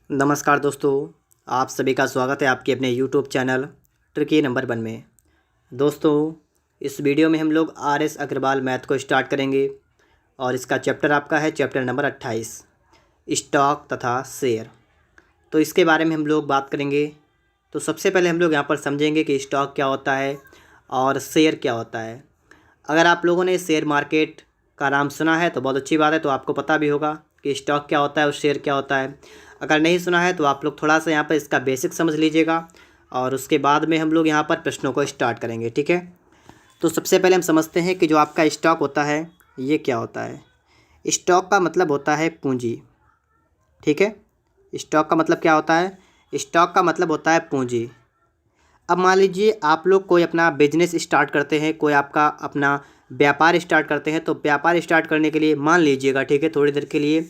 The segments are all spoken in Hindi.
नमस्कार दोस्तों, आप सभी का स्वागत है आपके अपने यूट्यूब चैनल ट्रिकी नंबर 1 में। दोस्तों, इस वीडियो में हम लोग आर.एस. अग्रवाल मैथ को स्टार्ट करेंगे और इसका चैप्टर आपका है चैप्टर नंबर 28, स्टॉक तथा शेयर। तो इसके बारे में हम लोग बात करेंगे। तो सबसे पहले हम लोग यहाँ पर समझेंगे कि स्टॉक क्या होता है और शेयर क्या होता है। अगर आप लोगों ने शेयर मार्केट का नाम सुना है तो बहुत अच्छी बात है, तो आपको पता भी होगा कि स्टॉक क्या होता है और शेयर क्या होता है। अगर नहीं सुना है तो आप लोग थोड़ा सा यहाँ पर इसका बेसिक समझ लीजिएगा और उसके बाद में हम लोग यहाँ पर प्रश्नों को स्टार्ट करेंगे, ठीक है। तो सबसे पहले हम समझते हैं कि जो आपका स्टॉक होता है ये क्या होता है। स्टॉक का मतलब होता है पूंजी, ठीक है। स्टॉक का मतलब क्या होता है? स्टॉक का मतलब होता है पूंजी। अब मान लीजिए आप लोग कोई अपना बिजनेस स्टार्ट करते हैं, कोई आपका अपना व्यापार स्टार्ट करते हैं। तो व्यापार स्टार्ट करने के लिए मान लीजिएगा, ठीक है, थोड़ी देर के लिए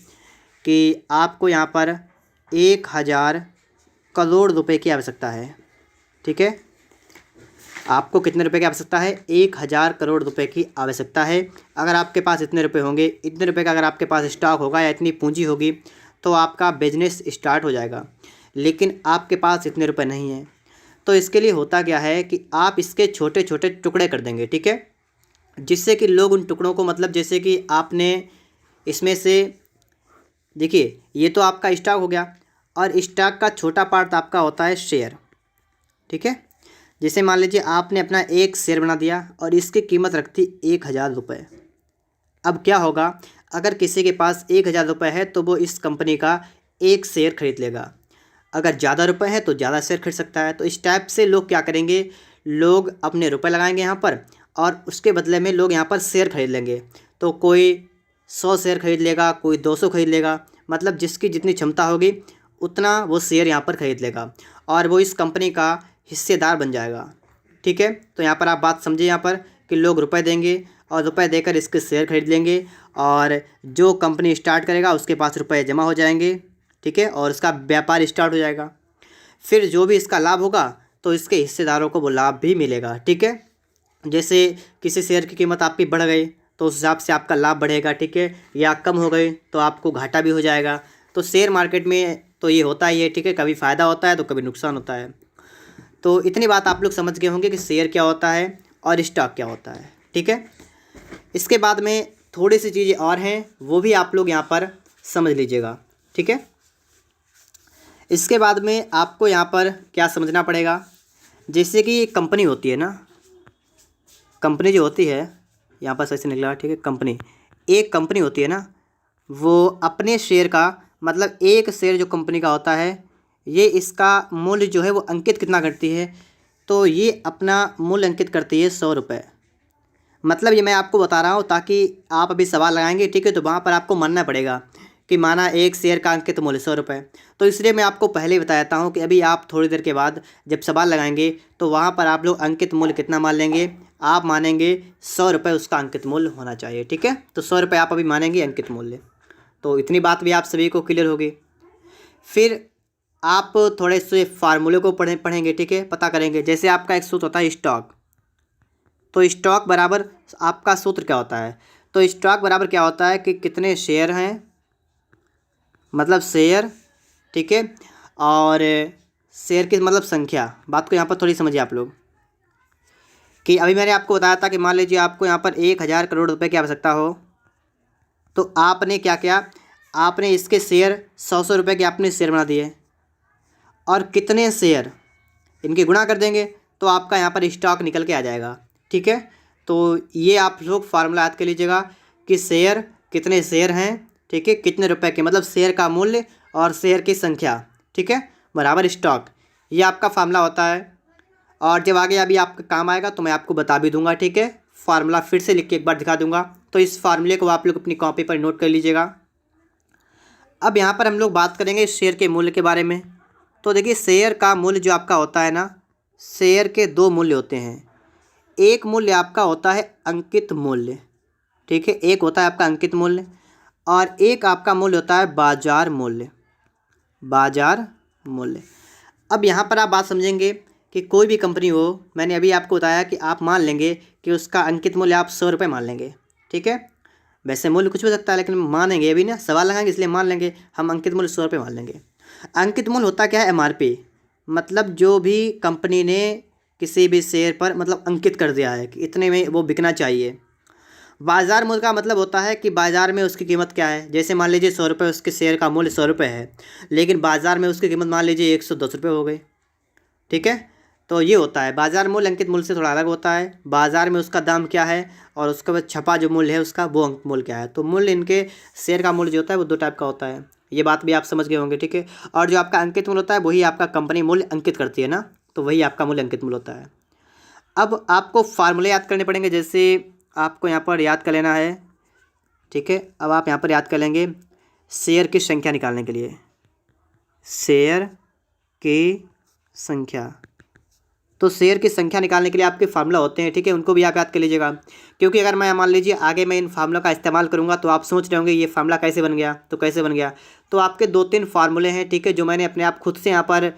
कि आपको यहाँ पर 1000 करोड़ रुपए की आवश्यकता है, ठीक है। आपको कितने रुपए की आवश्यकता है? 1000 करोड़ रुपए की आवश्यकता है। अगर आपके पास इतने रुपए होंगे, इतने रुपए का अगर आपके पास स्टॉक होगा या इतनी पूंजी होगी तो आपका बिजनेस स्टार्ट हो जाएगा। लेकिन आपके पास इतने रुपए नहीं हैं, तो इसके लिए होता क्या है कि आप इसके छोटे छोटे टुकड़े कर देंगे, ठीक है, जिससे कि लोग उन टुकड़ों को, मतलब जैसे कि आपने इसमें से, देखिए ये तो आपका स्टॉक हो गया और स्टॉक का छोटा पार्ट आपका होता है शेयर, ठीक है। जैसे मान लीजिए आपने अपना एक शेयर बना दिया और इसकी कीमत रख दी 1000 रुपये। अब क्या होगा, अगर किसी के पास 1000 रुपये है तो वो इस कंपनी का एक शेयर खरीद लेगा। अगर ज़्यादा रुपए है तो ज़्यादा शेयर खरीद सकता है। तो इस टाइप से लोग क्या करेंगे, लोग अपने रुपए लगाएंगे यहाँ पर और उसके बदले में लोग यहाँ पर शेयर खरीद लेंगे। तो कोई 100 शेयर खरीद लेगा, कोई 200 खरीद लेगा, मतलब जिसकी जितनी क्षमता होगी उतना वो शेयर यहाँ पर खरीद लेगा और वो इस कंपनी का हिस्सेदार बन जाएगा, ठीक है। तो यहाँ पर आप बात समझिए यहाँ पर कि लोग रुपए देंगे और रुपए देकर इसके शेयर खरीद लेंगे और जो कंपनी स्टार्ट करेगा उसके पास रुपए जमा हो जाएंगे, ठीक है, और उसका व्यापार स्टार्ट हो जाएगा। फिर जो भी इसका लाभ होगा तो इसके हिस्सेदारों को वो लाभ भी मिलेगा, ठीक है। जैसे किसी शेयर की कीमत आपकी बढ़ गई तो उस हिसाब से आपका लाभ बढ़ेगा, ठीक है, या कम हो गई तो आपको घाटा भी हो जाएगा। तो शेयर मार्केट में तो ये होता ही है, ठीक है, कभी फ़ायदा होता है तो कभी नुकसान होता है। तो इतनी बात आप लोग समझ गए होंगे कि शेयर क्या होता है और स्टॉक क्या होता है, ठीक है। इसके बाद में थोड़ी सी चीज़ें और हैं, वो भी आप लोग यहाँ पर समझ लीजिएगा, ठीक है। इसके बाद में आपको यहाँ पर क्या समझना पड़ेगा, जैसे कि कंपनी होती है ना, कंपनी जो होती है, यहाँ पर सही से निकला, ठीक है, कंपनी, एक कंपनी होती है ना, वो अपने शेयर का, मतलब एक शेयर जो कंपनी का होता है, ये इसका मूल्य जो है वो अंकित कितना करती है, तो ये अपना मूल्य अंकित करती है 100 रुपये। मतलब ये मैं आपको बता रहा हूँ ताकि आप अभी सवाल लगाएंगे, ठीक है, तो वहाँ पर आपको मानना पड़ेगा कि माना एक शेयर का अंकित मूल्य 100 रुपये। तो इसलिए मैं आपको पहले ही बता देता हूँ कि अभी आप थोड़ी देर के बाद जब सवाल लगाएंगे तो वहाँ पर आप लोग अंकित मूल्य कितना मान लेंगे, आप मानेंगे 100 रुपये उसका अंकित मूल्य होना चाहिए, ठीक है। तो 100 रुपये आप अभी मानेंगे अंकित मूल्य। तो इतनी बात भी आप सभी को क्लियर होगी। फिर आप थोड़े से फार्मूले को पढ़ेंगे, ठीक है, पता करेंगे। जैसे आपका एक सूत्र होता है स्टॉक, तो स्टॉक बराबर आपका सूत्र क्या होता है, तो स्टॉक बराबर क्या होता है कि कितने शेयर हैं, मतलब शेयर, ठीक है, और शेयर की मतलब संख्या। बात को यहाँ पर थोड़ी समझिए आप लोग कि अभी मैंने आपको बताया था कि मान लीजिए आपको यहाँ पर 1000 करोड़ रुपए की आवश्यकता हो, तो आपने क्या किया, आपने इसके शेयर 100 रुपये के आपने शेयर बना दिए और कितने शेयर इनके गुणा कर देंगे तो आपका यहाँ पर स्टॉक निकल के आ जाएगा, ठीक है। तो ये आप लोग फार्मूला याद कर लीजिएगा कि शेयर, कितने शेयर हैं, ठीक है, कितने रुपए के, मतलब शेयर का मूल्य और शेयर की संख्या, ठीक है, बराबर स्टॉक। ये आपका फार्मूला होता है और जब आगे अभी आपका काम आएगा तो मैं आपको बता भी दूंगा, ठीक है। फार्मूला फिर से लिख के एक बार दिखा दूंगा, तो इस फार्मूले को आप लोग अपनी कॉपी पर नोट कर लीजिएगा। अब यहाँ पर हम लोग बात करेंगे शेयर के मूल्य के बारे में। तो देखिए शेयर का मूल्य जो आपका होता है ना, शेयर के दो मूल्य होते हैं। एक मूल्य आपका होता है अंकित मूल्य, ठीक है, एक होता है आपका अंकित मूल्य और एक आपका मूल्य होता है बाजार मूल्य, बाजार मूल्य। अब यहाँ पर आप बात समझेंगे कि कोई भी कंपनी हो, मैंने अभी आपको बताया कि आप मान लेंगे कि उसका अंकित मूल्य आप 100 रुपये मान लेंगे, ठीक है। वैसे मूल्य कुछ भी हो सकता है लेकिन मानेंगे अभी ना, सवाल लगाएंगे इसलिए मान लेंगे हम अंकित मूल्य 100 रुपये मान लेंगे। अंकित मूल्य होता क्या है? MRP, मतलब जो भी कंपनी ने किसी भी शेयर पर मतलब अंकित कर दिया है कि इतने में वो बिकना चाहिए। बाज़ार मूल्य का मतलब होता है कि बाज़ार में उसकी कीमत क्या है। जैसे मान लीजिए 100 रुपये उसके शेयर का मूल्य 100 रुपये है, लेकिन बाज़ार में उसकी कीमत मान लीजिए 110 रुपये हो गई। ठीक है, तो ये होता है बाज़ार मूल्य अंकित मूल्य से थोड़ा अलग होता है। बाज़ार में उसका दाम क्या है और उसके बाद छपा जो मूल्य है उसका वो अंक मूल्य क्या है। तो मूल्य इनके शेयर का मूल्य जो होता है वो दो टाइप का होता है। ये बात भी आप समझ गए होंगे। ठीक है, और जो आपका अंकित मूल्य होता है वही आपका कंपनी मूल्य अंकित करती है ना, तो वही आपका मूल्य अंकित मूल्य होता है। अब आपको फार्मूले याद करने पड़ेंगे। जैसे आपको यहाँ पर याद कर लेना है। ठीक है, अब आप यहाँ पर याद कर लेंगे शेयर की संख्या निकालने के लिए, शेयर की संख्या। तो शेयर की संख्या निकालने के लिए आपके फार्मूला होते हैं। ठीक है, उनको भी आप याद कर लीजिएगा, क्योंकि अगर मैं मान लीजिए आगे मैं इन फार्मूला का इस्तेमाल करूँगा तो आप सोच रहे होंगे ये फार्मूला कैसे बन गया, तो कैसे बन गया। तो आपके 2-3 फार्मूले हैं, ठीक है, जो मैंने अपने आप खुद से यहाँ पर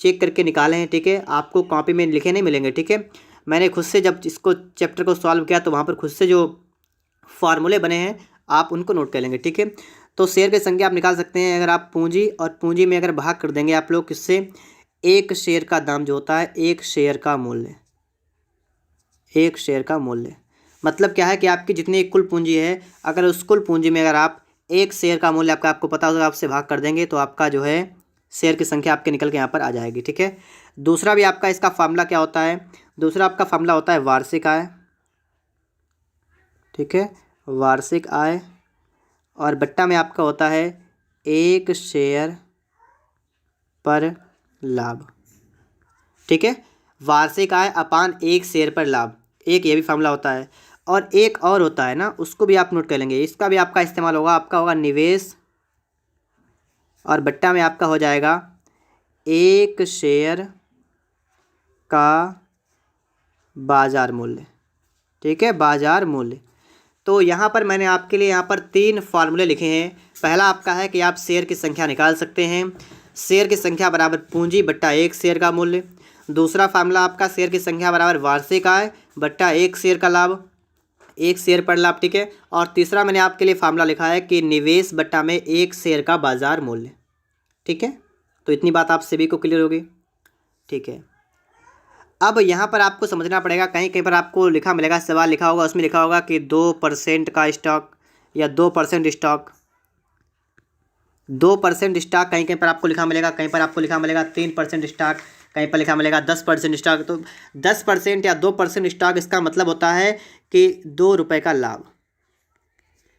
चेक करके निकाले हैं। ठीक है, आपको कॉपी में लिखे नहीं मिलेंगे। ठीक है, मैंने खुद से जब इसको चैप्टर को सॉल्व किया तो वहाँ पर खुद से जो फार्मूले बने हैं आप उनको नोट कर लेंगे। ठीक है, तो शेयर की संख्या आप निकाल सकते हैं। अगर आप पूंजी और पूंजी में अगर भाग कर देंगे आप लोग किससे, एक शेयर का दाम जो होता है, एक शेयर का मूल्य, एक शेयर का मूल्य मतलब क्या है कि आपकी जितनी कुल पूंजी है, अगर उस कुल पूंजी में अगर आप एक शेयर का मूल्य आपको पता होगा, आपसे भाग कर देंगे तो आपका जो है शेयर की संख्या आपके निकल के यहाँ पर आ जाएगी। ठीक है, दूसरा भी आपका इसका फार्मूला क्या होता है, दूसरा आपका फार्मूला होता है वार्षिक आय। ठीक है, वार्षिक आय, और बट्टा में आपका होता है एक शेयर पर लाभ। ठीक है, वार्षिक आय अपान एक शेयर पर लाभ, एक ये भी फार्मूला होता है। और एक और होता है ना, उसको भी आप नोट कर लेंगे, इसका भी आपका इस्तेमाल होगा, आपका होगा निवेश, और बट्टा में आपका हो जाएगा एक शेयर का बाजार मूल्य। ठीक है, बाजार मूल्य। तो यहाँ पर मैंने आपके लिए यहाँ पर 3 फार्मूले लिखे हैं। पहला आपका है कि आप शेयर की संख्या निकाल सकते हैं, शेयर की संख्या बराबर पूंजी बट्टा एक शेयर का मूल्य। दूसरा फार्मूला आपका शेयर की संख्या बराबर वार्षिक आय बट्टा एक शेयर का लाभ, एक शेयर पर लाभ। ठीक है, और तीसरा मैंने आपके लिए फार्मूला लिखा है कि निवेश बट्टा में एक शेयर का बाजार मूल्य। ठीक है, तो इतनी बात आप सभी को क्लियर होगी। ठीक है, अब यहाँ पर आपको समझना पड़ेगा, कहीं कहीं पर आपको लिखा मिलेगा, सवाल लिखा होगा, उसमें लिखा होगा कि 2% का स्टॉक या 2% स्टॉक, 2% स्टॉक कहीं कहीं पर आपको लिखा मिलेगा, कहीं पर आपको लिखा मिलेगा 3% स्टॉक, कहीं पर लिखा मिलेगा 10% स्टॉक। तो 10% या 2% स्टॉक इसका मतलब होता है कि 2 रुपये का लाभ।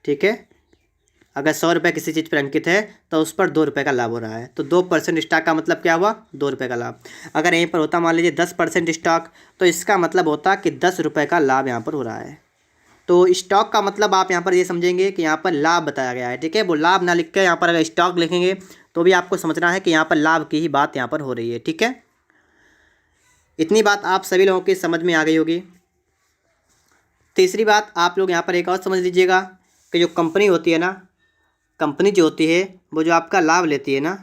ठीक है, अगर 100 रुपये किसी चीज़ पर अंकित है तो उस पर 2 रुपये का लाभ हो रहा है, तो 2% स्टॉक का मतलब क्या हुआ, 2 रुपये का लाभ। अगर यहीं पर होता मान लीजिए 10% स्टॉक, तो इसका मतलब होता कि 10 रुपये का लाभ यहाँ पर हो रहा है। तो स्टॉक का मतलब आप यहाँ पर ये समझेंगे कि यहाँ पर लाभ बताया गया है। ठीक है, वो लाभ ना लिख के यहाँ पर अगर स्टॉक लिखेंगे तो भी आपको समझना है कि यहाँ पर लाभ की ही बात यहाँ पर हो रही है। ठीक है, इतनी बात आप सभी लोगों की समझ में आ गई होगी। तीसरी बात आप लोग यहाँ पर एक और समझ लीजिएगा कि जो कंपनी होती है ना, कंपनी जो होती है वो जो आपका लाभ लेती है ना,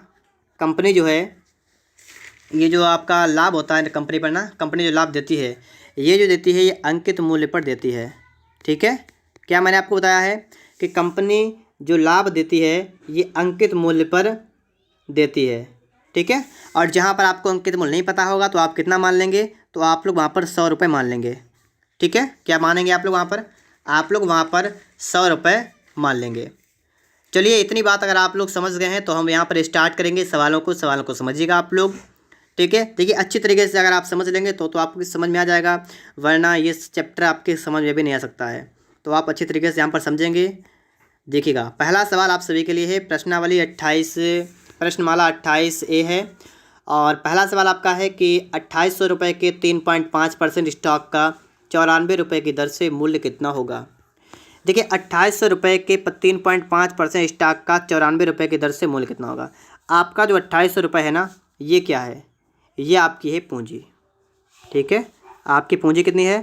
कंपनी जो है, ये जो आपका लाभ होता है कंपनी पर ना, कंपनी जो लाभ देती है, ये जो देती है ये अंकित मूल्य पर देती है। ठीक है, क्या मैंने आपको बताया है कि कंपनी जो लाभ देती है ये अंकित मूल्य पर देती है। ठीक है, और जहाँ पर आपको अंकित मूल्य नहीं पता होगा तो आप कितना मान लेंगे, तो आप लोग वहाँ पर 100 रुपये मान लेंगे। ठीक है, क्या मानेंगे आप लोग वहाँ पर, आप लोग वहाँ पर 100 रुपये मान लेंगे। चलिए, इतनी बात अगर आप लोग समझ गए हैं तो हम यहाँ पर स्टार्ट करेंगे सवालों को समझिएगा आप लोग। ठीक है, देखिए अच्छी तरीके से अगर आप समझ लेंगे तो आपको समझ में आ जाएगा, वरना ये चैप्टर आपके समझ में भी नहीं आ सकता है। तो आप अच्छी तरीके से यहाँ पर समझेंगे। देखिएगा, पहला सवाल आप सभी के लिए है, प्रश्नावली 28, प्रश्नमाला 28A है, और पहला सवाल आपका है कि 2800 रुपये के 3.5% स्टॉक का 94 रुपये की दर से मूल्य कितना होगा। देखिए, 2800 रुपये के 3.5% स्टॉक का 94 रुपये की दर से मूल्य कितना होगा। आपका जो 2800 रुपये है ना, ये क्या है, ये आपकी है पूंजी। ठीक है, आपकी पूंजी कितनी है,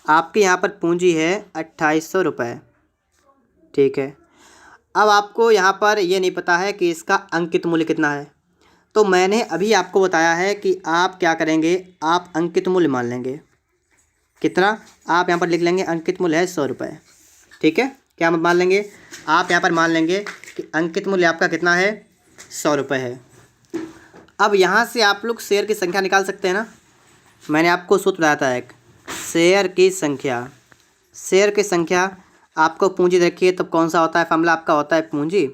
आपके यहाँ पर पूंजी है 2800 रुपये। ठीक है, अब आपको यहाँ पर ये नहीं पता है कि इसका अंकित मूल्य कितना है, तो मैंने अभी आपको बताया है कि आप क्या करेंगे, आप अंकित मूल्य मान लेंगे। कितना, आप यहाँ पर लिख लेंगे अंकित मूल्य है 100 रुपये। ठीक है, क्या मान लेंगे, आप यहाँ पर मान लेंगे कि अंकित मूल्य आपका कितना है, 100 रुपये है। अब यहाँ से आप लोग शेयर की संख्या निकाल सकते हैं ना। मैंने आपको सूत्र बताया था एक, शेयर की संख्या। शेयर की संख्या आपको पूंजी देखिए तब कौन सा होता है फॉर्मूला आपका होता है पूंजी,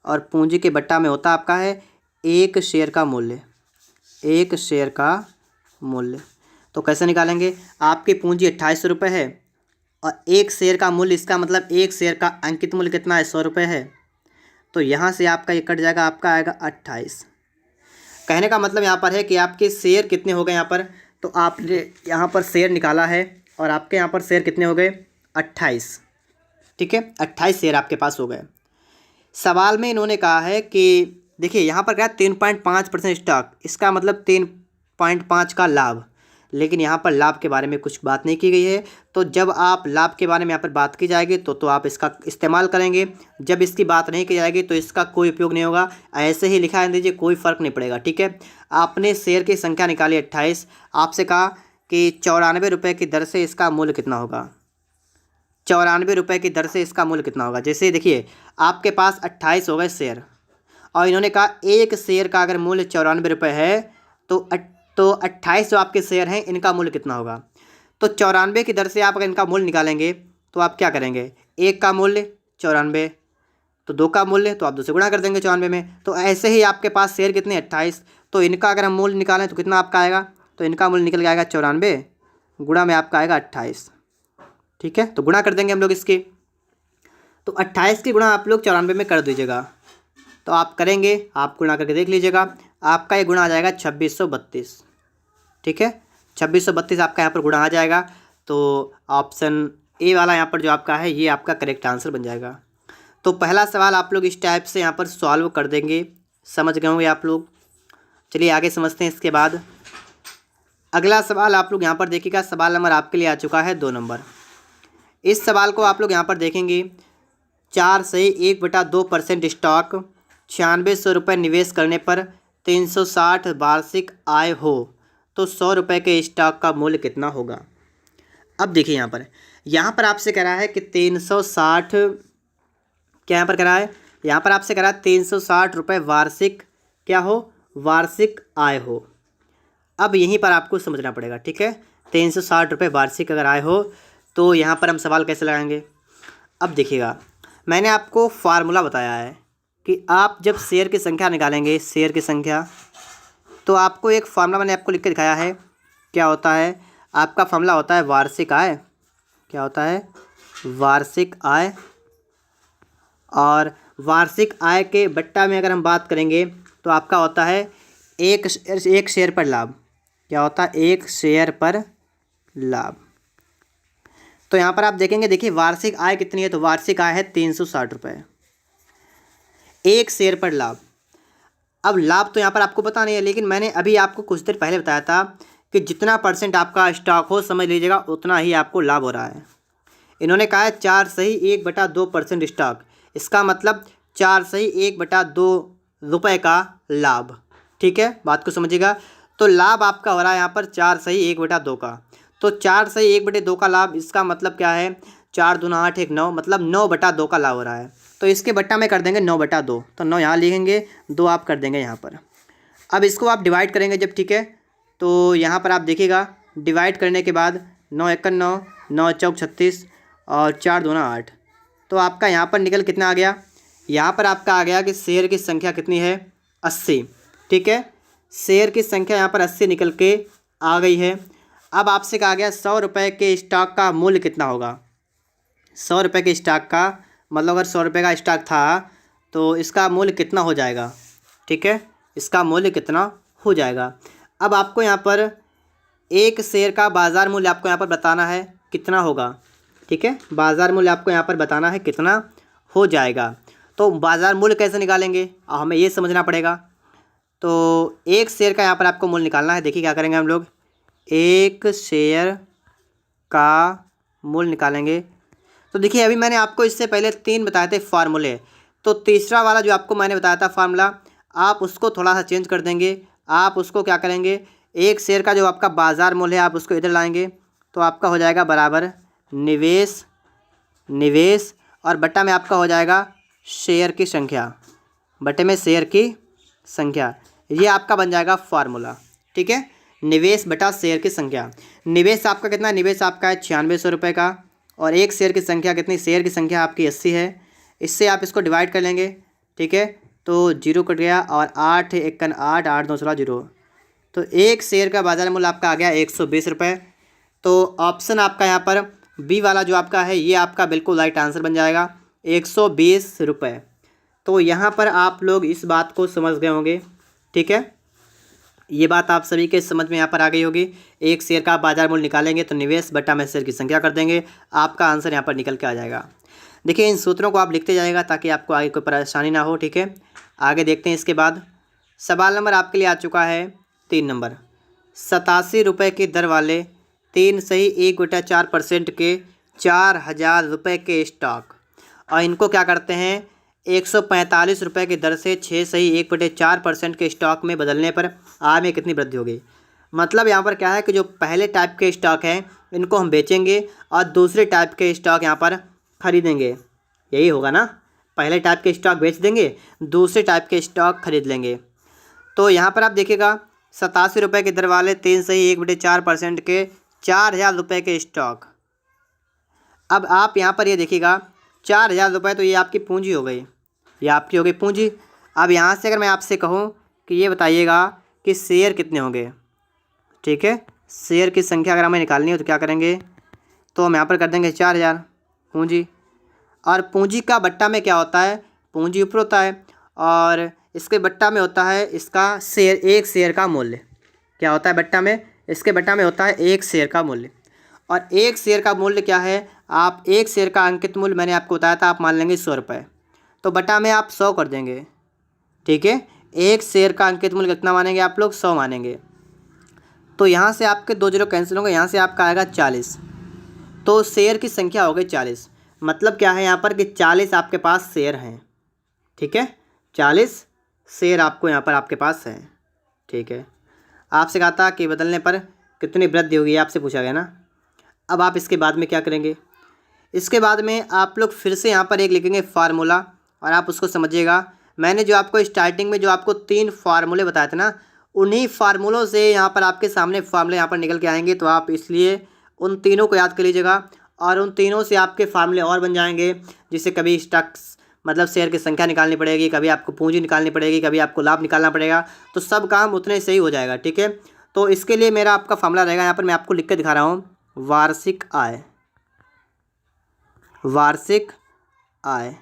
और पूंजी के बट्टा में होता आपका है एक शेयर का मूल्य। एक शेयर का मूल्य तो कैसे निकालेंगे, आपकी पूंजी 2800 रुपये है और एक शेयर का मूल्य, इसका मतलब एक शेयर का अंकित मूल्य कितना है, 100 रुपये है। तो यहाँ से आपका ये कट जाएगा, आपका आएगा 28। कहने का मतलब यहाँ पर है कि आपके शेयर कितने हो गए यहाँ पर, तो आपने यहाँ पर शेयर निकाला है और आपके यहाँ पर शेयर कितने हो गए, 28। ठीक है, 28 शेयर आपके पास हो गए। सवाल में इन्होंने कहा है कि देखिए यहाँ पर क्या 3.5% स्टॉक, इसका मतलब 3.5 का लाभ, लेकिन यहाँ पर लाभ के बारे में कुछ बात नहीं की गई है। तो जब आप लाभ के बारे में यहाँ पर बात की जाएगी तो आप इसका इस्तेमाल करेंगे, जब इसकी बात नहीं की जाएगी तो इसका कोई उपयोग नहीं होगा। ऐसे ही लिखा दीजिए, कोई फ़र्क नहीं पड़ेगा। ठीक है, आपने शेयर की संख्या निकाली 28, आपसे कहा कि 94 रुपये की दर से इसका मूल्य कितना होगा, 94 रुपये की दर से इसका मूल्य कितना होगा। जैसे देखिए आपके पास 28 हो गए शेयर और इन्होंने कहा एक शेयर का अगर मूल्य 94 रुपये है तो 28 जो आपके शेयर हैं इनका मूल्य कितना होगा। तो 94 की दर से आप अगर इनका मूल्य निकालेंगे तो आप क्या करेंगे, एक का मूल्य 94 तो दो का मूल्य तो आप दो से गुणा कर देंगे 94 में। तो ऐसे ही आपके पास शेयर कितने 28, तो इनका अगर हम मूल्य निकालें तो कितना आपका आएगा, तो इनका मूल्य निकल जाएगा 94 गुणा में आपका आएगा 28। ठीक है, तो गुणा कर देंगे हम लोग इसकी, तो 28 की गुणा आप लोग 94 में कर दीजिएगा। तो आप करेंगे, आप गुणा करके देख लीजिएगा, आपका ये गुणा आ जाएगा 2632। ठीक है, 2632 आपका यहाँ पर गुणा आ जाएगा। तो ऑप्शन ए वाला यहाँ पर जो आपका है ये आपका करेक्ट आंसर बन जाएगा। तो पहला सवाल आप लोग इस टाइप से यहाँ पर सॉल्व कर देंगे, समझ गए होंगे आप लोग। चलिए आगे समझते हैं। इसके बाद अगला सवाल आप लोग यहाँ पर देखिएगा, सवाल नंबर आपके लिए आ चुका है 2 नंबर। इस सवाल को आप लोग यहाँ पर देखेंगे, 4 से 1/2% स्टॉक 9600 रुपये निवेश करने पर 360 वार्षिक आय हो तो 100 रुपये के स्टॉक का मूल्य कितना होगा। अब देखिए यहाँ पर आपसे कह रहा है कि 360, क्या यहाँ पर कह रहा है, यहाँ पर आपसे कह रहा है 360 रुपये वार्षिक क्या हो, वार्षिक आय हो। अब यहीं पर आपको समझना पड़ेगा। ठीक है, 360 रुपये वार्षिक अगर आय हो तो यहाँ पर हम सवाल कैसे लगाएंगे। अब देखिएगा मैंने आपको फार्मूला बताया है कि आप जब शेयर की संख्या निकालेंगे, शेयर की संख्या, तो आपको एक फार्मूला मैंने आपको लिख के दिखाया है। क्या होता है आपका फार्मूला, होता है वार्षिक आय। क्या होता है, वार्षिक आय। और वार्षिक आय के बट्टा में अगर हम बात करेंगे तो आपका होता है एक शेयर पर लाभ। क्या होता है, एक शेयर पर लाभ। तो यहाँ पर आप देखेंगे, देखिए वार्षिक आय कितनी है, तो वार्षिक आय है 360 रुपये, एक शेयर पर लाभ। अब लाभ तो यहाँ पर आपको पता नहीं है, लेकिन मैंने अभी आपको कुछ देर पहले बताया था कि जितना % आपका स्टॉक हो, समझ लीजिएगा उतना ही आपको लाभ हो रहा है। इन्होंने कहा है 4 से ही 1/2% स्टॉक, इसका मतलब 4 से ही 1/2 रुपये का लाभ। ठीक है, बात को समझिएगा। तो लाभ आपका हो रहा है यहाँ पर 4 से ही 1/2 का, तो 4 से ही 1/2 का लाभ, इसका मतलब क्या है, 4 दूना 8 1 9, मतलब 9/2 का लाभ हो रहा है। तो इसके बट्टा में कर देंगे 9/2, तो 9 यहाँ लिखेंगे, 2 आप कर देंगे यहाँ पर। अब इसको आप डिवाइड करेंगे जब, ठीक है, तो यहाँ पर आप देखिएगा डिवाइड करने के बाद 9 1 9, 9 4 36 और 4 दूना 8, तो आपका यहाँ पर निकल कितना आ गया, यहाँ पर आपका आ गया कि शेयर की संख्या कितनी है, 80। ठीक है, शेयर की संख्या यहाँ पर 80 निकल के आ गई है। अब आपसे कहा गया 100 रुपये के स्टॉक का मूल्य कितना होगा। 100 रुपये के स्टॉक का मतलब अगर 100 रुपये का स्टॉक था तो इसका मूल्य कितना हो जाएगा। ठीक है, इसका मूल्य कितना हो जाएगा। अब आपको यहाँ पर एक शेयर का बाज़ार मूल्य आपको यहाँ पर बताना है कितना होगा। ठीक है, बाज़ार मूल्य आपको यहाँ पर बताना है कितना हो जाएगा। तो बाज़ार मूल्य कैसे निकालेंगे, हमें ये समझना पड़ेगा। तो एक शेयर का यहाँ पर आपको मूल्य निकालना है। देखिए क्या करेंगे हम लोग, एक शेयर का मूल्य निकालेंगे। तो देखिए अभी मैंने आपको इससे पहले 3 बताए थे फार्मूले, तो तीसरा वाला जो आपको मैंने बताया था फार्मूला, आप उसको थोड़ा सा चेंज कर देंगे। आप उसको क्या करेंगे, एक शेयर का जो आपका बाज़ार मूल्य है आप उसको इधर लाएंगे, तो आपका हो जाएगा बराबर निवेश और बट्टा में आपका हो जाएगा शेयर की संख्या, बट्टे में शेयर की संख्या। ये आपका बन जाएगा फार्मूला। ठीक है, निवेश बटा शेयर की संख्या। निवेश आपका कितना, निवेश आपका है 9600 रुपये का, और एक शेयर की संख्या कितनी, शेयर की संख्या आपकी 80 है। इससे आप इसको डिवाइड कर लेंगे। ठीक है, तो जीरो कट गया और 8 एकन 8, 8 2 16 जीरो, तो एक शेयर का बाजार मूल्य आपका आ गया 120 रुपये। तो ऑप्शन आपका यहाँ पर बी वाला जो आपका है ये आपका बिल्कुल राइट आंसर बन जाएगा, 120 रुपये। तो यहाँ पर आप लोग इस बात को समझ गए होंगे। ठीक है, ये बात आप सभी के समझ में यहाँ पर आ गई होगी। एक शेयर का बाजार मूल्य निकालेंगे तो निवेश बटा में शेयर की संख्या कर देंगे, आपका आंसर यहाँ पर निकल के आ जाएगा। देखिए, इन सूत्रों को आप लिखते जाएगा ताकि आपको आगे कोई परेशानी ना हो। ठीक है, आगे देखते हैं। इसके बाद सवाल नंबर आपके लिए आ चुका है 3 नंबर। 87 रुपये की दर वाले 3 सही 1/4% के 4000 रुपये के स्टॉक, और इनको क्या करते हैं 145 रुपये की दर से 6 सही 1/4% के स्टॉक में बदलने पर आय में कितनी वृद्धि होगी। मतलब यहाँ पर क्या है कि जो पहले टाइप के स्टॉक हैं इनको हम बेचेंगे और दूसरे टाइप के स्टॉक यहाँ पर खरीदेंगे। यही होगा ना, पहले टाइप के स्टॉक बेच देंगे, दूसरे टाइप के स्टॉक खरीद लेंगे। तो यहाँ पर आप देखिएगा 87 रुपये की दर वाले 3 सही 1/4% के 4000 रुपये के स्टॉक। अब आप यहाँ पर ये देखिएगा 4000 रुपये, तो ये आपकी पूंजी हो गई, ये आपकी हो गई पूंजी। अब यहाँ से अगर मैं आपसे कहूँ कि ये बताइएगा कि शेयर कितने होंगे। ठीक है, शेयर की संख्या अगर हमें निकालनी हो तो क्या करेंगे, तो हम यहाँ पर कर देंगे 4000 पूंजी। और पूंजी का बट्टा में क्या होता है, पूंजी ऊपर होता है और इसके बट्टा में होता है इसका शेयर, एक शेयर का मूल्य। क्या होता है बट्टा में, इसके बट्टा में होता है एक शेयर का मूल्य। और एक शेयर का मूल्य क्या है, आप एक शेयर का अंकित मूल्य मैंने आपको बताया था, आप मान लेंगे 100 रुपये, तो बटा में आप 100 कर देंगे। ठीक है, एक शेयर का अंकित मूल्य कितना मानेंगे आप लोग, 100 मानेंगे। तो यहाँ से आपके 2 जीरो कैंसिल होंगे, यहाँ से आपका आएगा 40, तो शेयर की संख्या हो गई 40। मतलब क्या है यहाँ पर कि 40 आपके पास शेयर हैं। ठीक है, 40 शेयर आपको यहाँ पर आपके पास है। ठीक है, आपसे कहा था कि बदलने पर कितनी वृद्धि होगी, आपसे पूछा गया ना। अब आप इसके बाद में क्या करेंगे, इसके बाद में आप लोग फिर से यहाँ पर एक लिखेंगे फार्मूला, और आप उसको समझिएगा। मैंने जो आपको स्टार्टिंग में जो आपको 3 फार्मूले बताए थे ना, उन्हीं फार्मूलों से यहाँ पर आपके सामने फार्मूले यहाँ पर निकल के आएंगे। तो आप इसलिए उन तीनों को याद कर लीजिएगा, और उन तीनों से आपके फार्मूले और बन जाएंगे, जिससे कभी स्टॉक्स मतलब शेयर की संख्या निकालनी पड़ेगी, कभी आपको पूंजी निकालनी पड़ेगी, कभी आपको लाभ निकालना पड़ेगा, तो सब काम उतने सही हो जाएगा। ठीक है, तो इसके लिए मेरा आपका फार्मूला रहेगा, यहाँ पर मैं आपको लिख के दिखा रहा हूँ, वार्षिक आय। वार्षिक आय,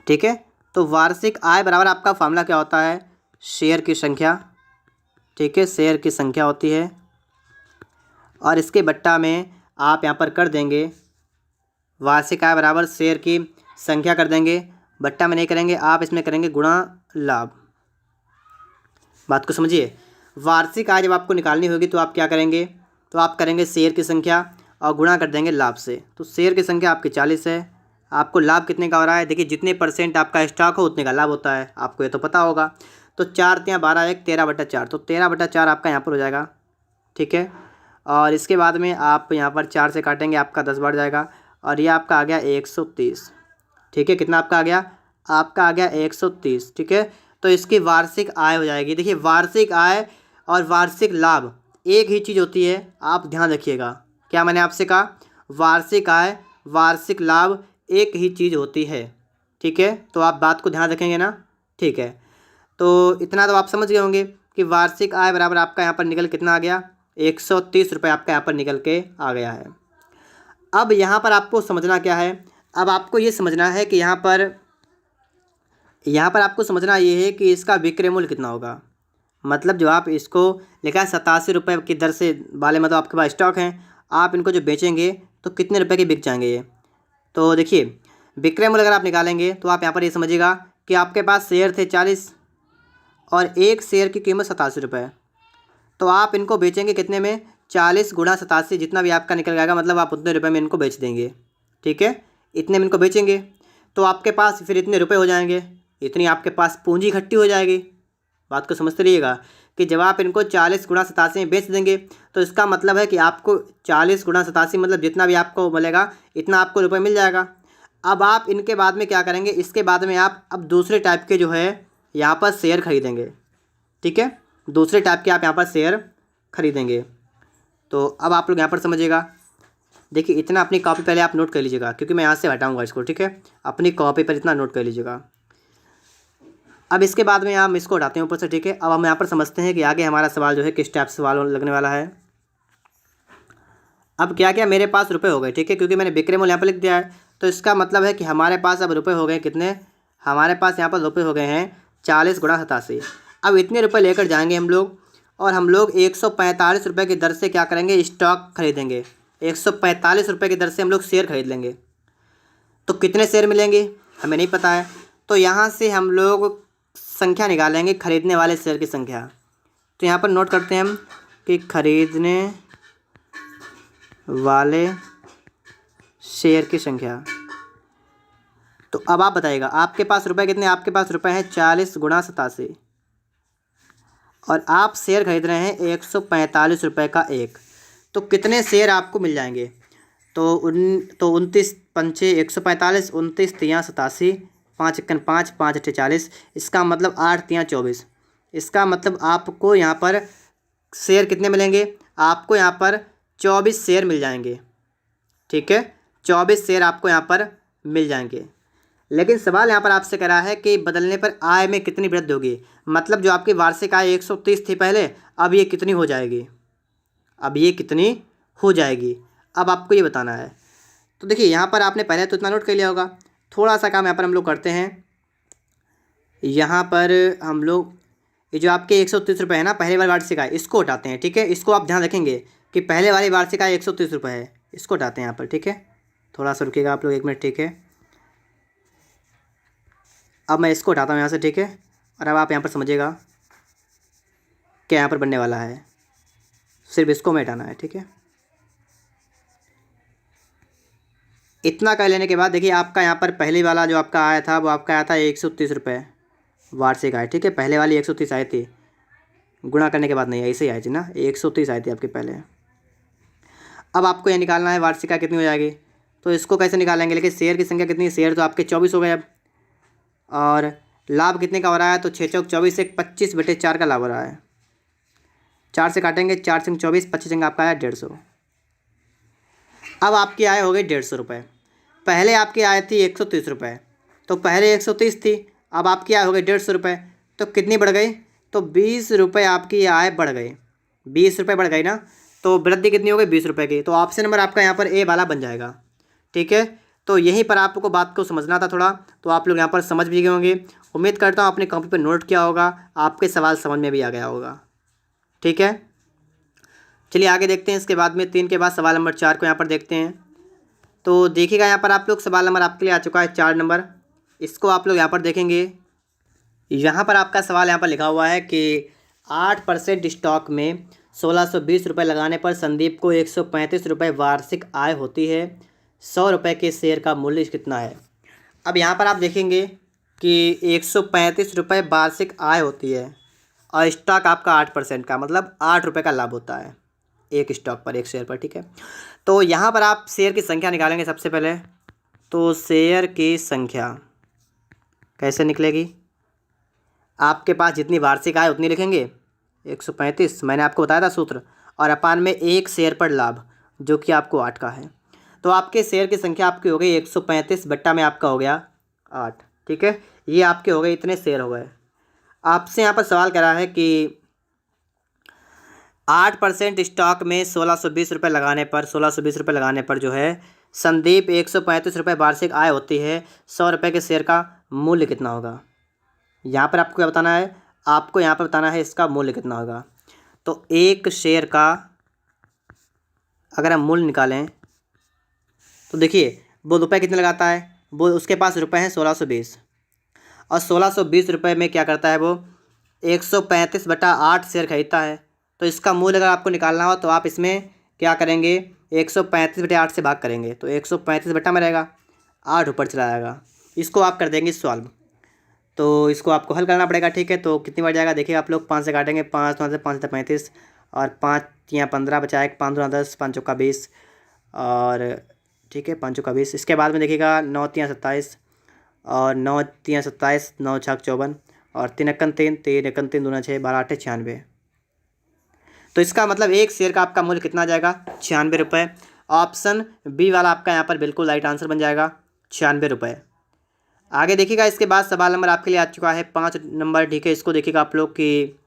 ठीक है, तो वार्षिक आय बराबर आपका फार्मूला क्या होता है, शेयर की संख्या। ठीक है, शेयर की संख्या होती है, और इसके बट्टा में आप यहाँ पर कर देंगे वार्षिक आय बराबर शेयर की संख्या कर देंगे, बट्टा में नहीं करेंगे, आप इसमें करेंगे गुणा लाभ। बात को समझिए, वार्षिक आय जब आपको निकालनी होगी तो आप क्या करेंगे, तो आप करेंगे शेयर की संख्या और गुणा कर देंगे लाभ से। तो शेयर की संख्या आपकी 40 है, आपको लाभ कितने का हो रहा है, देखिए जितने % आपका स्टॉक हो उतने का लाभ होता है, आपको ये तो पता होगा। तो 4 × 12 1 13/4, तो 13/4 आपका यहाँ पर हो जाएगा। ठीक है, और इसके बाद में आप यहाँ पर 4 से काटेंगे, आपका 10 बढ़ जाएगा, और ये आपका आ गया 130। ठीक है, कितना आपका आ गया, आपका आ गया 130। ठीक है, तो इसकी वार्षिक आय हो जाएगी। देखिए, वार्षिक आय और वार्षिक लाभ एक ही चीज़ होती है, आप ध्यान रखिएगा। क्या मैंने आपसे कहा, वार्षिक आय वार्षिक लाभ एक ही चीज़ होती है। ठीक है, तो आप बात को ध्यान रखेंगे ना। ठीक है, तो इतना तो आप समझ गए होंगे कि वार्षिक आय बराबर आपका यहाँ पर निकल कितना आ गया, 130 रुपये आपका यहाँ पर निकल के आ गया है। अब यहाँ पर आपको समझना क्या है, अब आपको ये समझना है कि यहाँ पर आपको समझना ये है कि इसका विक्रय मूल्य कितना होगा। मतलब जो आप इसको लिखा है 87 रुपये की दर से वाले, मतलब आपके पास स्टॉक हैं, आप इनको जो बेचेंगे तो कितने रुपए के बिक जाएंगे ये। तो देखिए, विक्रय मूल्य अगर आप निकालेंगे तो आप यहाँ पर ये समझिएगा कि आपके पास शेयर थे 40 और एक शेयर की कीमत 87 रुपये, तो आप इनको बेचेंगे कितने में, 40 × 87, जितना भी आपका निकल जाएगा, मतलब आप उतने रुपये में इनको बेच देंगे। ठीक है, इतने में इनको बेचेंगे तो आपके पास फिर इतने रुपए हो जाएंगे, इतनी आपके पास पूंजी इकट्ठी हो जाएगी। बात को समझते रहिएगा कि जब आप इनको 40 × 87 में बेच देंगे तो इसका मतलब है कि आपको 40 × 87 मतलब जितना भी आपको मिलेगा इतना आपको रुपए मिल जाएगा। अब आप इनके बाद में क्या करेंगे, इसके बाद में आप अब दूसरे टाइप के जो है यहाँ पर शेयर खरीदेंगे, ठीक है, दूसरे टाइप के आप यहाँ पर शेयर खरीदेंगे। तो अब आप लोग यहाँ पर समझिएगा। देखिए इतना अपनी कॉपी पहले आप नोट कर लीजिएगा, क्योंकि मैं यहाँ से हटाऊँगा इसको, ठीक है। अपनी कॉपी पर इतना नोट कर लीजिएगा। अब इसके बाद में हम इसको हटाते हैं ऊपर से, ठीक है। अब हम यहाँ पर समझते हैं कि आगे हमारा सवाल जो है किस टाइप से सवाल लगने वाला है। अब क्या क्या मेरे पास रुपए हो गए, ठीक है, क्योंकि मैंने विक्रय मूल्य यहाँ पर लिख दिया है, तो इसका मतलब है कि हमारे पास अब रुपए हो गए कितने, हमारे पास यहाँ पर रुपए हो गए हैं 40 गुणा 87। अब इतने रुपए लेकर जाएंगे हम लोग, और हम लोग 145 रुपये की दर से क्या करेंगे, स्टॉक खरीदेंगे। 145 रुपये की दर से हम लोग शेयर खरीद लेंगे। तो कितने शेयर मिलेंगे हमें नहीं पता है, तो यहाँ से हम लोग संख्या निकालेंगे, खरीदने वाले शेयर की संख्या। तो यहाँ पर नोट करते हैं हम कि खरीदने वाले शेयर की संख्या। तो अब आप बताइएगा आपके पास रुपए कितने, आपके पास रुपए हैं 40 गुणा 87, और आप शेयर खरीद रहे हैं 145 रुपये का एक। तो कितने शेयर आपको मिल जाएंगे, तो 29 पंचे 145, 29 तियाँ 87, 5 1 5, 5 8 40, इसका मतलब 8 तियाँ 24। इसका मतलब आपको यहाँ पर शेयर कितने मिलेंगे, आपको यहाँ पर 24 शेयर मिल जाएंगे, ठीक है। 24 शेयर आपको यहाँ पर मिल जाएंगे। लेकिन सवाल यहाँ पर आपसे कह रहा है कि बदलने पर आय में कितनी वृद्धि होगी, मतलब जो आपकी वार्षिक आय 130 थी पहले, अब ये कितनी हो जाएगी, अब ये कितनी हो जाएगी, अब आपको ये बताना है। तो देखिए यहाँ पर आपने पहले तो इतना नोट कर लिया होगा। थोड़ा सा काम यहाँ पर हम लोग करते हैं। यहाँ पर हम लोग ये जो आपके 130 रुपये है ना, पहले वाली वार्षिक आय, इसको हटाते हैं, ठीक है। इसको आप ध्यान रखेंगे कि पहले वाली वार्षिक आय 130 रुपये है, इसको हटाते हैं यहाँ पर, ठीक है। थोड़ा सा रुकिएगा आप लोग 1 मिनट, ठीक है। अब मैं इसको हटाता हूँ यहाँ से, ठीक है। और अब आप यहाँ पर समझिएगा क्या यहाँ पर बनने वाला है, सिर्फ इसको मैं हटाना है, ठीक है। इतना कर लेने के बाद देखिए आपका यहाँ पर पहले वाला जो आपका आया था वो आपका आया था 130 रुपये वार्षिक आय, ठीक है। पहले वाली 130 आई थी, गुणा करने के बाद नहीं, ऐसे ही आई थी ना, 130 आई थी आपके पहले। अब आपको ये निकालना है वार्षिक आय कितनी हो जाएगी, तो इसको कैसे निकालेंगे, लेकिन शेयर की संख्या कितनी है, शेयर तो आपके 24 हो गए अब। और लाभ कितने का हो रहा है, तो 6 चौक 24 से 25/4 का लाभ हो रहा है। 4 से काटेंगे, 4 से 24, 25 आपका आया 150। अब आपकी आय हो गई 150 रुपये। पहले आपकी आय थी 130 रुपये, तो पहले 130 थी, अब आपकी आय हो गई 150 रुपये। तो कितनी बढ़ गई, तो 20 रुपये आपकी आय बढ़ गई, 20 रुपये बढ़ गई ना। तो वृद्धि कितनी हो गई, 20 रुपये की। तो ऑप्शन नंबर आपका यहाँ पर ए वाला बन जाएगा, ठीक है। तो यहीं पर आपको बात को समझना था थोड़ा, तो आप लोग यहाँ पर समझ भी गए होंगे। उम्मीद करता हूँ आपने कॉपी पर नोट किया होगा, आपके सवाल समझ में भी आ गया होगा, ठीक है। चलिए आगे देखते हैं। इसके बाद में 3 के बाद सवाल नंबर 4 को यहाँ पर देखते हैं। तो देखिएगा यहाँ पर आप लोग सवाल नंबर आपके लिए आ चुका है 4 नंबर, इसको आप लोग यहाँ पर देखेंगे। यहाँ पर आपका सवाल यहाँ पर लिखा हुआ है कि 8% स्टॉक में 1620 रुपये लगाने पर संदीप को 135 रुपये वार्षिक आय होती है। 100 रुपये के शेयर का मूल्य कितना है। अब यहाँ पर आप देखेंगे कि 135 रुपये वार्षिक आय होती है, और स्टॉक आपका 8% का, मतलब 8 रुपये का लाभ होता है एक स्टॉक पर, एक शेयर पर, ठीक है। तो यहाँ पर आप शेयर की संख्या निकालेंगे सबसे पहले। तो शेयर की संख्या कैसे निकलेगी, आपके पास जितनी वार्षिक आय उतनी लिखेंगे 135, मैंने आपको बताया था सूत्र, और अपान में एक शेयर पर लाभ जो कि आपको 8 का है। तो आपके शेयर की संख्या आपकी हो गई 135 बट्टा में आपका हो गया 8, ठीक है। ये आपके हो गए, इतने शेयर हो गए। आपसे यहाँ पर सवाल करा है कि 8% स्टॉक में 1620 रुपये लगाने पर, 1620 रुपये लगाने पर जो है संदीप 135 रुपये वार्षिक आय होती है। 100 रुपये के शेयर का मूल्य कितना होगा। यहाँ पर आपको क्या बताना है, आपको यहाँ पर बताना है इसका मूल्य कितना होगा। तो एक शेयर का अगर हम मूल्य निकालें तो देखिए वो रुपये कितने लगाता है, वो उसके पास रुपये हैं 1620, और 1620 रुपये में क्या करता है वो 135 बटा 8 शेयर खरीदता है। तो इसका मूल्य अगर आपको निकालना हो तो आप इसमें क्या करेंगे, 135 बटे 8 से भाग करेंगे, तो 135 बटा में रहेगा, 8 ऊपर चला जाएगा। इसको आप कर देंगे सॉल्व, तो इसको आपको हल करना पड़ेगा, ठीक है। तो कितनी बार जाएगा देखिए आप लोग, 5 से काटेंगे, 5 से 5 35, और 5 या 15 बचा, 1 5 10, 5 चौका 20, और ठीक है 5 चौका 20। इसके बाद में देखिएगा 9 तियाँ 27, और 9 तियाँ 27, 9 छक 54, और 3 एकन 3, 3 एकन 3 दूना 6, 12 8 96। तो इसका मतलब एक शेयर का आपका मूल्य कितना आ जाएगा? 96 रुपये। ऑप्शन बी वाला आपका यहाँ पर बिल्कुल राइट आंसर बन जाएगा, 96 रुपये। आगे देखिएगा, इसके बाद सवाल नंबर आपके लिए आ चुका है 5 नंबर। ठीक है, इसको देखिएगा आप लोग कि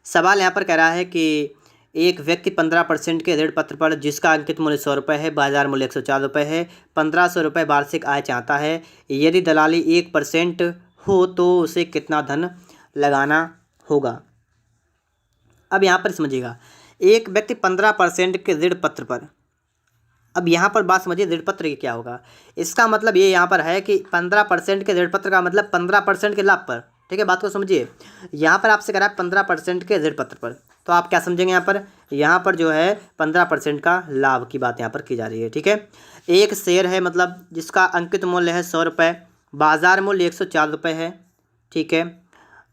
सवाल यहाँ पर कह रहा है कि एक व्यक्ति 15% के ऋण पत्र पर जिसका अंकित मूल्य 100 रुपये है, बाजार मूल्य 104 रुपये है, 1500 रुपये वार्षिक आय चाहता है। यदि दलाली 1% हो तो उसे कितना धन लगाना होगा? अब यहाँ पर समझिएगा, एक व्यक्ति 15% के ऋण पत्र पर, अब यहाँ पर बात समझिए ऋण पत्र की क्या होगा। इसका मतलब ये यहाँ पर है कि 15% के ऋण पत्र का मतलब 15% के लाभ पर। ठीक है, बात को समझिए। यहाँ पर आपसे करा 15% के ऋण पत्र पर, तो आप क्या समझेंगे यहाँ पर जो है 15% का लाभ की बात यहाँ पर की जा रही है। ठीक है, एक शेयर है मतलब जिसका अंकित मूल्य है 100 रुपये, बाजार मूल्य 104 रुपये है। ठीक है,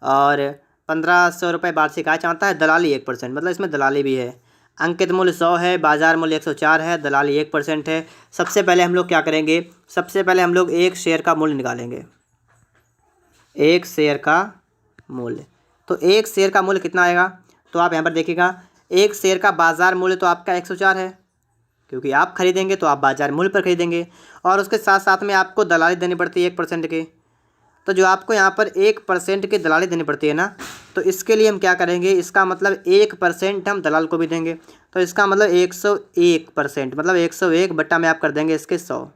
और 1500 रुपये वार्षिक आय चाहता है, दलाली 1%, मतलब इसमें दलाली भी है। अंकित मूल्य 100 है, बाजार मूल्य 104 है, दलाली 1% है। सबसे पहले हम लोग क्या करेंगे, सबसे पहले हम लोग एक शेयर का मूल्य निकालेंगे। एक शेयर का मूल्य, तो एक शेयर का मूल्य कितना आएगा? तो आप यहाँ पर देखिएगा, एक शेयर का बाजार मूल्य तो आपका 104 है, क्योंकि आप खरीदेंगे तो आप बाजार मूल्य पर खरीदेंगे, और उसके साथ साथ में आपको दलाली देनी पड़ती है 1% की। तो जो आपको यहाँ पर 1% की दलाली देनी पड़ती है ना, तो इसके लिए हम क्या करेंगे, इसका मतलब 1% हम दलाल को भी देंगे। तो इसका मतलब 101%, मतलब 101 बट्टा में आप कर देंगे इसके 100।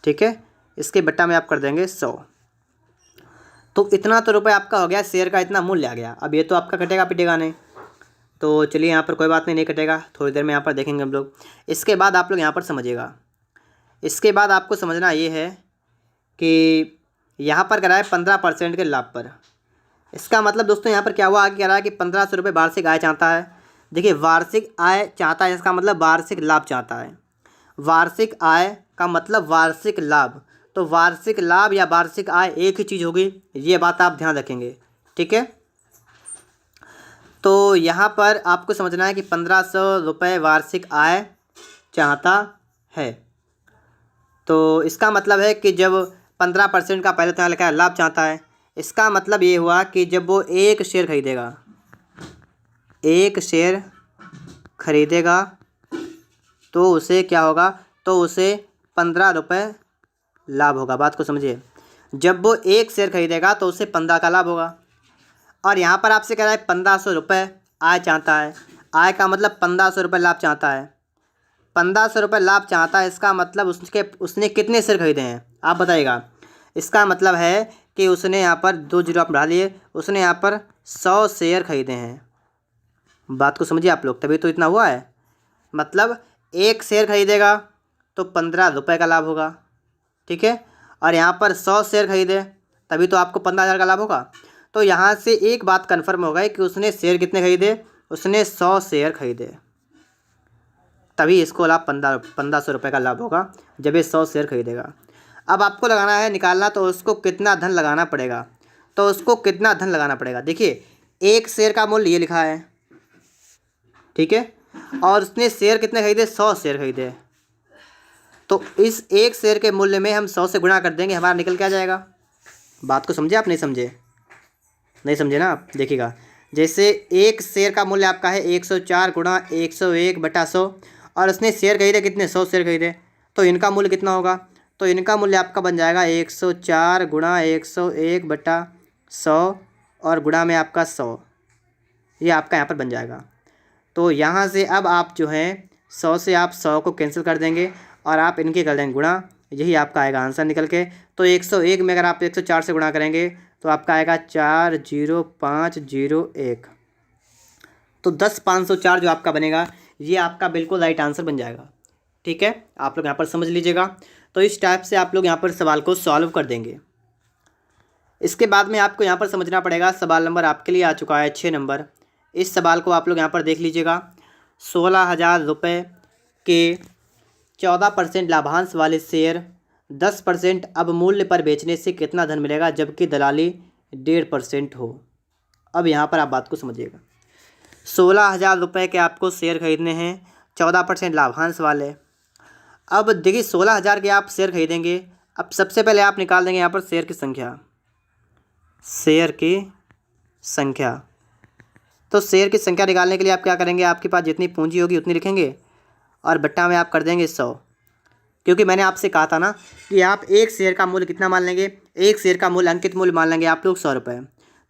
ठीक है, इसके बट्टा में आप कर देंगे 100। तो इतना तो रुपये आपका हो गया, शेयर का इतना मूल्य आ गया। अब ये तो आपका कटेगा पिटेगा नहीं, तो चलिए यहाँ पर कोई बात नहीं कटेगा, थोड़ी देर में यहाँ पर देखेंगे हम लोग। इसके बाद आप लोग यहाँ पर समझिएगा, इसके बाद आपको समझना ये है कि यहाँ पर करा है 15% के लाभ पर। इसका मतलब दोस्तों यहाँ पर क्या हुआ, आगे कह रहा है कि 1500 रुपये वार्षिक आय चाहता है। देखिए, वार्षिक आय चाहता है, इसका मतलब वार्षिक लाभ चाहता है। वार्षिक आय का मतलब वार्षिक लाभ, तो वार्षिक लाभ या वार्षिक आय एक ही चीज़ होगी, ये बात आप ध्यान रखेंगे। ठीक है, तो यहाँ पर आपको समझना है कि 1500 रुपये वार्षिक आय चाहता है। तो इसका मतलब है कि जब 15% का पहले तो यहाँ लिखा है लाभ चाहता है, इसका मतलब ये हुआ कि जब वो एक शेयर खरीदेगा, एक शेयर खरीदेगा तो उसे क्या होगा, तो उसे 15 रुपये लाभ होगा। बात को समझिए, जब वो एक शेयर खरीदेगा तो उसे 15 का लाभ होगा। और यहाँ पर आपसे कह रहा है 1500 रुपये आय चाहता है, आय का मतलब 1500 रुपये लाभ चाहता है। 1500 रुपये लाभ चाहता है, इसका मतलब उसने कितने शेयर खरीदे हैं आप बताइएगा। इसका मतलब है कि उसने यहाँ पर 2 जीरो आप बढ़ा लिए, उसने यहाँ पर 100 शेयर खरीदे हैं। बात को समझिए आप लोग, तभी तो इतना हुआ है। मतलब एक शेयर खरीदेगा तो 15 रुपये का लाभ होगा। ठीक है, और यहाँ पर 100 शेयर खरीदे तभी तो आपको 15,000 का लाभ होगा। तो यहाँ से एक बात कन्फर्म हो गई कि उसने शेयर कितने खरीदे, उसने 100 शेयर खरीदे, तभी इसको लाभ 1500 रुपये का लाभ होगा जब ये 100 शेयर खरीदेगा। अब आपको लगाना है निकालना, तो उसको कितना धन लगाना पड़ेगा, तो उसको कितना धन लगाना पड़ेगा। देखिए, एक शेयर का मूल्य ये लिखा है, ठीक है, और उसने शेयर कितने खरीदे, 100 शेयर खरीदे। तो इस एक शेयर के मूल्य में हम 100 से गुणा कर देंगे, हमारा निकल क्या जाएगा। बात को समझे आप, नहीं समझे? नहीं समझे ना आप, देखिएगा, जैसे एक शेयर का मूल्य आपका है 104 गुणा 101/100, और उसने शेयर खरीदे कितने, 100 शेयर खरीदे, तो इनका मूल्य कितना होगा, तो इनका मूल्य आपका बन जाएगा 104 गुणा 101/100 और गुणा में आपका 100, ये आपका यहाँ पर बन जाएगा। तो यहाँ से अब आप जो है 100 से आप 100 को कैंसिल कर देंगे और आप इनके कर देंगे गुणा, यही आपका आएगा आंसर निकल के। तो 101 में अगर आप 104 से गुणा करेंगे तो आपका आएगा 40501, तो 10,504 जो आपका बनेगा ये आपका बिल्कुल राइट आंसर बन जाएगा। ठीक है, आप लोग यहाँ पर समझ लीजिएगा। तो इस टाइप से आप लोग यहाँ पर सवाल को सॉल्व कर देंगे। इसके बाद में आपको यहाँ पर समझना पड़ेगा, सवाल नंबर आपके लिए आ चुका है 6 नंबर। इस सवाल को आप लोग यहाँ पर देख लीजिएगा। 16,000 रुपये के 14% लाभांश वाले शेयर 10% अब मूल्य पर बेचने से कितना धन मिलेगा, जबकि दलाली 1.5% हो। अब यहाँ पर आप बात को समझिएगा। 16,000 रुपये के आपको शेयर खरीदने हैं 14% लाभांश वाले। अब देखिए 16,000 के आप शेयर खरीदेंगे। अब सबसे पहले आप निकाल देंगे यहाँ पर शेयर की संख्या। शेयर की संख्या। तो शेयर की संख्या निकालने के लिए आप क्या करेंगे, आपके पास जितनी पूंजी होगी उतनी लिखेंगे और बट्टा में आप कर देंगे 100, क्योंकि मैंने आपसे कहा था ना कि आप एक शेयर का मूल्य कितना मान लेंगे, एक शेयर का मूल्य अंकित मूल्य मान लेंगे आप लोग 100 रुपये।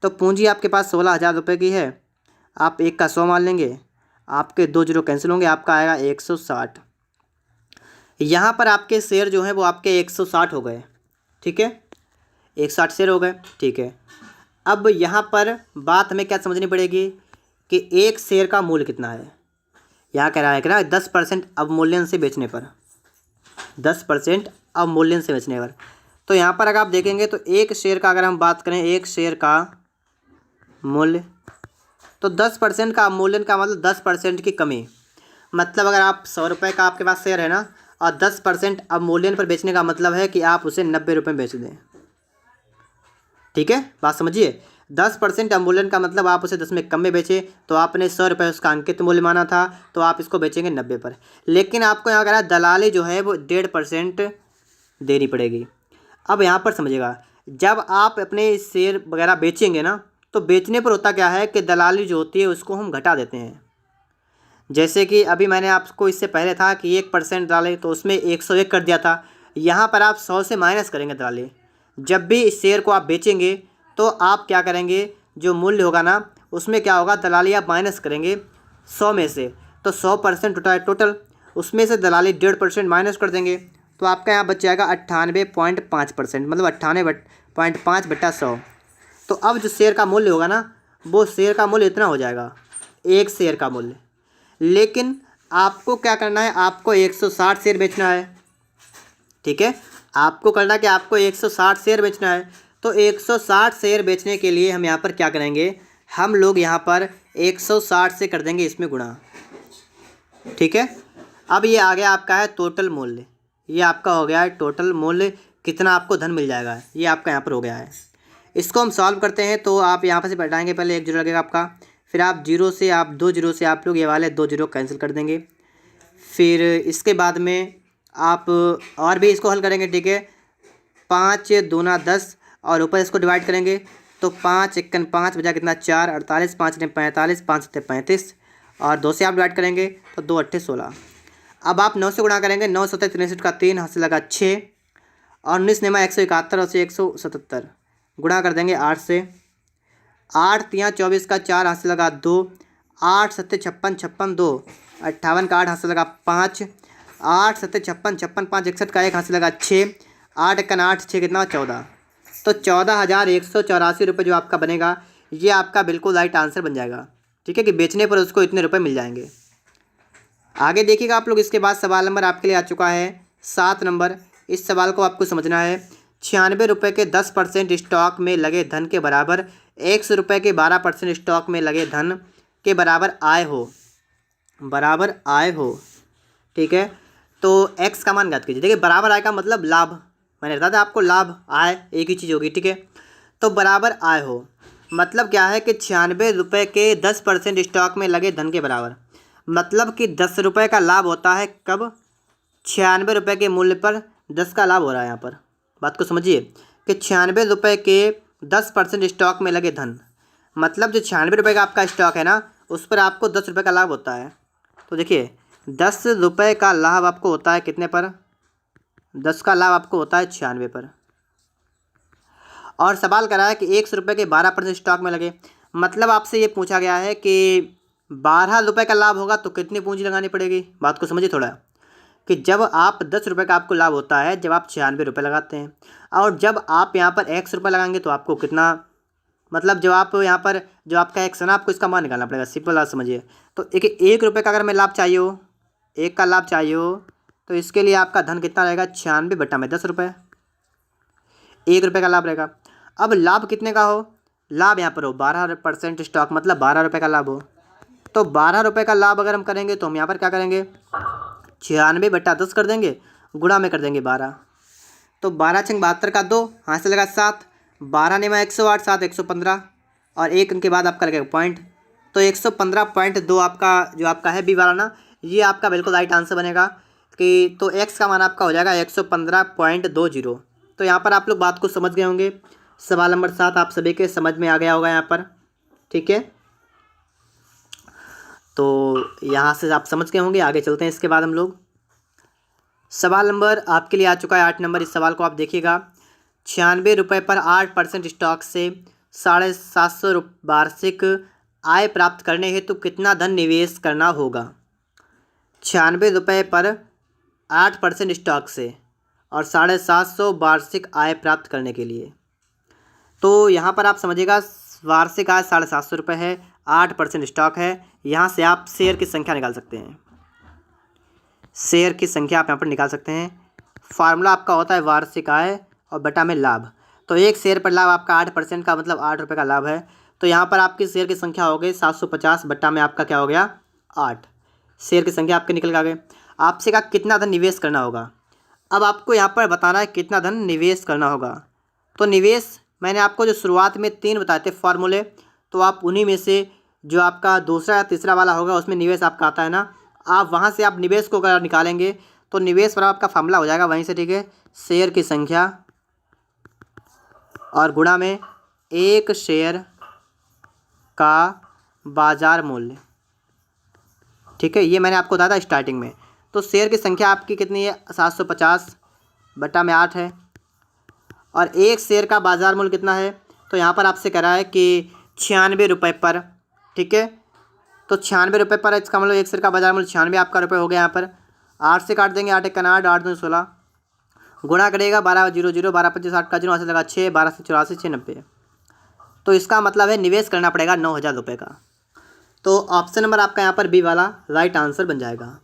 तो पूंजी आपके पास 16,000 रुपये की है, आप एक का 100 मान लेंगे, आपके 2 जीरो कैंसिल होंगे, आपका आएगा 160। यहाँ पर आपके शेयर जो हैं वो आपके 160 हो गए, ठीक है, 160 शेयर हो गए, ठीक है। अब यहाँ पर बात हमें क्या समझनी पड़ेगी कि एक शेयर का मूल्य कितना है। यहाँ कह रहा है कि ना 10% अवमूल्यन से बेचने पर, 10% अवमूल्यन से बेचने पर। तो यहाँ पर अगर आप देखेंगे तो एक शेयर का अगर हम बात करें, एक शेयर का मूल्य, तो 10% का अवमूल्यन का मतलब 10% की कमी। मतलब अगर आप 100 रुपये का आपके पास शेयर है ना और 10% अवमूल्यन पर बेचने का मतलब है कि आप उसे 90 रुपये में बेच दें, ठीक है, बात समझिए। 10% अवमूल्यन का मतलब आप उसे 10 में कम में बेचे, तो आपने 100 रुपये उसका अंकित मूल्य माना था, तो आप इसको बेचेंगे 90 पर। लेकिन आपको यहाँ कह रहा है दलाली जो है वो 1.5% देनी पड़ेगी। अब यहाँ पर समझिएगा, जब आप अपने शेयर वगैरह बेचेंगे ना, तो बेचने पर होता क्या है कि दलाली जो होती है उसको हम घटा देते हैं। जैसे कि अभी मैंने आपको इससे पहले था कि 1% डाले तो उसमें 101 कर दिया था। यहाँ पर आप 100 से माइनस करेंगे दलाली। जब भी इस शेयर को आप बेचेंगे तो आप क्या करेंगे, जो मूल्य होगा ना उसमें क्या होगा, दलाली आप माइनस करेंगे 100 में से, तो 100% टोटल, उसमें से दलाली 1.5% माइनस कर देंगे, तो आपका यहाँ बच जाएगा 98.5%, मतलब 98.5 बट्टा 100। तो अब जो शेयर का मूल्य होगा ना, वो शेयर का मूल्य इतना हो जाएगा, एक शेयर का मूल्य। लेकिन आपको क्या करना है, आपको 160 शेयर बेचना है, ठीक है, आपको करना कि आपको 160 शेयर बेचना है। तो 160 शेयर बेचने के लिए हम यहाँ पर क्या करेंगे, हम लोग यहाँ पर 160 से कर देंगे इसमें गुणा, ठीक है। अब ये आ गया आपका है टोटल मूल्य, ये आपका हो गया है टोटल मूल्य, कितना आपको धन मिल जाएगा, ये आपका यहाँ पर हो गया है। इसको हम सॉल्व करते हैं, तो आप यहाँ पर से बैठाएंगे, पहले 1 जीरो लगेगा आपका, फिर आप 0 से आप 2 जीरो से आप लोग ये वाले 2 जीरो कैंसिल कर देंगे। फिर इसके बाद में आप और भी इसको हल करेंगे, ठीक है। 5 दूना 10 और ऊपर इसको डिवाइड करेंगे, तो 5 एकन 5 बजा कितना 4, 48, 5 ने 45, 5 से 35 और 2 से आप डिवाइड करेंगे तो 2 अट्ठे 16। अब आप 9 से गुणा करेंगे, 9 सत्तर 63 का 3 हाथ से लगा 6 और 19 नेमा 171 और से 177 गुणा कर देंगे 8 से, 8 तियाँ 24 का 4 हाथ से लगा 2, 8 सत्ते 56 56 2, 58 का 8 हाथ से लगा 5, 8 सत्ते 56 56 5 61 का 1 हाथ से लगा 6, 8 एकन 8 6 कितना 14। तो 14,184 रुपये जो आपका बनेगा, ये आपका बिल्कुल राइट आंसर बन जाएगा, ठीक है, कि बेचने पर उसको इतने रुपए मिल जाएंगे। आगे देखिएगा आप लोग, इसके बाद सवाल नंबर आपके लिए आ चुका है 7 नंबर। इस सवाल को आपको समझना है, 96 रुपये के 10% स्टॉक में लगे धन के बराबर 100 रुपये के 12% स्टॉक में लगे धन के बराबर आय हो, ठीक है। तो x का मान ज्ञात कीजिए। देखिए बराबर आय का मतलब लाभ, मैंने बताया था आपको, लाभ आय एक ही चीज़ होगी, ठीक है। तो बराबर आय हो मतलब क्या है कि 96 रुपये के 10% स्टॉक में लगे धन के बराबर, मतलब कि 10 रुपये का लाभ होता है कब, 96 रुपये के मूल्य पर 10 का लाभ हो रहा है। यहाँ पर बात को समझिए कि 96 रुपये के 10% स्टॉक में लगे धन, मतलब जो 96 रुपये का आपका स्टॉक है ना, उस पर आपको 10 रुपये का लाभ होता है। तो देखिए 10 रुपये का लाभ आपको होता है कितने पर, 10 का लाभ आपको होता है 96 पर। और सवाल करा है कि 100 रुपये के 12% स्टॉक में लगे, मतलब आपसे ये पूछा गया है कि 12 रुपये का लाभ होगा तो कितनी पूंजी लगानी पड़ेगी। बात को समझिए थोड़ा, कि जब आप 10 रुपये का आपको लाभ होता है जब आप 96 रुपये लगाते हैं, और जब आप यहाँ पर 100 रुपये लगाएंगे तो आपको कितना, मतलब जब आप यहाँ पर जो आपका एक्स है ना, आपको इसका मान निकालना पड़ेगा। सिंपल बात समझिए। तो 1 रुपये का अगर हमें लाभ चाहिए हो, 1 का लाभ चाहिए हो, तो इसके लिए आपका धन कितना रहेगा, 96 बटा में 10 रुपये, 1 रुपये का लाभ रहेगा। अब लाभ कितने का हो, लाभ यहाँ पर हो 12% स्टॉक, मतलब 12 रुपये का लाभ हो। तो 12 रुपये का लाभ अगर हम करेंगे तो हम यहाँ पर क्या करेंगे, 96 बटा 10 कर देंगे, गुणा में कर देंगे 12। तो 12 छंग 72 का 2 हाथ से लगा 7, 12 ने 108, 7 115 और 1 अंक के बाद आपका लगेगा पॉइंट। तो 115.2 आपका जो आपका है बी वाला ना, ये आपका बिल्कुल राइट आंसर बनेगा कि तो एक्स का मान आपका हो जाएगा 115.20। तो यहाँ पर आप लोग बात को समझ गए होंगे। सवाल नंबर 7 आप सभी के समझ में आ गया होगा यहाँ पर, ठीक है। तो यहाँ से आप समझ गए होंगे, आगे चलते हैं। इसके बाद हम लोग सवाल नंबर आपके लिए आ चुका है 8 नंबर। इस सवाल को आप देखिएगा। 96 रुपये पर 8% स्टॉक से 750 वार्षिक आय प्राप्त करने हेतु कितना धन निवेश करना होगा। 96 रुपये पर 8% स्टॉक से और 750 वार्षिक आय प्राप्त करने के लिए। तो यहाँ पर आप समझिएगा, वार्षिक आय 750 रुपये है, 8% स्टॉक है। यहाँ से आप शेयर की संख्या निकाल सकते हैं। शेयर की संख्या आप यहाँ पर निकाल सकते हैं। फार्मूला आपका होता है वार्षिक आय और बटा में लाभ। तो एक शेयर पर लाभ आपका 8% का मतलब 8 रुपये का लाभ है। तो यहाँ पर आपकी शेयर की संख्या हो गई 750 बटा में आपका क्या हो गया 8। शेयर की संख्या आपके निकल के आ गए। आपसे कहा कितना धन निवेश करना होगा। अब आपको यहाँ पर बताना है कितना धन निवेश करना होगा। तो निवेश मैंने आपको जो शुरुआत में 3 बताए थे फार्मूले, तो आप उन्हीं में से जो आपका दूसरा या तीसरा वाला होगा उसमें निवेश आपका आता है ना, आप वहाँ से आप निवेश को अगर निकालेंगे तो निवेश पर आपका फार्मूला हो जाएगा वहीं से, ठीक है। शेयर की संख्या और गुणा में एक शेयर का बाजार मूल्य, ठीक है। ये मैंने आपको बताया था स्टार्टिंग में। तो शेयर की संख्या आपकी कितनी है 750 बटा में 8 है और एक शेयर का बाजार मूल्य कितना है। तो यहाँ पर आपसे कह रहा है कि 96 रुपये पर, ठीक है। तो 96 रुपये पर इसका मतलब एक शेयर का बाजार मूल्य 96 आपका रुपये हो गया। यहाँ पर 8 से काट देंगे, 8 एक का 8, 8 2 16, गुणा करेगा 12 0 0, 12 25 8 का 0, वहाँ से लगा 6, 12 से 84 6 90। तो इसका मतलब है निवेश करना पड़ेगा 9000 रुपये का। तो ऑप्शन नंबर आपका यहाँ पर बी वाला राइट आंसर बन जाएगा।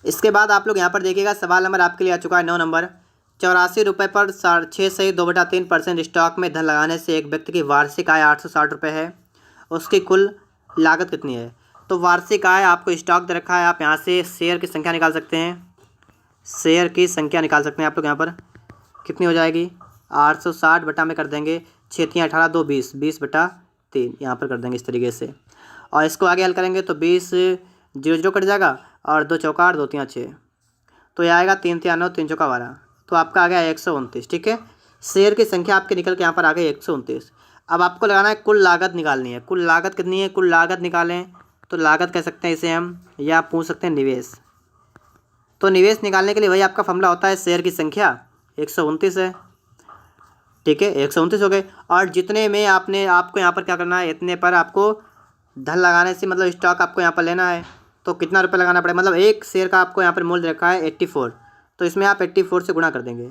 इसके बाद आप लोग यहाँ पर देखिएगा, सवाल नंबर आपके लिए आ चुका है 9 नंबर। 84 रुपये पर 6 से 2/3% स्टॉक में धन लगाने से एक व्यक्ति की वार्षिक आय 860 रुपये है। उसकी कुल लागत कितनी है। तो वार्षिक आय आपको स्टॉक दे रखा है, आप यहाँ से शेयर की संख्या निकाल सकते हैं। शेयर की संख्या निकाल सकते हैं आप लोग। यहाँ पर कितनी हो जाएगी 860 बटा में कर देंगे 6 3 18 2 20, 20/3 यहाँ पर कर देंगे इस तरीके से। और इसको आगे हल करेंगे तो 20 0 0 कट जाएगा और 2 चौका 8 2 3 6, तो ये आएगा 3 3 9 3 चौका 12, तो आपका आ गया 129, ठीक है। शेयर की संख्या आपके निकल के यहाँ पर आ गई 129। अब आपको लगाना है कुल लागत निकालनी है। कुल लागत कितनी है, कुल लागत निकालें तो लागत कह सकते हैं इसे हम, या आप पूछ सकते हैं निवेश। तो निवेश निकालने के लिए वही आपका फॉर्मूला होता है शेयर की संख्या 129 है, ठीक है। 129 हो गए और जितने में आपको यहाँ पर क्या करना है, इतने पर आपको धन लगाने से मतलब स्टॉक आपको यहाँ पर लेना है तो कितना रुपये लगाना पड़ेगा। मतलब एक शेयर का आपको यहाँ पर मूल्य रखा है 84, तो इसमें आप 84 से गुणा कर देंगे।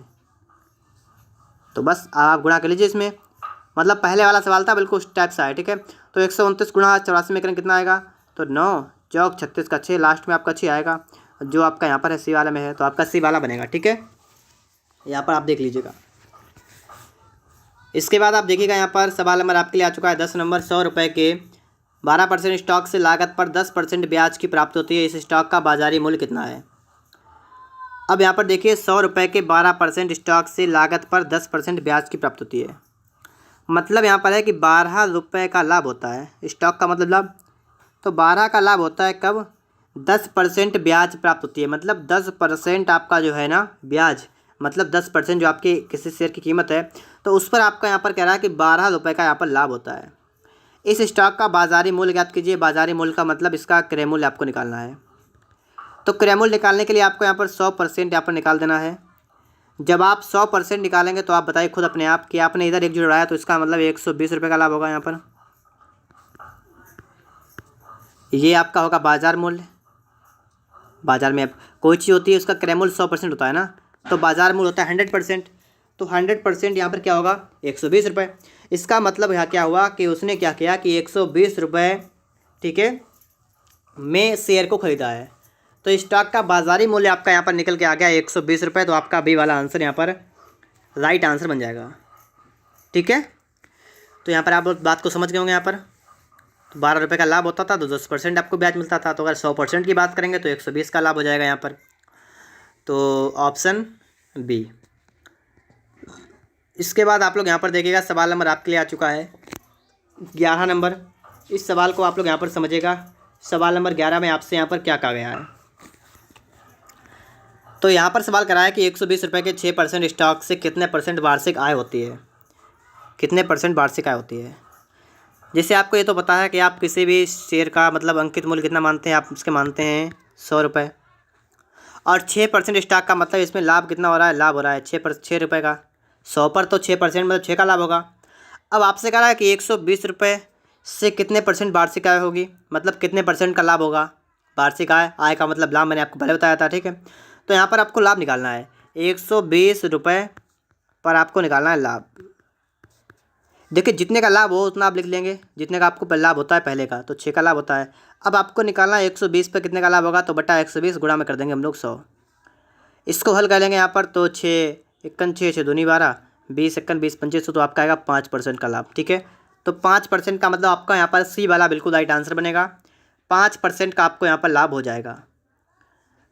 तो बस आप गुणा कर लीजिए इसमें, मतलब पहले वाला सवाल था बिल्कुल उस टाइप से है, ठीक है। तो 129 गुणा 84 में करें कितना आएगा, तो 9 चौक 36 का 6, लास्ट में आपका 6 आएगा जो आपका यहाँ पर है सी वाला में है, तो आपका सी वाला बनेगा, ठीक है। यहाँ पर आप देख लीजिएगा। इसके बाद आप देखिएगा यहाँ पर सवाल नंबर आपके लिए आ चुका है 10 नंबर। 100 रुपये के 12% स्टॉक से लागत पर 10% ब्याज की प्राप्ति होती है। इस स्टॉक का बाजारी मूल्य कितना है। अब यहाँ पर देखिए 100 रुपये के 12% स्टॉक से लागत पर 10% ब्याज की प्राप्ति होती है। मतलब यहाँ पर है कि 12 रुपये का लाभ होता है स्टॉक का, मतलब लाभ। तो 12 का लाभ होता है कब, 10% ब्याज प्राप्त होती है। मतलब 10% आपका जो है ना ब्याज, मतलब 10% जो आपकी किसी शेयर की कीमत है तो उस पर आपका यहाँ पर कह रहा है कि 12 रुपये का यहाँ पर लाभ होता है। इस स्टॉक का बाजारी मूल्य ज्ञात कीजिए। बाजारी मूल्य का मतलब इसका क्रय मूल्य आपको निकालना है। तो क्रय मूल्य निकालने के लिए आपको यहाँ पर 100% यहाँ पर निकाल देना है। जब आप 100% निकालेंगे तो आप बताइए खुद अपने आप कि आपने इधर एक जुड़ाया तो इसका मतलब 120 रुपये का लाभ होगा। यहाँ पर ये आपका होगा बाजार मूल्य। बाजार में कोई चीज़ होती है उसका क्रय मूल्य 100% होता है ना, तो बाजार मूल्य होता है 100%। तो 100% यहाँ पर क्या होगा 120 रुपये। इसका मतलब यहाँ क्या हुआ कि उसने क्या किया कि 120 रुपये, ठीक है, में शेयर को ख़रीदा है। तो स्टॉक का बाजारी मूल्य आपका यहाँ पर निकल के आ गया 120 रुपये। तो आपका बी वाला आंसर यहाँ पर राइट आंसर बन जाएगा, ठीक है। तो यहाँ पर आप बात को समझ गए होंगे। यहाँ पर तो 12 रुपये का लाभ होता था तो 10% आपको ब्याज मिलता था। तो अगर 100% की बात करेंगे तो 120 का लाभ हो जाएगा यहाँ पर। तो ऑप्शन बी। इसके बाद आप लोग यहाँ पर देखिएगा सवाल नंबर आपके लिए आ चुका है 11 नंबर। इस सवाल को आप लोग यहाँ पर समझिएगा। सवाल नंबर 11 में आपसे यहाँ पर क्या कहा गया है। तो यहाँ पर सवाल करा है कि 120 रुपये के 6% स्टॉक से कितने % वार्षिक आय होती है। कितने परसेंट वार्षिक आय होती है। जैसे आपको ये तो पता है कि आप किसी भी शेयर का मतलब अंकित मूल्य कितना मानते हैं, आप उसके मानते हैं 100 रुपये, और 6% स्टॉक का मतलब इसमें लाभ कितना हो रहा है, लाभ हो रहा है 6 रुपये का। 100 पर तो 6% मतलब 6 का लाभ होगा। अब आपसे कह रहा है कि 120 रुपये से कितने परसेंट वार्षिक आय होगी, मतलब कितने परसेंट का लाभ होगा वार्षिक आय। आय का मतलब लाभ मैंने आपको पहले बताया था, ठीक है। तो यहाँ पर आपको लाभ निकालना है, 120 रुपये पर आपको निकालना है लाभ। देखिए जितने का लाभ हो उतना आप लिख लेंगे, जितने का आपको लाभ होता है पहले का, तो 6 का लाभ होता है। अब आपको निकालना है 120 पे कितने का लाभ होगा, तो बटा 120 गुणा में कर देंगे हम लोग 100। इसको हल कर लेंगे यहाँ पर, तो 6 दूनी 12, 20 एकन 20 25, तो आपका आएगा 5% का लाभ, ठीक है। तो 5% का मतलब आपका यहाँ पर सी वाला बिल्कुल राइट आंसर बनेगा। 5% का आपको यहाँ पर लाभ हो जाएगा।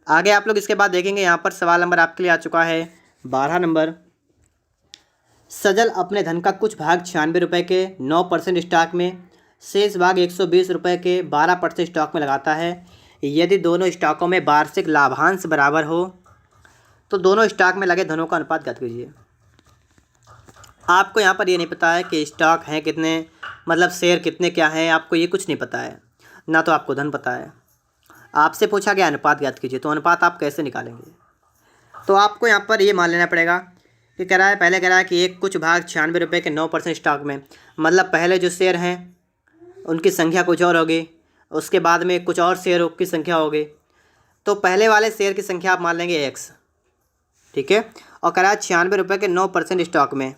आगे आप लोग इसके बाद देखेंगे, यहाँ पर सवाल नंबर आपके लिए आ चुका है 12 नंबर। सजल अपने धन का कुछ भाग 96 रुपये के 9% स्टॉक में, शेष भाग 120 रुपये के 12% स्टॉक में लगाता है। यदि दोनों स्टॉकों में वार्षिक लाभांश बराबर हो तो दोनों स्टॉक में लगे धनों का अनुपात ज्ञात कीजिए। आपको यहाँ पर ये नहीं पता है कि स्टॉक हैं कितने, मतलब शेयर कितने क्या हैं, आपको ये कुछ नहीं पता है, ना तो आपको धन पता है। आपसे पूछा गया अनुपात ज्ञात कीजिए, तो अनुपात आप कैसे निकालेंगे। तो आपको यहाँ पर ये मान लेना पड़ेगा कि कह रहा है, पहले कह रहा है कि एक कुछ भाग 96 रुपये के 9% स्टॉक में, मतलब पहले जो शेयर हैं उनकी संख्या कुछ और होगी, उसके बाद में कुछ और शेयर की संख्या होगी। तो पहले वाले शेयर की संख्या आप मान लेंगे x, ठीक है। और कह रहा है 96 रुपये के 9% स्टॉक में,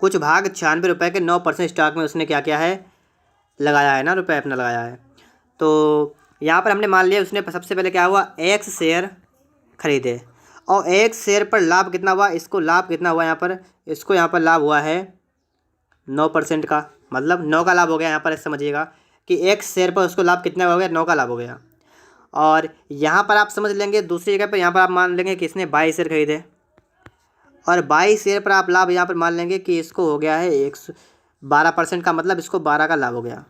कुछ भाग 96 रुपये के 9% स्टॉक में उसने क्या किया है, लगाया है ना, रुपये अपना लगाया है। तो यहाँ पर हमने मान लिया उसने सबसे पहले क्या हुआ, x शेयर खरीदे, और एक शेयर पर लाभ कितना हुआ, इसको लाभ कितना हुआ यहाँ पर, इसको यहाँ पर लाभ हुआ है 9% का, मतलब 9 का लाभ हो गया। यहाँ पर समझिएगा कि एक शेयर पर उसको लाभ कितना हो गया, 9 का लाभ हो गया। और यहाँ पर आप समझ लेंगे दूसरी जगह पर, यहाँ पर आप मान लेंगे कि इसने 22 शेयर खरीदे, और 22 शेयर पर आप लाभ यहाँ पर मान लेंगे कि इसको हो गया है 12% का, मतलब इसको 12 का लाभ हो गया,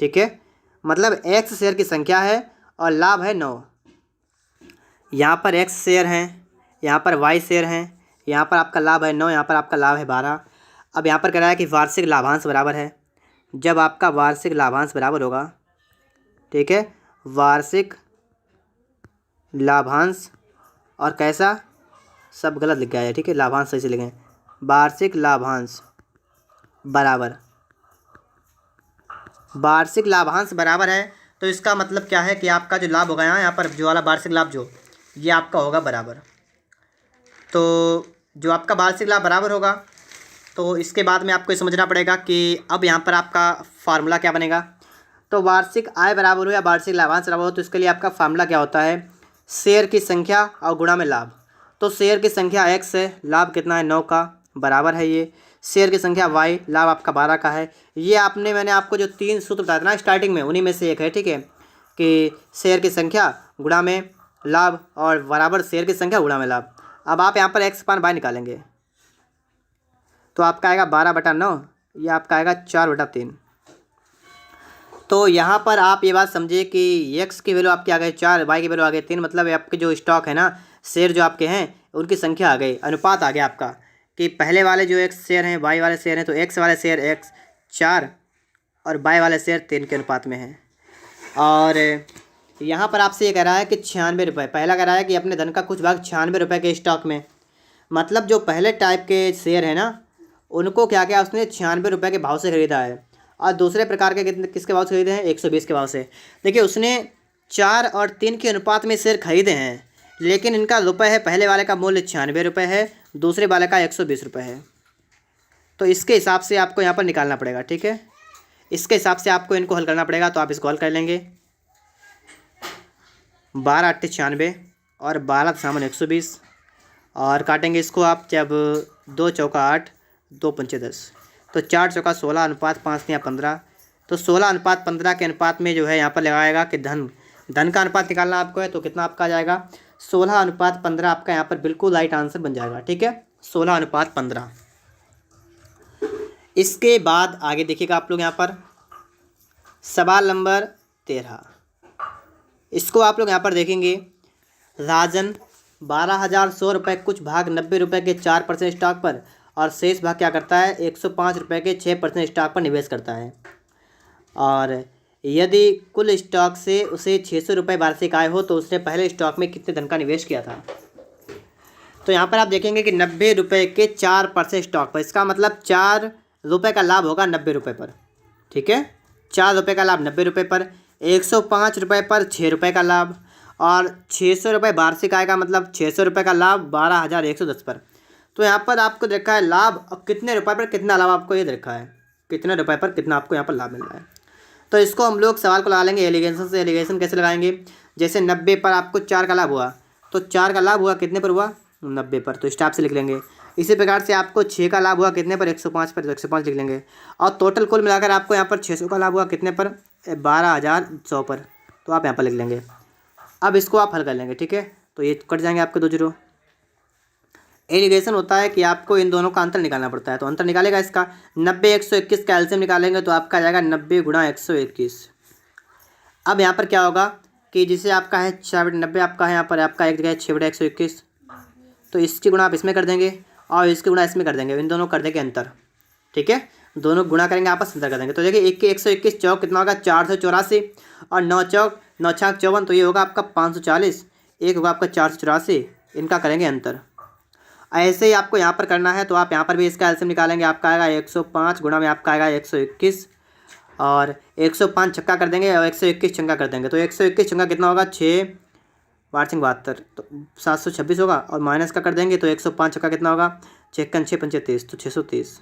ठीक है। मतलब एक्स शेयर की संख्या है और लाभ है 9। यहाँ पर x शेयर हैं, यहाँ पर y शेयर हैं, यहाँ पर आपका लाभ है 9, यहाँ पर आपका लाभ है 12। अब यहाँ पर कह रहा है कि वार्षिक लाभांश बराबर है। जब आपका वार्षिक लाभांश बराबर होगा, ठीक है, वार्षिक लाभांश, और कैसा, सब गलत लिख गया है, ठीक है, लाभांश सही से लिखें, वार्षिक लाभांश बराबर, वार्षिक लाभांश बराबर है। तो इसका मतलब क्या है कि आपका जो लाभ होगा यहाँ पर जो वाला वार्षिक लाभ जो ये आपका होगा बराबर। तो जो आपका वार्षिक लाभ बराबर होगा, तो इसके बाद में आपको समझना पड़ेगा कि अब यहाँ पर आपका फार्मूला क्या बनेगा। तो वार्षिक आय बराबर हो या वार्षिक लाभांश बराबर हो, तो इसके लिए आपका फार्मूला क्या होता है, शेयर की संख्या और गुणा में लाभ। तो शेयर की संख्या x है, लाभ कितना है 9 का, बराबर है ये शेयर की संख्या y, लाभ आपका 12 का है। ये मैंने आपको जो 3 सूत्र बताया था ना स्टार्टिंग में, उन्हीं में से एक है, ठीक है, कि शेयर की संख्या गुणा में लाभ और बराबर शेयर की संख्या गुणा में लाभ। अब आप यहाँ पर x/y निकालेंगे तो आपका आएगा 12/9, ये आपका आएगा 4/3। तो यहाँ पर आप ये बात समझिए कि x की वैल्यू आपकी आ गई 4, y की वैल्यू आ गई 3, मतलब आपके जो स्टॉक है ना, शेयर जो आपके हैं उनकी संख्या आ गई, अनुपात आ गया आपका कि पहले वाले जो x शेयर हैं y वाले शेयर हैं, तो x वाले शेयर x 4 और y वाले शेयर 3 के अनुपात में है। और यहाँ पर आपसे ये कह रहा है कि 96 रुपये, पहला कह रहा है कि अपने धन का कुछ भाग 96 रुपये के स्टॉक में, मतलब जो पहले टाइप के शेयर है ना उनको क्या किया उसने 96 रुपये के भाव से ख़रीदा है, और दूसरे प्रकार के किसके भाव से खरीदे हैं, 120 के भाव से। देखिए उसने 4 और 3 के अनुपात में शेयर खरीदे हैं, लेकिन इनका रुपये है, पहले वाले का मूल्य 96 रुपये है, दूसरे वाले का 120 रुपये है। तो इसके हिसाब से आपको यहाँ पर निकालना पड़ेगा, ठीक है, इसके हिसाब से आपको इनको हल करना पड़ेगा। तो आप इसको हल कर लेंगे, 12 × 96 और 12 × 120, और काटेंगे इसको आप, जब 2 चौका 8, 2 पंचे 10, तो 4 चौका 16, अनुपात 5 या 15, तो 16:15 के अनुपात में जो है यहाँ पर लगाएगा कि धन का अनुपात निकालना आपको है, तो कितना आपका आ जाएगा 16:15 आपका यहाँ पर बिल्कुल राइट आंसर बन जाएगा, ठीक है, 16:15। इसके बाद आगे देखिएगा आप लोग यहाँ पर सवाल नंबर 13, इसको आप लोग यहाँ पर देखेंगे, राजन 12,100 रुपये कुछ भाग 90 रुपये के 4% स्टॉक पर और शेष भाग क्या करता है, 105 रुपये के 6% स्टॉक पर निवेश करता है। और यदि कुल स्टॉक से उसे 600 रुपये वार्षिक आय हो तो उसने पहले स्टॉक में कितने धन का निवेश किया था। तो यहाँ पर आप देखेंगे कि 90 रुपये के 4% स्टॉक पर, इसका मतलब 4 रुपये का लाभ होगा 90 रुपये पर। ठीक है, 4 रुपये का लाभ 90 रुपये पर, 105 रुपये पर 6 रुपये का लाभ, और 600 रुपये वार्षिक आय का मतलब 600 रुपये का लाभ 12,110 पर। तो यहाँ पर आपको देखा है लाभ, और कितने रुपये पर कितना लाभ आपको ये देखा है, कितने रुपये पर कितना आपको यहाँ पर लाभ मिल रहा है। तो इसको हम लोग सवाल को लगा लेंगे एलिगेशन से। एलिगेशन कैसे लगाएंगे, जैसे 90 पर आपको 4 का लाभ हुआ, तो 4 का लाभ हुआ कितने पर हुआ, 90 पर, तो स्टॉप से लिख लेंगे। इसी प्रकार से आपको 6 का लाभ हुआ कितने पर, 105 पर, तो 105 लिख लेंगे। और टोटल कुल मिलाकर आपको यहाँ पर 600 का लाभ हुआ कितने पर, 12,100 पर, तो आप यहाँ पर लिख लेंगे। अब इसको आप हल कर लेंगे। ठीक है, तो ये कट जाएंगे आपके 2 जीरो। एलिगेशन होता है कि आपको इन दोनों का अंतर निकालना पड़ता है। तो अंतर निकालेगा इसका, 90 121 का एलसीएम निकालेंगे तो आपका आ जाएगा 90 गुणा 121। अब यहाँ पर क्या होगा कि जिसे आपका है 6/90 आपका है, यहाँ पर आपका एक जगह 6/121, तो इसकी गुणा आप इसमें कर देंगे और इसकी गुणा इसमें कर देंगे, इन दोनों कर देंगे अंतर। ठीक है, दोनों गुणा करेंगे आपस अंतर कर देंगे। तो देखिए 1 के 121 चौक कितना होगा, 484, और 9 चौक 9 छाक 54, तो ये होगा आपका 540, एक होगा आपका 484, इनका करेंगे अंतर। ऐसे ही आपको यहाँ पर करना है, तो आप यहाँ पर भी इसका एलसीएम निकालेंगे, आपका आएगा 105 गुणा में आपका आएगा 121, और 105 छक्का कर देंगे और 121 चंगा कर देंगे। तो 121 चंगा कितना होगा, 6 वार्षिक 72, तो 726 होगा, और माइनस का कर देंगे तो 105 छक्का कितना होगा, 6 6 35, तो 630।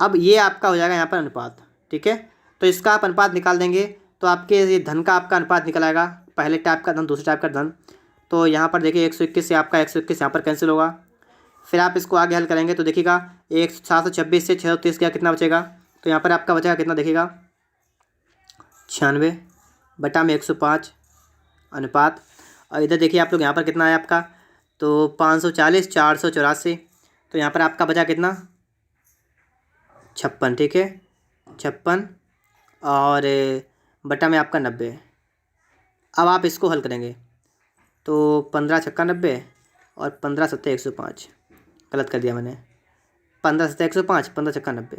अब ये आपका हो जाएगा यहाँ पर अनुपात। ठीक है, तो इसका आप अनुपात निकाल देंगे तो आपके ये धन का आपका अनुपात निकल आएगा, पहले टाइप का धन दूसरे टाइप का धन। तो यहाँ पर देखिए 121 से आपका 121 यहाँ पर कैंसिल होगा। फिर आप इसको आगे हल करेंगे तो देखिएगा 726 से 630 क्या कितना बचेगा, तो यहाँ पर आपका बचेगा कितना देखिएगा, 96 बटा में 105 अनुपात। और इधर देखिए आप लोग यहाँ पर कितना है आपका, तो 540 484, तो यहाँ पर आपका बचा कितना, 56। ठीक है, 56 और बटा में आपका 90। अब आप इसको हल करेंगे तो 15 छक्का 90 और 15 सत्ते 105, गलत कर दिया मैंने, 15 सत्ते 105, 15 छक्का 90,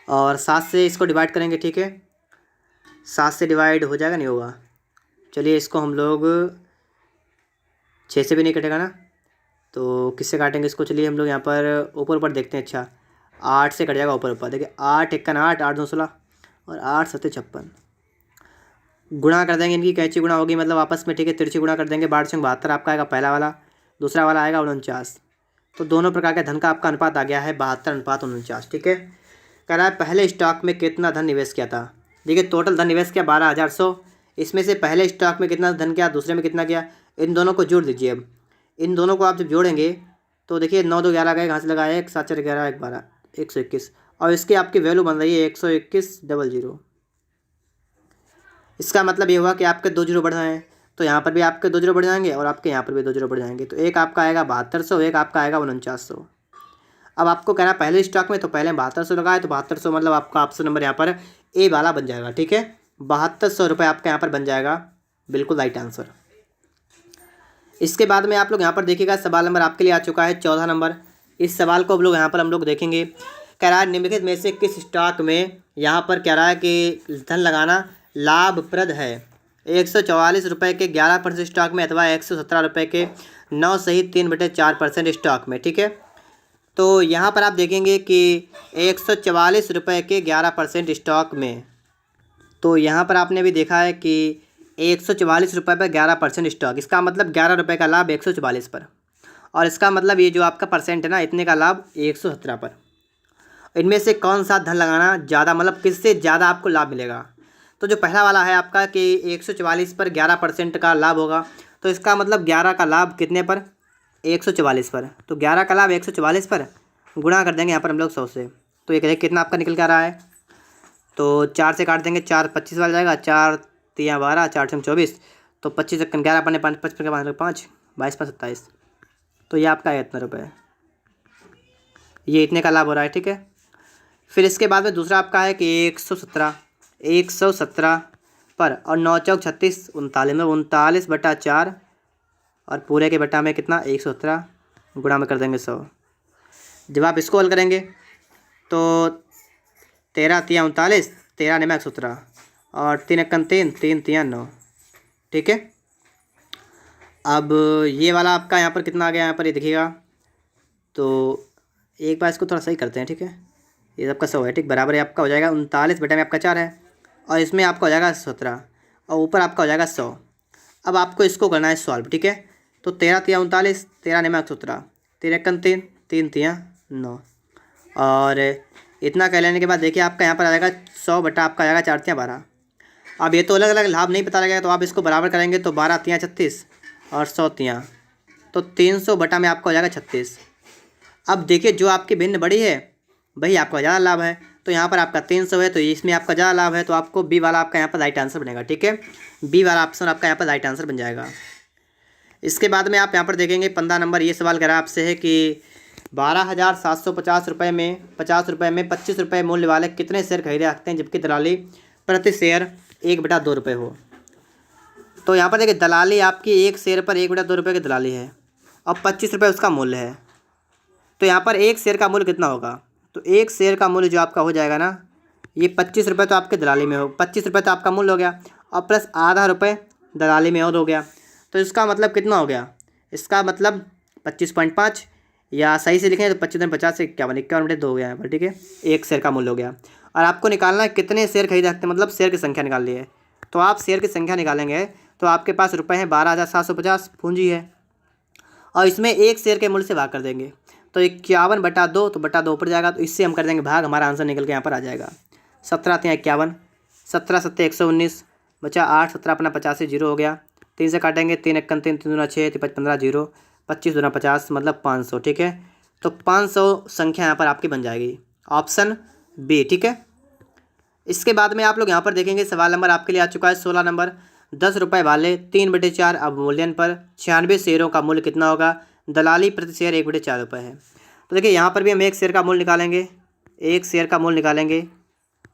और 7 से इसको डिवाइड करेंगे। ठीक है, 7 से डिवाइड हो जाएगा, नहीं होगा, चलिए इसको हम लोग 6 से भी नहीं कटेगा ना, तो किससे काटेंगे इसको, चलिए हम लोग यहाँ पर ऊपर ऊपर देखते हैं। अच्छा 8 से कट जाएगा ऊपर ऊपर, देखिए 8 1 8, 8 2 16, और 8 7 56, गुणा कर देंगे, इनकी कैची गुणा होगी मतलब आपस में। ठीक है, तिरछी गुणा कर देंगे, 1272 आपका आएगा पहला वाला, दूसरा वाला आएगा 49। तो दोनों प्रकार के धन का आपका अनुपात आ गया है 72:49। ठीक है, कह रहा है पहले स्टॉक में कितना धन निवेश किया था। देखिए टोटल धन निवेश किया 12,100, इसमें से पहले स्टॉक में कितना धन किया, दूसरे में कितना किया, इन दोनों को जोड़ दीजिए। अब इन दोनों को आप जब जोड़ेंगे तो देखिए 9 2 11 गए, घास से लगाए 1 7 4 11 1 12 121, और इसकी आपकी वैल्यू बन रही है 121,000। इसका मतलब ये हुआ कि आपके 2 जीरो बढ़ रहे हैं, तो यहाँ पर भी आपके 2 जीरो बढ़ जाएंगे और आपके यहाँ पर भी 2 जीरो बढ़ जाएंगे। तो एक आपका आएगा 7200, एक आपका आएगा 4900। अब आपको कहना पहले स्टॉक में, तो पहले 7200 लगाए, तो 7200 मतलब आपका ऑप्शन नंबर यहाँ पर ए वाला बन जाएगा। ठीक है, 7200 रुपये आपका यहाँ पर बन जाएगा, बिल्कुल राइट आंसर। इसके बाद में आप लोग यहाँ पर देखिएगा सवाल नंबर आपके लिए आ चुका है 14 नंबर। इस सवाल को हम लोग देखेंगे। कह रहा है निम्नलिखित में से किस स्टॉक में यहाँ पर कह रहा है कि धन लगाना लाभप्रद है, 144 रुपये के 11% स्टॉक में अथवा 117 रुपये के 9 सही 3/4% स्टॉक में। ठीक है, तो यहाँ पर आप देखेंगे कि 144 रुपये के 11% स्टॉक में, तो यहाँ पर आपने भी देखा है कि 144 रुपये पर 11% स्टॉक, इसका मतलब 11 रुपये का लाभ 144 पर, और इसका मतलब ये जो आपका परसेंट है ना, इतने का लाभ 117 पर। इनमें से कौन सा धन लगाना ज़्यादा, मतलब किससे ज़्यादा आपको लाभ मिलेगा। तो जो पहला वाला है आपका कि 144 पर 11% का लाभ होगा, तो इसका मतलब 11 का लाभ कितने पर, 144 पर। तो 11 का लाभ 144 पर गुणा कर देंगे यहाँ पर हम लोग 100 से, तो ये कितना आपका निकल के आ रहा है, तो 4 से काट देंगे, 4 25 वाला जाएगा, 4 3 12, 4 6 24, तो 25 11 अपने 5 55 5 5 22 5 27, तो ये आपका है इतना रुपये, ये इतने का लाभ हो रहा है। ठीक है, फिर इसके बाद में दूसरा आपका है कि 117 पर, और 9 चौक 36 39 में 39/4, और पूरे के बटा में कितना 117 गुणा में कर देंगे 100, जब आप इसको हल करेंगे तो 13×3 = 39, 13×9 = 117 और 3×1 = 3, 3×3 = 9। ठीक है, अब ये वाला आपका यहाँ पर कितना आ गया, यहाँ पर ये देखिएगा। तो एक बार इसको थोड़ा सही करते हैं। ठीक है, ये सबका 100 है। ठीक, बराबर है आपका हो जाएगा 39 बटे में आपका 4 है और इसमें आपका हो जाएगा 17 और ऊपर आपका हो जाएगा 100। अब आपको इसको करना है सॉल्व। ठीक है, तो 13×3 = 39, 13×9 = 117, 13×1 = 3, 3×3 = 9 और इतना कर लेने के बाद देखिए आपका यहाँ पर आ जाएगा 100 बटा आपका आ जाएगा 4×3 = 12। अब ये तो अलग अलग लाभ नहीं पता लगेगा, तो आप इसको बराबर करेंगे तो 12×3 = 36 और 100×3 तो 300 बटा में आपका हो जाएगा 36। अब देखिए जो आपकी भिन्न बड़ी है वही आपका ज़्यादा लाभ है, तो यहाँ पर आपका 300 है तो इसमें आपका ज़्यादा लाभ है, तो आपको बी वाला आपका यहाँ पर राइट आंसर बनेगा। ठीक है, बी वाला ऑप्शन आपका यहाँ पर राइट आंसर बन जाएगा। इसके बाद में आप यहाँ पर देखेंगे 15 नंबर ये सवाल करा आपसे है कि 12,750 रुपये में 50 रुपये में 25 रुपये मूल्य वाले कितने शेयर खरीदे सकते हैं, जबकि दलाली प्रति शेयर 1/2 रुपये हो। तो यहाँ पर देखिए दलाली आपकी एक शेयर पर 1/2 रुपये की दलाली है और 25 रुपये उसका मूल्य है। तो यहाँ पर एक शेयर का मूल्य कितना होगा, तो एक शेयर का मूल्य जो आपका हो जाएगा ना, ये 25 रुपये तो आपके दलाली में हो, 25 रुपये तो आपका मूल्य हो गया और प्लस आधा रुपये दलाली में और हो गया। तो इसका मतलब कितना हो गया, इसका मतलब 25.5 या सही से लिखें तो 25×50 से 51 हो गया यहाँ पर। ठीक है, एक शेयर का मूल्य हो गया और आपको निकालना है कितने शेयर खरीदे सकते हैं, मतलब शेयर की संख्या निकाल ली है। तो आप शेयर की संख्या निकालेंगे तो आपके पास रुपये हैं 12,750 पूंजी है और इसमें एक शेयर के मूल्य से भाग कर देंगे तो 51/2 तो बटा 2 ऊपर जाएगा, तो इससे हम कर देंगे भाग, हमारा आंसर निकल के यहाँ पर आ जाएगा 17×3 = 51, 17×7 = 119 बचा 8, 17 अपना 50 से 0 हो गया, 3 से काटेंगे 3×1 = 3, 3×2 = 6, 15 0, 25×2 = 50 मतलब 500। ठीक है, तो 500 संख्या यहाँ पर आपकी बन जाएगी, ऑप्शन बी। ठीक है, इसके बाद में आप लोग यहाँ पर देखेंगे सवाल नंबर आपके लिए आ चुका है 16 नंबर। 10 रुपये वाले 3/4 अवमूल्यन पर 96 शेयरों का मूल्य कितना होगा, दलाली प्रति शेयर 1/4 रुपये है। तो देखिए यहाँ पर भी हम एक शेयर का मूल्य निकालेंगे, एक शेयर का मूल्य निकालेंगे।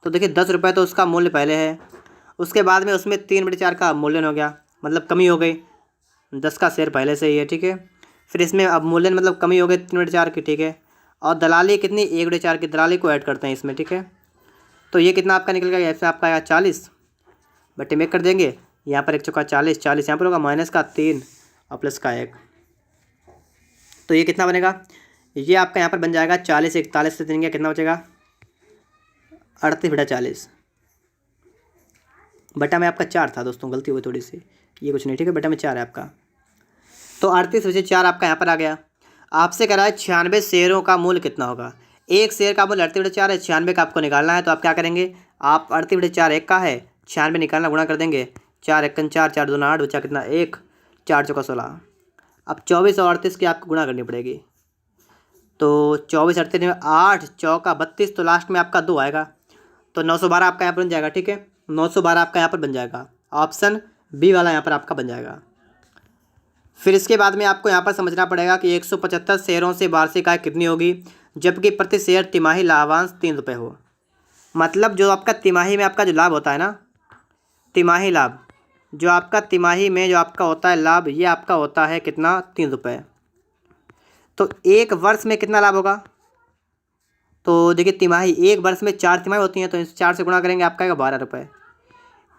तो देखिए 10 रुपये तो उसका मूल्य पहले है, उसके बाद में उसमें 3/4 का अवमूल्यन हो गया, मतलब कमी हो गई, 10 का शेयर पहले से ही है। ठीक है, फिर इसमें अवमूल्यन मतलब कमी हो गई 3/4 की। ठीक है, और दलाली कितनी 1/4 की, दलाली को ऐड करते हैं इसमें। ठीक है, तो ये कितना आपका निकल गया, इसमें आपका आएगा 40 बटे में कर देंगे, यहाँ पर 1×4 = 40, यहाँ पर होगा -3 और प्लस का 1, तो ये कितना बनेगा, ये आपका यहाँ पर बन जाएगा 40, 41 से 3 कितना बचेगा 38/40 बटा में आपका 4 था दोस्तों, गलती हुई थोड़ी सी, ये कुछ नहीं। ठीक है, बटा में 4 है आपका, तो 38/4 आपका यहाँ पर आ गया। आपसे करा है 96 शेयरों का मूल्य कितना होगा, एक शेयर का मूल्य 38/4 है, 96 का आपको निकालना है। तो आप क्या करेंगे, आप 38/4 एक का है, 96 निकालना, गुणा कर देंगे, 4×1 = 4, 4×2 = 8 बचा कितना 1, 4×4 = 16। अब 24 और 38 की आपको गुणा करनी पड़ेगी, तो 24 38 में 8 चौका 32, तो लास्ट में आपका 2 आएगा, तो 912 आपका यहाँ पर बन जाएगा। ठीक है, 912 आपका यहाँ पर बन जाएगा, ऑप्शन बी वाला यहाँ पर आपका बन जाएगा। फिर इसके बाद में आपको यहाँ पर समझना पड़ेगा कि 175 शेयरों से वार्षिक आय कितनी होगी, जबकि प्रति शेयर तिमाही लाभांश 3 रुपये हो। मतलब जो आपका तिमाही में आपका जो लाभ होता है ना, तिमाही लाभ जो आपका तिमाही में जो आपका होता है लाभ, ये आपका होता है कितना 3 रुपये। तो एक वर्ष में कितना लाभ होगा, तो देखिए तिमाही, एक वर्ष में 4 तिमाही होती हैं, तो इस 4 से गुणा करेंगे आपका आएगा 12 रुपये।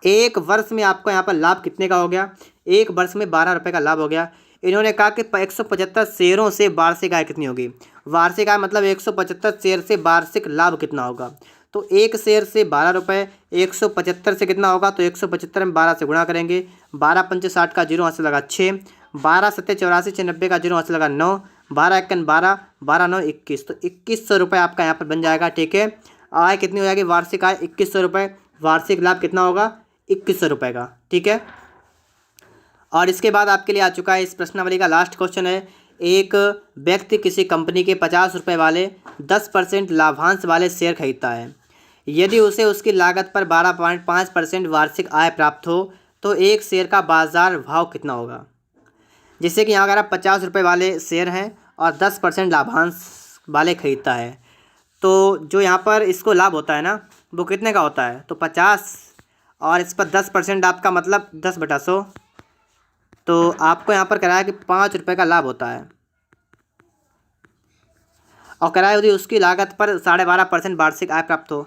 एक वर्ष में आपको यहाँ पर लाभ कितने का हो गया, एक वर्ष में 12 रुपये का लाभ हो गया। इन्होंने कहा कि 175 शेयरों से वार्षिक आय कितनी होगी, वार्षिक आय मतलब 175 शेयर से वार्षिक लाभ कितना होगा। तो एक शेयर से 12 रुपये, 175 से कितना होगा, तो 175 में 12 से गुणा करेंगे, 12×5 = 60 का 0 हाथ से लगा 6, 12×7 = 84, 6×90 का 0 हाथ से लगा 9, 12×1 = 12, 12×9 = 21, तो 2100 रुपये आपका यहाँ पर बन जाएगा। ठीक है, आय कितनी हो जाएगी, वार्षिक आय 2100 रुपये, वार्षिक लाभ कितना होगा 2100 रुपये का। ठीक है, और इसके बाद आपके लिए आ चुका है इस प्रश्नावली का लास्ट क्वेश्चन है। एक व्यक्ति किसी कंपनी के 50 रुपये वाले 10% लाभांश वाले शेयर खरीदता है। यदि उसे उसकी लागत पर 12.5% वार्षिक आय प्राप्त हो तो एक शेयर का बाजार भाव कितना होगा। जैसे कि यहाँ अगर आप 50 रुपये वाले शेयर हैं और 10% लाभांश वाले खरीदता है, तो जो यहाँ पर इसको लाभ होता है ना, वो कितने का होता है, तो 50 और इस पर 10% आपका मतलब 10/100, तो आपको यहाँ पर कराया कि 5 रुपये का लाभ होता है। और कराई हुई उसकी लागत पर 12.5% वार्षिक आय प्राप्त हो।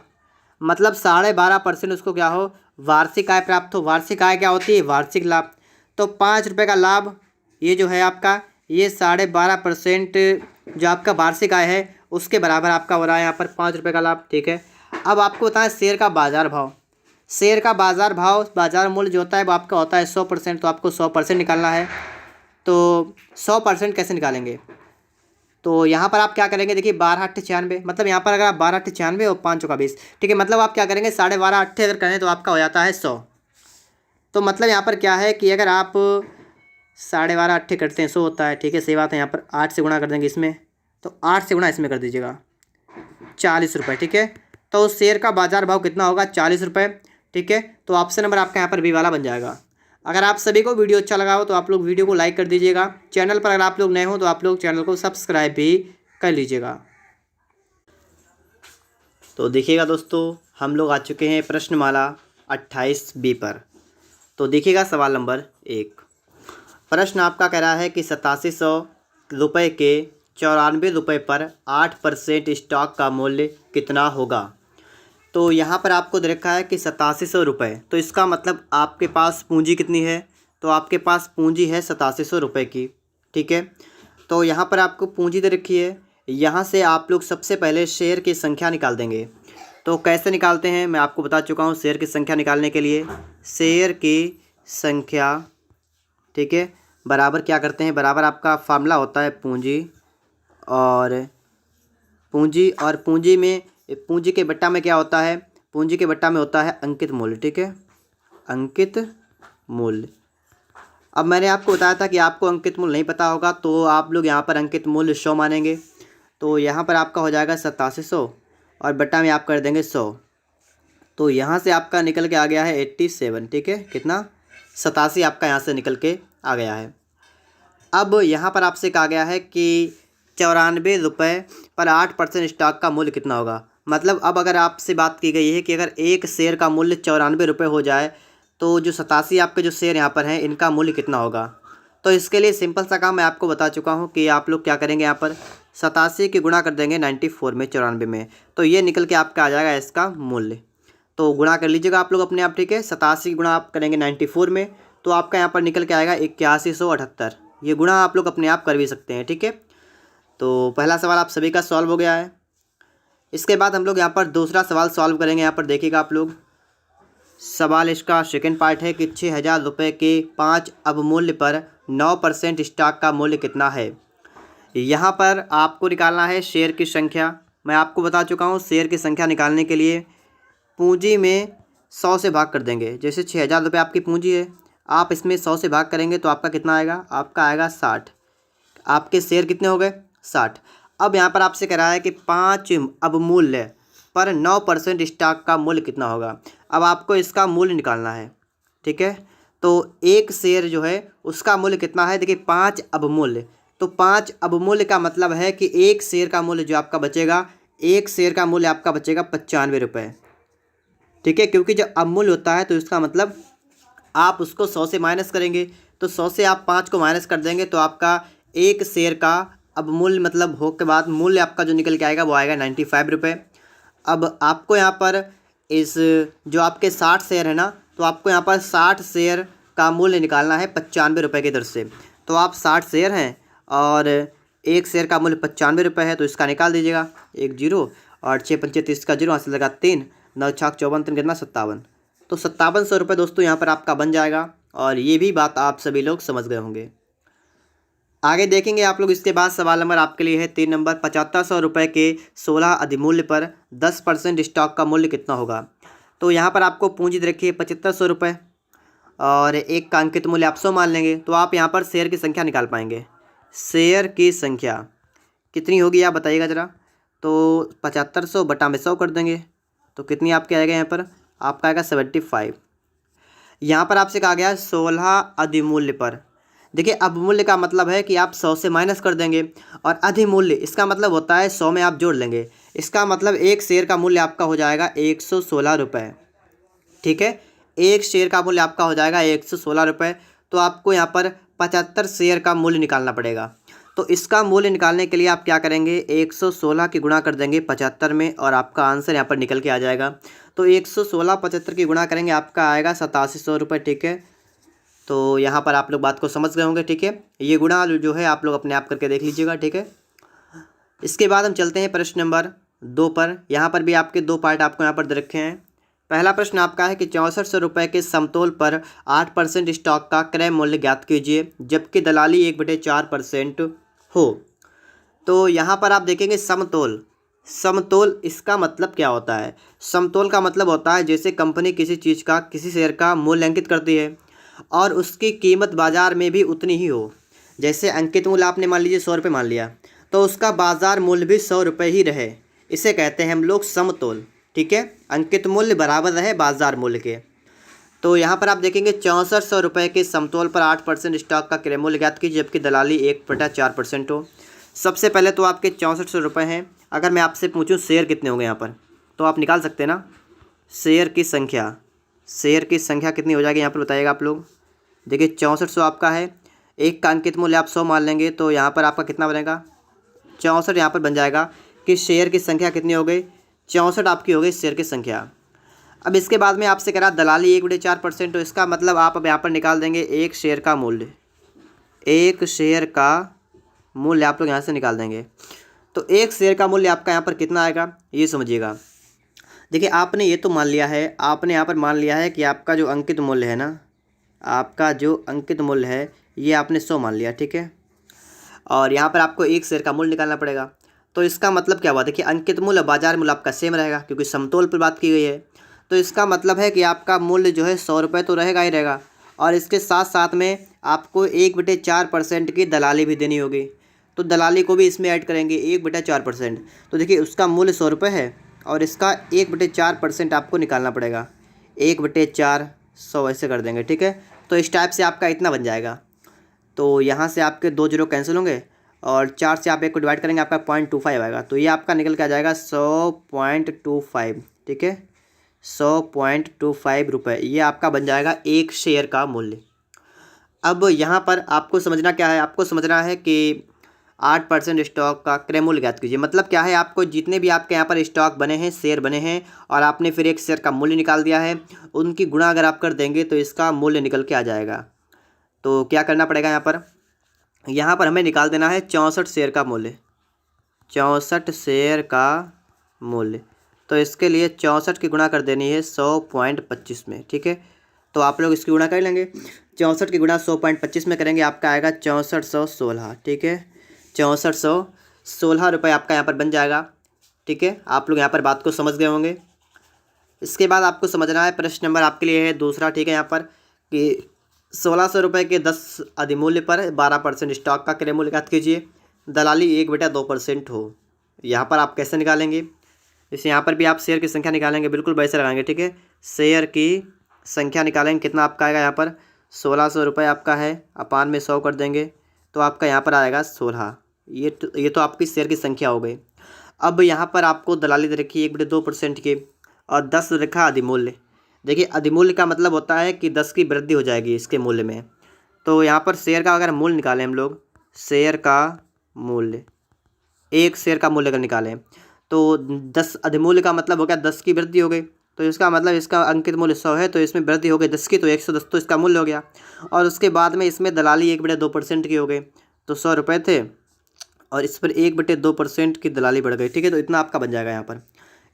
मतलब 12.5% उसको क्या हो, वार्षिक आय प्राप्त हो। वार्षिक आय क्या होती है, वार्षिक लाभ। तो 5 रुपये का लाभ ये जो है आपका, ये 12.5% जो आपका वार्षिक आय है उसके बराबर आपका हो रहा है यहाँ पर 5 रुपये का लाभ। ठीक है, अब आपको बताएं शेयर का बाजार भाव। शेयर का बाजार भाव, बाजार मूल्य जो होता है वो आपका होता है 100%। तो आपको 100% निकालना है। तो 100% कैसे निकालेंगे, तो यहाँ पर आप क्या करेंगे, देखिए 12×8 = 96। मतलब यहाँ पर अगर आप 12×8 और 5 चौका 20, ठीक है, मतलब आप क्या करेंगे 12.5 अगर करें तो आपका हो जाता है 100। तो मतलब यहाँ पर क्या है कि अगर आप 12.5 करते हैं 100 होता है। ठीक है, सही बात है। यहाँ पर 8 से गुणा कर देंगे इसमें, तो 8 से गुणा इसमें कर दीजिएगा, 40 रुपये। ठीक है, तो शेयर का बाजार भाव कितना होगा, 40 रुपये। ठीक है, तो ऑप्शन नंबर आपका यहाँ पर बी वाला बन जाएगा। अगर आप सभी को वीडियो अच्छा लगा हो तो आप लोग वीडियो को लाइक कर दीजिएगा। चैनल पर अगर आप लोग नए हो तो आप लोग चैनल को सब्सक्राइब भी कर लीजिएगा। तो देखिएगा दोस्तों, हम लोग आ चुके हैं प्रश्नमाला 28B पर। तो देखिएगा सवाल नंबर 1। प्रश्न आपका कह रहा है कि 8700 रुपये के 94 रुपये पर 8% स्टॉक का मूल्य कितना होगा। तो यहाँ पर आपको दे रखा है कि 8700 रुपये, तो इसका मतलब आपके पास पूंजी कितनी है, तो आपके पास पूंजी है 8700 रुपये की। ठीक है, तो यहाँ पर आपको पूंजी दे रखी है। यहाँ से आप लोग सबसे पहले शेयर की संख्या निकाल देंगे। तो कैसे निकालते हैं मैं आपको बता चुका हूँ। शेयर की संख्या निकालने के लिए शेयर की संख्या, ठीक है, बराबर क्या करते हैं, बराबर आपका फार्मूला होता है पूंजी और पूंजी में, पूंजी के बट्टा में क्या होता है, पूंजी के बट्टा में होता है अंकित मूल्य। ठीक है, अंकित मूल्य। अब मैंने आपको बताया था कि आपको अंकित मूल्य नहीं पता होगा, तो आप लोग यहाँ पर अंकित मूल्य 100 मानेंगे। तो यहाँ पर आपका हो जाएगा 8700 और बट्टा में आप कर देंगे 100। तो यहाँ से आपका निकल के आ गया है 87। ठीक है, कितना, 87 आपका यहाँ से निकल के आ गया है। अब यहाँ पर आपसे कहा गया है कि 94 रुपये पर 8% स्टॉक का मूल्य कितना होगा। मतलब अब अगर आपसे बात की गई है कि अगर एक शेयर का मूल्य 94 रुपये हो जाए तो जो 87 आपके जो शेयर यहाँ पर हैं इनका मूल्य कितना होगा। तो इसके लिए सिंपल सा काम मैं आपको बता चुका हूँ कि आप लोग क्या करेंगे, यहाँ पर 87 की गुणा कर देंगे 94 में, 94 में, तो ये निकल के आपका आ जाएगा इसका मूल्य। तो गुणा कर लीजिएगा आप लोग अपने आप। ठीक है, 87 गुणा आप करेंगे 94 में तो आपका यहाँ पर निकल के आएगा 8178। ये गुणा आप लोग अपने आप कर भी सकते हैं। ठीक है, तो पहला सवाल आप सभी का सॉल्व हो गया है। इसके बाद हम लोग यहाँ पर दूसरा सवाल सॉल्व करेंगे। यहाँ पर देखिएगा आप लोग, सवाल इसका सेकंड पार्ट है कि 6000 रुपये के 5 अवमूल्य पर 9% स्टॉक का मूल्य कितना है। यहाँ पर आपको निकालना है शेयर की संख्या। मैं आपको बता चुका हूँ शेयर की संख्या निकालने के लिए पूंजी में 100 से भाग कर देंगे। जैसे 6000 रुपये आपकी पूंजी है, आप इसमें 100 से भाग करेंगे तो आपका कितना आएगा, आपका आएगा 60। आपके शेयर कितने हो गए, 60। अब यहाँ पर आपसे कह रहा है कि 5 अवमूल्य पर 9% स्टॉक का मूल्य कितना होगा। अब आपको इसका मूल्य निकालना है। ठीक है, तो एक शेयर जो है उसका मूल्य कितना है, देखिए 5 अवमूल्य। तो 5 अवमूल्य का मतलब है कि एक शेयर का मूल्य जो आपका बचेगा, एक शेयर का मूल्य आपका बचेगा 95 रुपये। ठीक है, क्योंकि जब अवमूल्य होता है तो इसका मतलब आप उसको 100 से माइनस करेंगे। तो 100 से आप 5 को माइनस कर देंगे तो आपका एक शेयर का अवमूल्य मतलब हो के बाद मूल्य आपका जो निकल के आएगा वो आएगा 95 रुपये। अब आपको यहाँ पर इस जो आपके 60 शेयर है ना, तो आपको यहाँ पर 60 शेयर का मूल्य निकालना है 95 रुपये की दर से। तो आप 60 शेयर हैं और एक शेयर का मूल्य 95 रुपये है, तो इसका निकाल दीजिएगा। 1 0 और 6 5 30 का 0 हाथ से लगा 3, 9 6 54 3 कितना 57। तो 5700 रुपये दोस्तों यहाँ पर आपका बन जाएगा। और ये भी बात आप सभी लोग समझ गए होंगे। आगे देखेंगे आप लोग। इसके बाद सवाल नंबर आपके लिए है 3 नंबर, 7500 रुपये के 16 अधिमूल्य पर 10% स्टॉक का मूल्य कितना होगा। तो यहाँ पर आपको पूंजी दे रखी है 7500 रुपये और एक का अंकित मूल्य आप 100 मान लेंगे। तो आप यहाँ पर शेयर की संख्या निकाल पाएंगे। शेयर की संख्या कितनी होगी आप बताइएगा ज़रा। तो 7500 बटा में 100 कर देंगे तो कितनी आपके आएगा, यहाँ पर आपका आएगा 75। यहाँ पर आपसे कहा गया है 16 अधिमूल्य पर। देखिए अवमूल्य का मतलब है कि आप 100 से माइनस कर देंगे और अधिमूल्य इसका मतलब होता है 100 में आप जोड़ लेंगे। इसका मतलब एक शेयर का मूल्य आपका हो जाएगा 116 रुपये। ठीक है, एक शेयर का मूल्य आपका हो जाएगा 116 रुपये। तो आपको यहाँ पर 75 शेयर का मूल्य निकालना पड़ेगा। तो इसका मूल्य निकालने के लिए आप क्या करेंगे, 116 की गुणा कर देंगे 75 में और आपका आंसर यहाँ पर निकल के आ जाएगा। तो 116 75 की गुणा करेंगे, आपका आएगा 8700 रुपये। ठीक है, तो यहाँ पर आप लोग बात को समझ गए होंगे। ठीक है, ये गुणा जो है आप लोग अपने आप करके देख लीजिएगा। ठीक है, इसके बाद हम चलते हैं प्रश्न नंबर 2 पर। यहाँ पर भी आपके 2 पार्ट आपको यहाँ पर दे रखे हैं। पहला प्रश्न आपका है कि 6400 रुपये के समतोल पर 8% स्टॉक का क्रय मूल्य ज्ञात कीजिए जबकि दलाली 1/4% हो। तो यहाँ पर आप देखेंगे समतोल। समतोल इसका मतलब क्या होता है? समतोल का मतलब होता है जैसे कंपनी किसी चीज़ का, किसी शेयर का मूल्य अंकित करती है और उसकी कीमत बाज़ार में भी उतनी ही हो। जैसे अंकित मूल्य आपने मान लीजिए 100 रुपये मान लिया, तो उसका बाज़ार मूल्य भी 100 रुपये ही रहे, इसे कहते हैं हम लोग समतोल। ठीक है, अंकित मूल्य बराबर रहे बाज़ार मूल्य के। तो यहाँ पर आप देखेंगे 6400 रुपये के समतोल पर 8% स्टॉक का क्रय मूल्य ज्ञात कीजिए जबकि दलाली 1/4% हो। सबसे पहले तो आपके 6400 रुपये हैं। अगर मैं आपसे पूछूं शेयर कितने होंगे यहाँ पर, तो आप निकाल सकते हैं ना। शेयर की संख्या, शेयर की संख्या कितनी हो जाएगी यहाँ पर बताइएगा आप लोग। देखिए 6400 आपका है, एक का अंकित मूल्य आप 100 मान लेंगे तो यहाँ पर आपका कितना बनेगा, 64 यहाँ पर बन जाएगा कि शेयर की संख्या कितनी हो गई, 64 आपकी हो गई शेयर की संख्या। अब इसके बाद में आपसे कह रहा दलाली 1/4%, तो इसका मतलब आप अब यहाँ पर निकाल देंगे एक शेयर का मूल्य। एक शेयर का मूल्य आप लोग यहाँ से निकाल देंगे। तो एक शेयर का मूल्य आपका यहाँ पर कितना आएगा ये समझिएगा। देखिए आपने ये तो मान लिया है, आपने यहाँ पर मान लिया है कि आपका जो अंकित मूल्य है ना, आपका जो अंकित मूल्य है ये आपने 100 मान लिया। ठीक है, और यहाँ पर आपको एक शेयर का मूल्य निकालना पड़ेगा। तो इसका मतलब क्या हुआ, देखिए अंकित मूल्य बाजार मूल्य आपका सेम रहेगा क्योंकि समतोल पर बात की गई है। तो इसका मतलब है कि आपका मूल्य जो है 100 रुपये तो रहेगा ही रहेगा, और इसके साथ साथ में आपको 1/4% की दलाली भी देनी होगी। तो दलाली को भी इसमें ऐड करेंगे 1/4%। तो देखिए उसका मूल्य 100 रुपये है और इसका 1/4% आपको निकालना पड़ेगा। 1/4 100 ऐसे कर देंगे। ठीक है, तो इस टाइप से आपका इतना बन जाएगा। तो यहाँ से आपके 2 जीरो कैंसिल होंगे और 4 से आप 1 को डिवाइड करेंगे, आपका 0.25 आएगा। तो ये आपका निकल के आ जाएगा 100.25। ठीक है, 100.25 रुपये, ये आपका बन जाएगा एक शेयर का मूल्य। अब यहाँ पर आपको समझना क्या है, आपको समझना है कि 8% स्टॉक का क्रय मूल्य ज्ञात कीजिए। मतलब क्या है, आपको जितने भी आपके यहाँ पर स्टॉक बने हैं, शेयर बने हैं और आपने फिर एक शेयर का मूल्य निकाल दिया है, उनकी गुणा अगर आप कर देंगे तो इसका मूल्य निकल के आ जाएगा। तो क्या करना पड़ेगा यहाँ पर हमें निकाल देना है 64 शेयर का मूल्य। 64 शेयर का मूल्य, तो इसके लिए 64 की गुणा कर देनी है 100.25 में। ठीक है, तो आप लोग इसकी गुणा कर लेंगे। 64 की गुणा 100.25 में करेंगे, आपका आएगा 6416। ठीक है, 6416 रुपये आपका यहाँ पर बन जाएगा। ठीक है, आप लोग यहाँ पर बात को समझ गए होंगे। इसके बाद आपको समझना है प्रश्न नंबर आपके लिए है दूसरा। ठीक है, यहाँ पर कि 1600 रुपये के 10 अधिमूल्य पर 12% स्टॉक का क्रय मूल्य ज्ञात कीजिए, दलाली 1/2% हो। यहाँ पर आप कैसे निकालेंगे, जैसे यहाँ पर भी आप शेयर की संख्या निकालेंगे, बिल्कुल वैसे लगाएंगे। ठीक है, शेयर की संख्या निकालेंगे, कितना आपका आएगा यहाँ पर 1600 रुपये आपका है, अपान में 100 कर देंगे तो आपका यहाँ पर आएगा 16। ये तो आपकी शेयर की संख्या हो गई। अब यहाँ पर आपको दलाली दे रखी है 1/2% की और 10 रखा अधिमूल्य। देखिए अधिमूल्य का मतलब होता है कि 10 की वृद्धि हो जाएगी इसके मूल्य में। तो यहाँ पर शेयर का अगर मूल्य निकालें हम लोग, शेयर का मूल्य, एक शेयर का मूल्य अगर निकालें तो 10 अधिमूल्य का मतलब हो गया 10 की वृद्धि हो गई। तो इसका मतलब इसका अंकित मूल्य 100 है, तो इसमें वृद्धि हो गई 10 की, तो 110 तो इसका मूल्य हो गया। और उसके बाद में इसमें दलाली 1/2% की हो गई, तो 100 रुपये थे और इस पर 1/2% की दलाली बढ़ गई। ठीक है, तो इतना आपका बन जाएगा यहाँ पर।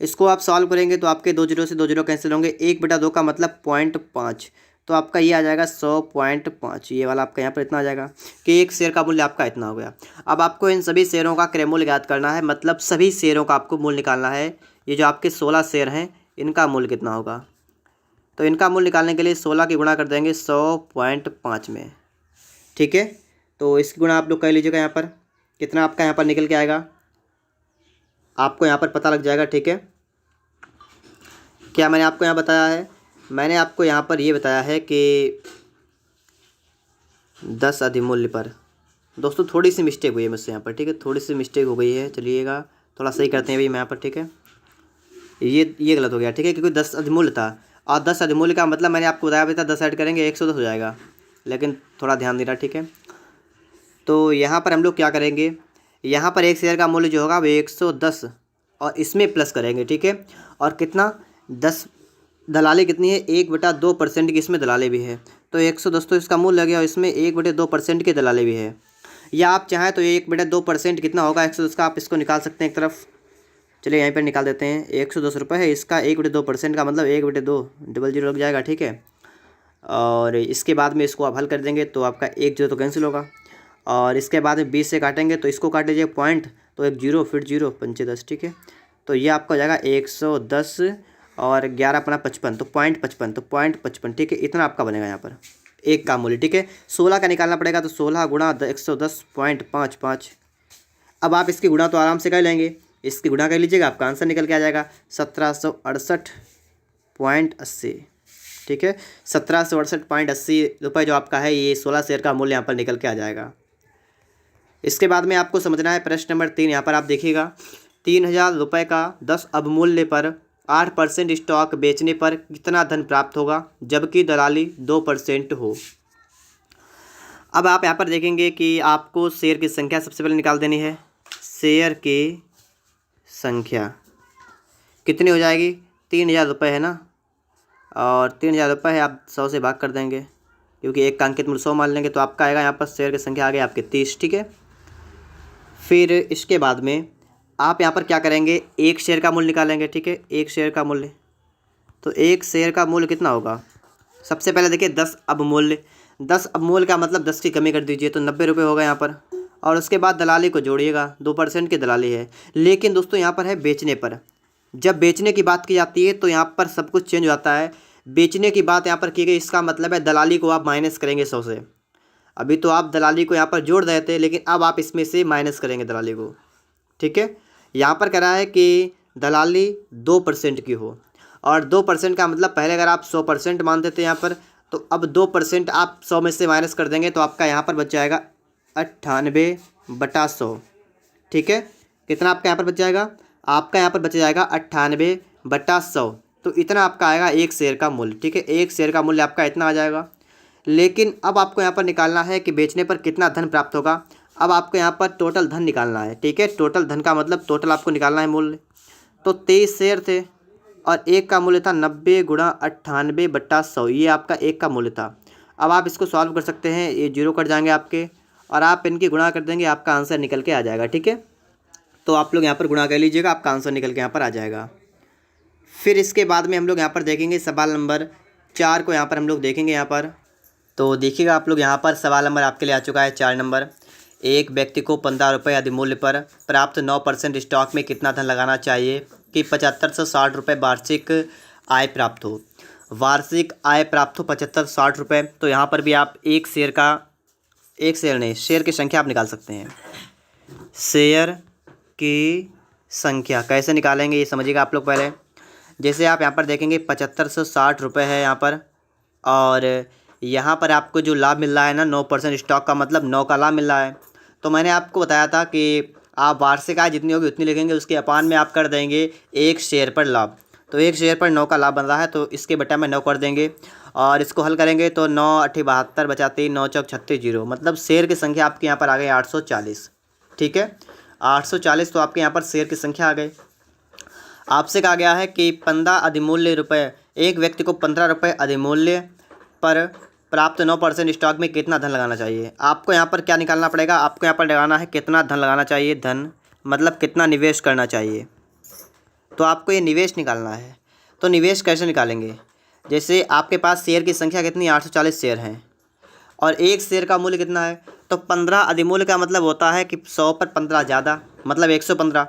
इसको आप सॉल्व करेंगे तो आपके 2 जीरो से 2 जीरो कैंसिल होंगे, 1/2 का मतलब 0.5, तो आपका ये आ जाएगा 100.5। ये वाला आपका यहाँ पर इतना आ जाएगा कि एक शेयर का मूल्य आपका इतना हो गया। अब आपको इन सभी शेयरों का क्रय मूल्य ज्ञात करना है, मतलब सभी शेयरों का आपको मूल्य निकालना है। ये जो आपके 16 शेयर हैं इनका मूल्य कितना होगा, तो इनका मूल्य निकालने के लिए 16 की गुणा कर देंगे 100.5 में। ठीक है, तो इसकी गुणा आप लोग कर लीजिएगा, यहाँ पर कितना आपका यहाँ पर निकल के आएगा आपको यहाँ पर पता लग जाएगा। ठीक है, क्या मैंने आपको यहाँ बताया है, मैंने आपको यहाँ पर ये बताया है कि 10 अधिमूल्य पर, दोस्तों थोड़ी सी मिस्टेक हुई है मुझसे यहाँ पर। ठीक है, थोड़ी सी मिस्टेक हो गई है, चलिएगा थोड़ा सही करते हैं अभी मैं यहाँ पर। ठीक है, ये गलत हो गया। ठीक है, क्योंकि 10 अधिमूल्य था और 10 अधिमूल्य का मतलब मैंने आपको बताया भी था 10 ऐड करेंगे 110 हो जाएगा, लेकिन थोड़ा ध्यान देना। ठीक है, तो यहाँ पर हम लोग क्या करेंगे, यहाँ पर एक शेयर का मूल्य जो होगा वो 110 और इसमें प्लस करेंगे, ठीक है। और कितना 10 दलाली कितनी है, 1/2% की इसमें दलाली भी है, तो 110 तो इसका मूल्य लगे और इसमें 1/2% की दलाली भी है। या आप चाहें तो 1/2% कितना होगा 110 का, आप इसको निकाल सकते हैं एक तरफ। चलिए यहीं पर निकाल देते हैं। 110 रुपये है, इसका 1/2% का मतलब 1/2 डबल जीरो लग जाएगा, ठीक है। और इसके बाद में इसको आप हल कर देंगे तो आपका 1 जीरो तो कैंसिल होगा, और इसके बाद में 20 से काटेंगे तो इसको काट लीजिए पॉइंट, तो 1 जीरो फिर जीरो 5 10, ठीक है। तो ये आपका हो जाएगा 110 और 11 अपना 55, तो 0.55, तो 0.55, ठीक है। इतना आपका बनेगा यहाँ पर एक का मूल्य, ठीक है। 16 का निकालना पड़ेगा, तो 16 गुणा 110.55। अब आप इसकी गुणा तो आराम से कर लेंगे, इसकी गुणा कर लीजिएगा, आपका आंसर निकल के आ जाएगा 1768.80, ठीक है। 1768.80 रुपये जो आपका है, ये 16 शेयर का मूल्य यहाँ पर निकल के आ जाएगा। इसके बाद में आपको समझना है प्रश्न नंबर 3। यहाँ पर आप देखिएगा 3000 रुपये का 10 अवमूल्य पर 8% स्टॉक बेचने पर कितना धन प्राप्त होगा, जबकि दलाली 2% हो। अब आप यहाँ पर देखेंगे कि आपको शेयर की संख्या सबसे पहले निकाल देनी है। शेयर की संख्या कितनी हो जाएगी, 3000 रुपये है ना, और 3000 रुपये है, आप 100 से भाग कर देंगे क्योंकि एक का अंकित मूल्य 100 मान लेंगे, तो आपका आएगा यहाँ पर शेयर की संख्या आ गई आपके 30, ठीक है। फिर इसके बाद में आप यहाँ पर क्या करेंगे, एक शेयर का मूल्य निकालेंगे, ठीक है। एक शेयर का मूल्य, तो एक शेयर का मूल्य कितना होगा, सबसे पहले देखिए 10 अवमूल्य। 10 अवमूल्य का मतलब 10 की कमी कर दीजिए तो 90 रुपये होगा यहाँ पर, और उसके बाद दलाली को जोड़िएगा, 2% की दलाली है। लेकिन दोस्तों यहाँ पर है बेचने पर, जब बेचने की बात की जाती है तो यहाँ पर सब कुछ चेंज हो जाता है। बेचने की बात यहाँ पर की गई, इसका मतलब है दलाली को आप माइनस करेंगे 100 से। अभी तो आप दलाली को यहाँ पर जोड़ रहे थे, लेकिन अब आप इसमें से माइनस करेंगे दलाली को, ठीक है। यहाँ पर कह रहा है कि दलाली 2% की हो, और 2% का मतलब पहले अगर आप 100% मानते थे यहाँ पर, तो अब 2% आप 100 में से माइनस कर देंगे तो आपका यहाँ पर बच जाएगा 98/100, ठीक है। कितना आपका यहाँ पर बच जाएगा, आपका यहाँ पर बच जाएगा 98/100, तो इतना आपका आएगा एक शेयर का मूल्य, ठीक है। एक शेयर का मूल्य आपका इतना आ जाएगा। लेकिन अब आपको यहाँ पर निकालना है कि बेचने पर कितना धन प्राप्त होगा। अब आपको यहाँ पर टोटल धन निकालना है, ठीक है। टोटल धन का मतलब टोटल आपको निकालना है मूल्य। तो 23 शेयर थे और एक का मूल्य था 90 गुणा 98/100, ये आपका एक का मूल्य था। अब आप इसको सॉल्व कर सकते हैं, ये जीरो कट जाएंगे आपके, और आप इनकी गुणा कर देंगे, आपका आंसर निकल के आ जाएगा, ठीक है। तो आप लोग यहाँ पर गुणा कर लीजिएगा, आपका आंसर निकल के यहाँ पर आ जाएगा। फिर इसके बाद में हम लोग यहाँ पर देखेंगे सवाल नंबर 4 को, यहाँ पर हम लोग देखेंगे यहाँ पर। तो देखिएगा आप लोग यहाँ पर सवाल नंबर आपके लिए आ चुका है 4 नंबर। एक व्यक्ति को 15 रुपये अधिमूल्य पर प्राप्त 9% स्टॉक में कितना धन लगाना चाहिए कि 7560 रुपये वार्षिक आय प्राप्त हो। वार्षिक आय प्राप्त हो 7560 रुपये। तो यहाँ पर भी आप एक शेयर की संख्या आप निकाल सकते हैं। शेयर की संख्या कैसे निकालेंगे ये समझिएगा आप लोग पहले। जैसे आप यहाँ पर देखेंगे 7560 रुपये है यहाँ पर, और यहाँ पर आपको जो लाभ मिल रहा है ना 9% स्टॉक का मतलब 9 का लाभ मिल रहा है। तो मैंने आपको बताया था कि आप वार्षिक आय जितनी होगी उतनी लिखेंगे, उसके अपान में आप कर देंगे एक शेयर पर लाभ। तो एक शेयर पर 9 का लाभ बन रहा है, तो इसके बटा में 9 कर देंगे और इसको हल करेंगे तो 9 8 72 बचाते 9 चौक 36 जीरो, मतलब शेयर की संख्या आपके यहाँ पर आ गई 840, ठीक है। 840 तो आपके यहाँ पर शेयर की संख्या आ गई। आपसे कहा गया है कि 15 अधिमूल्य रुपये, एक व्यक्ति को 15 रुपये अधिमूल्य पर प्राप्त 9% स्टॉक में कितना धन लगाना चाहिए। आपको यहाँ पर क्या निकालना पड़ेगा, आपको यहाँ पर लगाना है कितना धन लगाना चाहिए। धन मतलब कितना निवेश करना चाहिए, तो आपको ये निवेश निकालना है। तो निवेश कैसे निकालेंगे, जैसे आपके पास शेयर की संख्या कितनी 840 शेयर हैं और एक शेयर का मूल्य कितना है, तो 15 अधिमूल्य का मतलब होता है कि 100 पर 15 ज़्यादा, मतलब 115।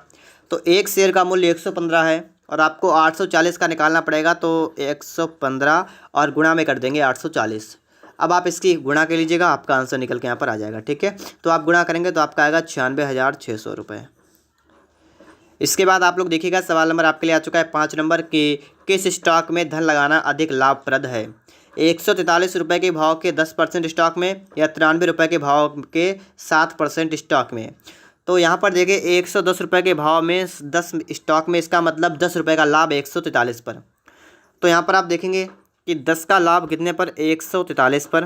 तो एक शेयर का मूल्य 115 है और आपको 840 का निकालना पड़ेगा, तो 115 और गुणा में कर देंगे 840। अब आप इसकी गुणा कर लीजिएगा, आपका आंसर निकल के यहाँ पर आ जाएगा, ठीक है। तो आप गुणा करेंगे तो आपका आएगा 96,600 रुपये। इसके बाद आप लोग देखिएगा सवाल नंबर आपके लिए आ चुका है 5 नंबर कि किस स्टॉक में धन लगाना अधिक लाभप्रद है। 143 रुपये के भाव के 10% स्टॉक में या 93 रुपये के भाव के 7% स्टॉक में। तो यहाँ पर देखिए 110 रुपये के भाव में 10 स्टॉक में, इसका मतलब 10 रुपये का लाभ 143 पर। तो यहाँ पर आप देखेंगे कि 10 का लाभ कितने पर, 143 पर,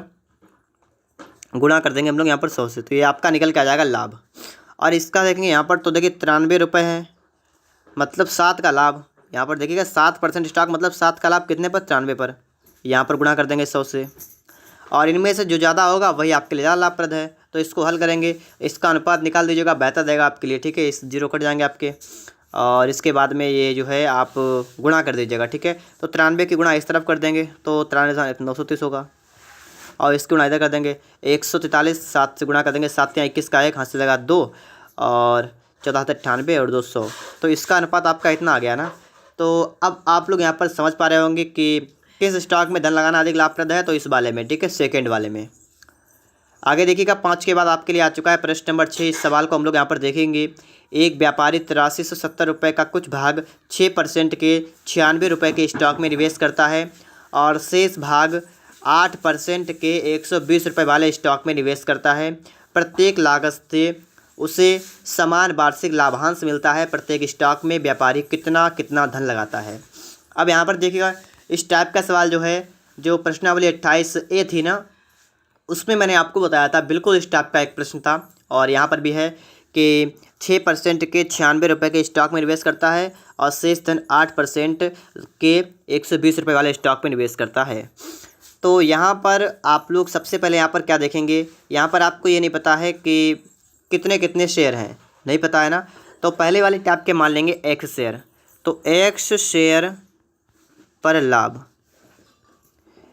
गुणा कर देंगे हम लोग यहाँ पर 100 से, तो ये आपका निकल के आ जाएगा लाभ। और इसका देखेंगे यहाँ पर तो देखिए 93 रुपये है, मतलब 7 का लाभ। यहाँ पर देखिएगा 7% स्टॉक मतलब 7 का लाभ कितने पर, 93 पर। यहाँ पर गुणा कर देंगे 100 से, और इनमें से जो ज़्यादा होगा वही आपके लिए ज़्यादा लाभप्रद है। तो इसको हल करेंगे, इसका अनुपात निकाल दीजिएगा, बेहतर देगा आपके लिए, ठीक है। इस जीरो कट जाएंगे आपके, और इसके बाद में ये जो है आप गुणा कर दीजिएगा, ठीक है। तो 93 की गुणा इस तरफ कर देंगे तो 93 930 होगा, और इसकी गुणा इधर कर देंगे 143, 7 से गुणा कर देंगे, 7 या 21 का 1, हाथ से लगा 2, और 14 98 और 200। तो इसका अनुपात आपका इतना आ गया ना। तो अब आप लोग यहाँ पर समझ पा रहे होंगे कि किस स्टॉक में धन लगाना अधिक लाभप्रद है, तो इस वाले में, ठीक है, सेकेंड वाले में। आगे देखिएगा 5 के बाद आपके लिए आ चुका है प्रश्न नंबर 6। इस सवाल को हम लोग यहाँ पर देखेंगे। एक व्यापारी 8370 रुपये का कुछ भाग 6% के 96 रुपये के स्टॉक में निवेश करता है, और शेष भाग 8% के 120 रुपये वाले स्टॉक में निवेश करता है। प्रत्येक लागत से उसे समान वार्षिक लाभांश मिलता है। प्रत्येक स्टॉक में व्यापारी कितना कितना धन लगाता है। अब यहाँ पर देखिएगा इस टाइप का सवाल जो है, जो प्रश्नावली 28A थी ना, उसमें मैंने आपको बताया था, बिल्कुल इस टाइप का एक प्रश्न था। और यहाँ पर भी है कि 6% के 96 रुपये के स्टॉक में निवेश करता है, और शेष धन 8% के 120 रुपये वाले स्टॉक में निवेश करता है। तो यहाँ पर आप लोग सबसे पहले यहाँ पर क्या देखेंगे, यहाँ पर आपको ये नहीं पता है कि कितने कितने शेयर हैं, नहीं पता है ना। तो पहले वाले टाइप के मान लेंगे एक्स शेयर, तो एक्स शेयर पर लाभ,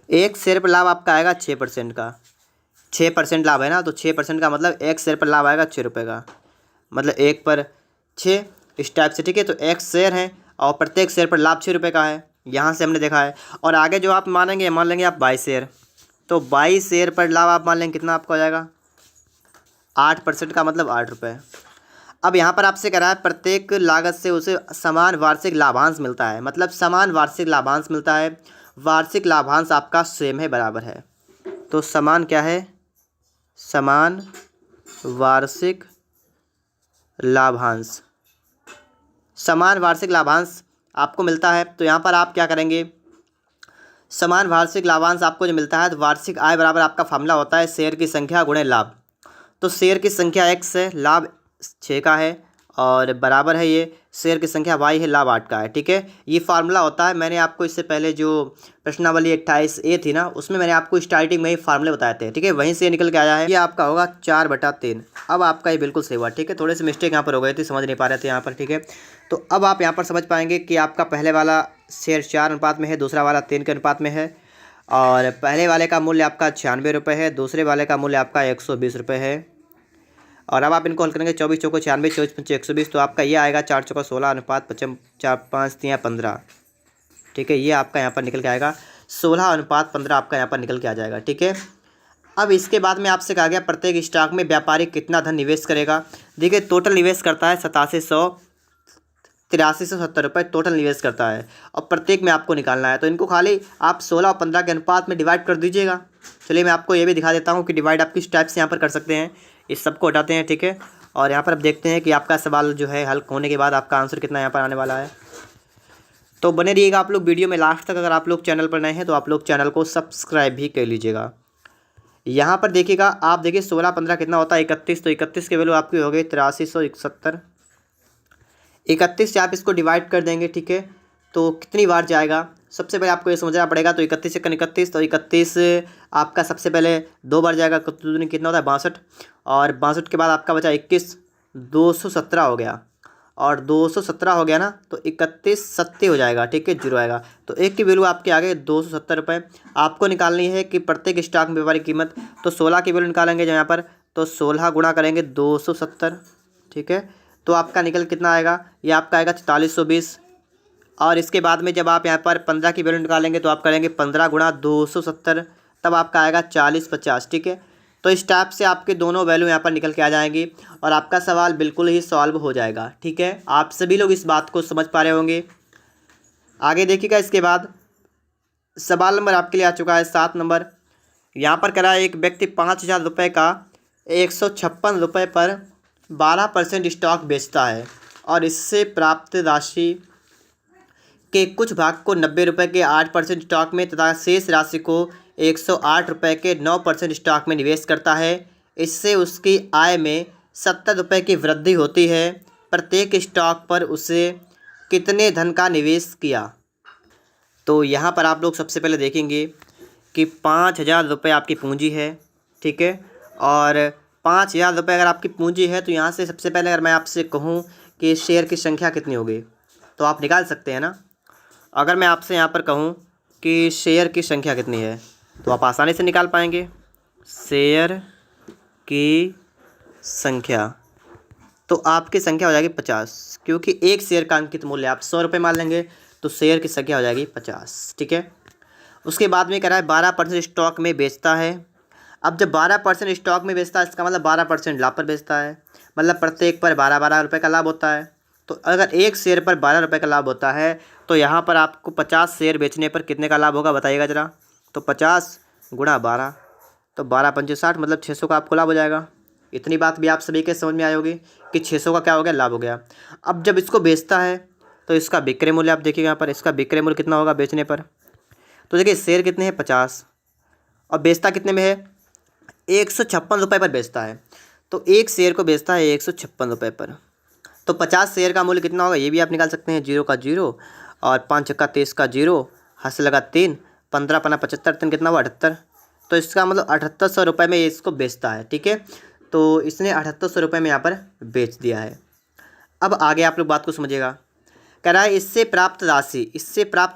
एक शेयर पर लाभ आपका आएगा 6% का, 6% लाभ है ना, तो 6% का मतलब एक शेयर पर लाभ आएगा 6 रुपये का, मतलब 1 पर 6, इस टाइप से, ठीक है। तो एक्स शेयर है और प्रत्येक शेयर पर लाभ 6 रुपये का है, यहाँ से हमने देखा है। और आगे जो आप मानेंगे, मान लेंगे आप 22 शेयर, तो 22 शेयर पर लाभ आप मान लेंगे कितना आपको आ जाएगा, 8% का मतलब 8 रुपये। अब यहाँ पर आपसे कह रहा है प्रत्येक लागत से उसे समान वार्षिक लाभांश मिलता है, मतलब समान वार्षिक लाभांश मिलता है। वार्षिक लाभांश आपका सेम है, बराबर है। तो समान क्या है, समान वार्षिक लाभांश, समान वार्षिक लाभांश आपको मिलता है। तो यहाँ पर आप क्या करेंगे, समान वार्षिक लाभांश आपको जो मिलता है, तो वार्षिक आय बराबर आपका फार्मूला होता है शेयर की संख्या गुणे लाभ। तो शेयर की संख्या x है, लाभ 6 का है, और बराबर है ये शेयर की संख्या y है, लाभ 8 का है, ठीक है। ये फार्मूला होता है, मैंने आपको इससे पहले जो प्रश्नावली 28A थी ना, उसमें मैंने आपको स्टार्टिंग में ही फार्मूले बताए थे, ठीक है। वहीं से निकल के आया है, ये आपका होगा 4/3। अब आपका ये बिल्कुल सही हुआ, ठीक है। थोड़े से मिस्टेक यहाँ पर हो गए थे, समझ नहीं पा रहे थे यहाँ पर, ठीक है। तो अब आप यहाँ पर समझ पाएंगे कि आपका पहले वाला शेयर 4 अनुपात में है, दूसरा वाला 3 के अनुपात में है, और पहले वाले का मूल्य आपका 96 रुपये है, दूसरे वाले का मूल्य आपका 120 रुपये है। और अब आप इनको हल करेंगे, 24 चौको 96, 24 पंचे 120, तो आपका ये आएगा 4 चौका 16 अनुपात 4 5 3 15, ठीक है। ये आपका यहाँ पर निकल के आएगा 16 अनुपात 15 आपका यहाँ पर निकल के आ जाएगा, ठीक है। अब इसके बाद में आपसे कहा गया प्रत्येक स्टॉक में व्यापारी कितना धन निवेश करेगा। देखिए टोटल निवेश करता है 8770 रुपये टोटल निवेश करता है, और प्रत्येक में आपको निकालना है। तो इनको खाली आप 16 और 15 के अनुपात में डिवाइड कर दीजिएगा। चलिए मैं आपको ये भी दिखा देता हूँ कि डिवाइड आप किस टाइप से यहाँ पर कर सकते हैं। इस सबको हटाते हैं, ठीक है। और यहाँ पर आप देखते हैं कि आपका सवाल जो है हल होने के बाद आपका आंसर कितना यहाँ पर आने वाला है। तो बने रहिएगा आप लोग वीडियो में लास्ट तक। अगर आप लोग चैनल पर नए हैं तो आप लोग चैनल को सब्सक्राइब भी कर लीजिएगा। यहाँ पर देखिएगा, आप देखिए 16 15 कितना होता है 31, तो 31 की वैल्यू आपकी हो गई 8371। 31 से आप इसको डिवाइड कर देंगे, ठीक है। तो कितनी बार जाएगा, सबसे पहले आपको ये समझना पड़ेगा। तो 31 से 31, तो 31 आपका सबसे पहले 2 बार जाएगा, तो कितना होता है 62, और 62 के बाद आपका बचा 21, 217 हो गया, और 217 हो गया ना, तो 31 70 हो जाएगा, ठीक है, 0 आएगा। तो एक की वैल्यू आपके आगे 270 रुपये। आपको निकालनी है कि प्रत्येक स्टॉक में व्यापारी कीमत, तो 16 की वैल्यू निकालेंगे जो यहाँ पर, तो 16 गुणा करेंगे 270, ठीक है। तो आपका निकल कितना आएगा, ये आपका आएगा 4420। और इसके बाद में जब आप यहाँ पर 15 की वैल्यू निकालेंगे तो आप करेंगे 15 गुणा 270, तब आपका आएगा 4050, ठीक है। तो इस टाइप से आपके दोनों वैल्यू यहाँ पर निकल के आ जाएंगी, और आपका सवाल बिल्कुल ही सॉल्व हो जाएगा, ठीक है। आप सभी लोग इस बात को समझ पा रहे होंगे। आगे देखिएगा, इसके बाद सवाल नंबर आपके लिए आ चुका है 7 नंबर। यहाँ पर करा एक व्यक्ति 5000 रुपये का 156 रुपये पर 12% स्टॉक बेचता है, और इससे प्राप्त राशि के कुछ भाग को 90 रुपये के 8% स्टॉक में तथा शेष राशि को 108 रुपये के 9% स्टॉक में निवेश करता है। इससे उसकी आय में 70 रुपये की वृद्धि होती है। प्रत्येक स्टॉक पर उसे कितने धन का निवेश किया? तो यहाँ पर आप लोग सबसे पहले देखेंगे कि 5,000 रुपये आपकी पूंजी है, ठीक है। और 5,000 रुपये अगर आपकी पूंजी है तो यहाँ से सबसे पहले अगर मैं आपसे कहूँ कि शेयर की संख्या कितनी होगी तो आप निकाल सकते हैं ना। अगर मैं आपसे यहाँ पर कहूँ कि शेयर की संख्या कितनी है तो आप आसानी से निकाल पाएंगे। शेयर की संख्या तो आपकी संख्या हो जाएगी 50, क्योंकि एक शेयर का अंकित मूल्य आप 100 रुपये मान लेंगे तो शेयर की संख्या हो जाएगी 50, ठीक है। उसके बाद में कह रहा है 12% स्टॉक में बेचता है। अब जब 12% स्टॉक में बेचता है इसका मतलब 12% लाभ पर बेचता है, मतलब प्रत्येक पर 12-12 रुपये का लाभ होता है। तो अगर एक शेयर पर 12 रुपये का लाभ होता है तो यहाँ पर आपको 50 शेयर बेचने पर कितने का लाभ होगा बताइएगा ज़रा। तो 50 गुणा 12 तो 12×5 = 60, मतलब 600 का आपको लाभ हो जाएगा। इतनी बात भी आप सभी के समझ में आई होगी कि 600 का क्या हो गया, लाभ हो गया। अब जब इसको बेचता है तो इसका विक्रय मूल्य आप देखिए यहाँ पर, इसका विक्रय मूल्य कितना होगा बेचने पर। तो देखिए शेयर कितने हैं 50 और बेचता कितने में है 156 रुपये पर बेचता है। तो एक शेयर को बेचता है 156 रुपये पर। तो 50 शेयर का मूल्य कितना होगा ये भी आप निकाल सकते हैं। 0 का 0 और 5 × 30 का 0, हाथ से लगा 3, 15 × 75, 3 कितना हुआ 78। तो इसका मतलब 7800 रुपये में इसको बेचता है, ठीक है। तो इसने 7800 रुपये में यहाँ पर बेच दिया है। अब आगे आप लोग बात को समझिएगा। कह रहा है इससे प्राप्त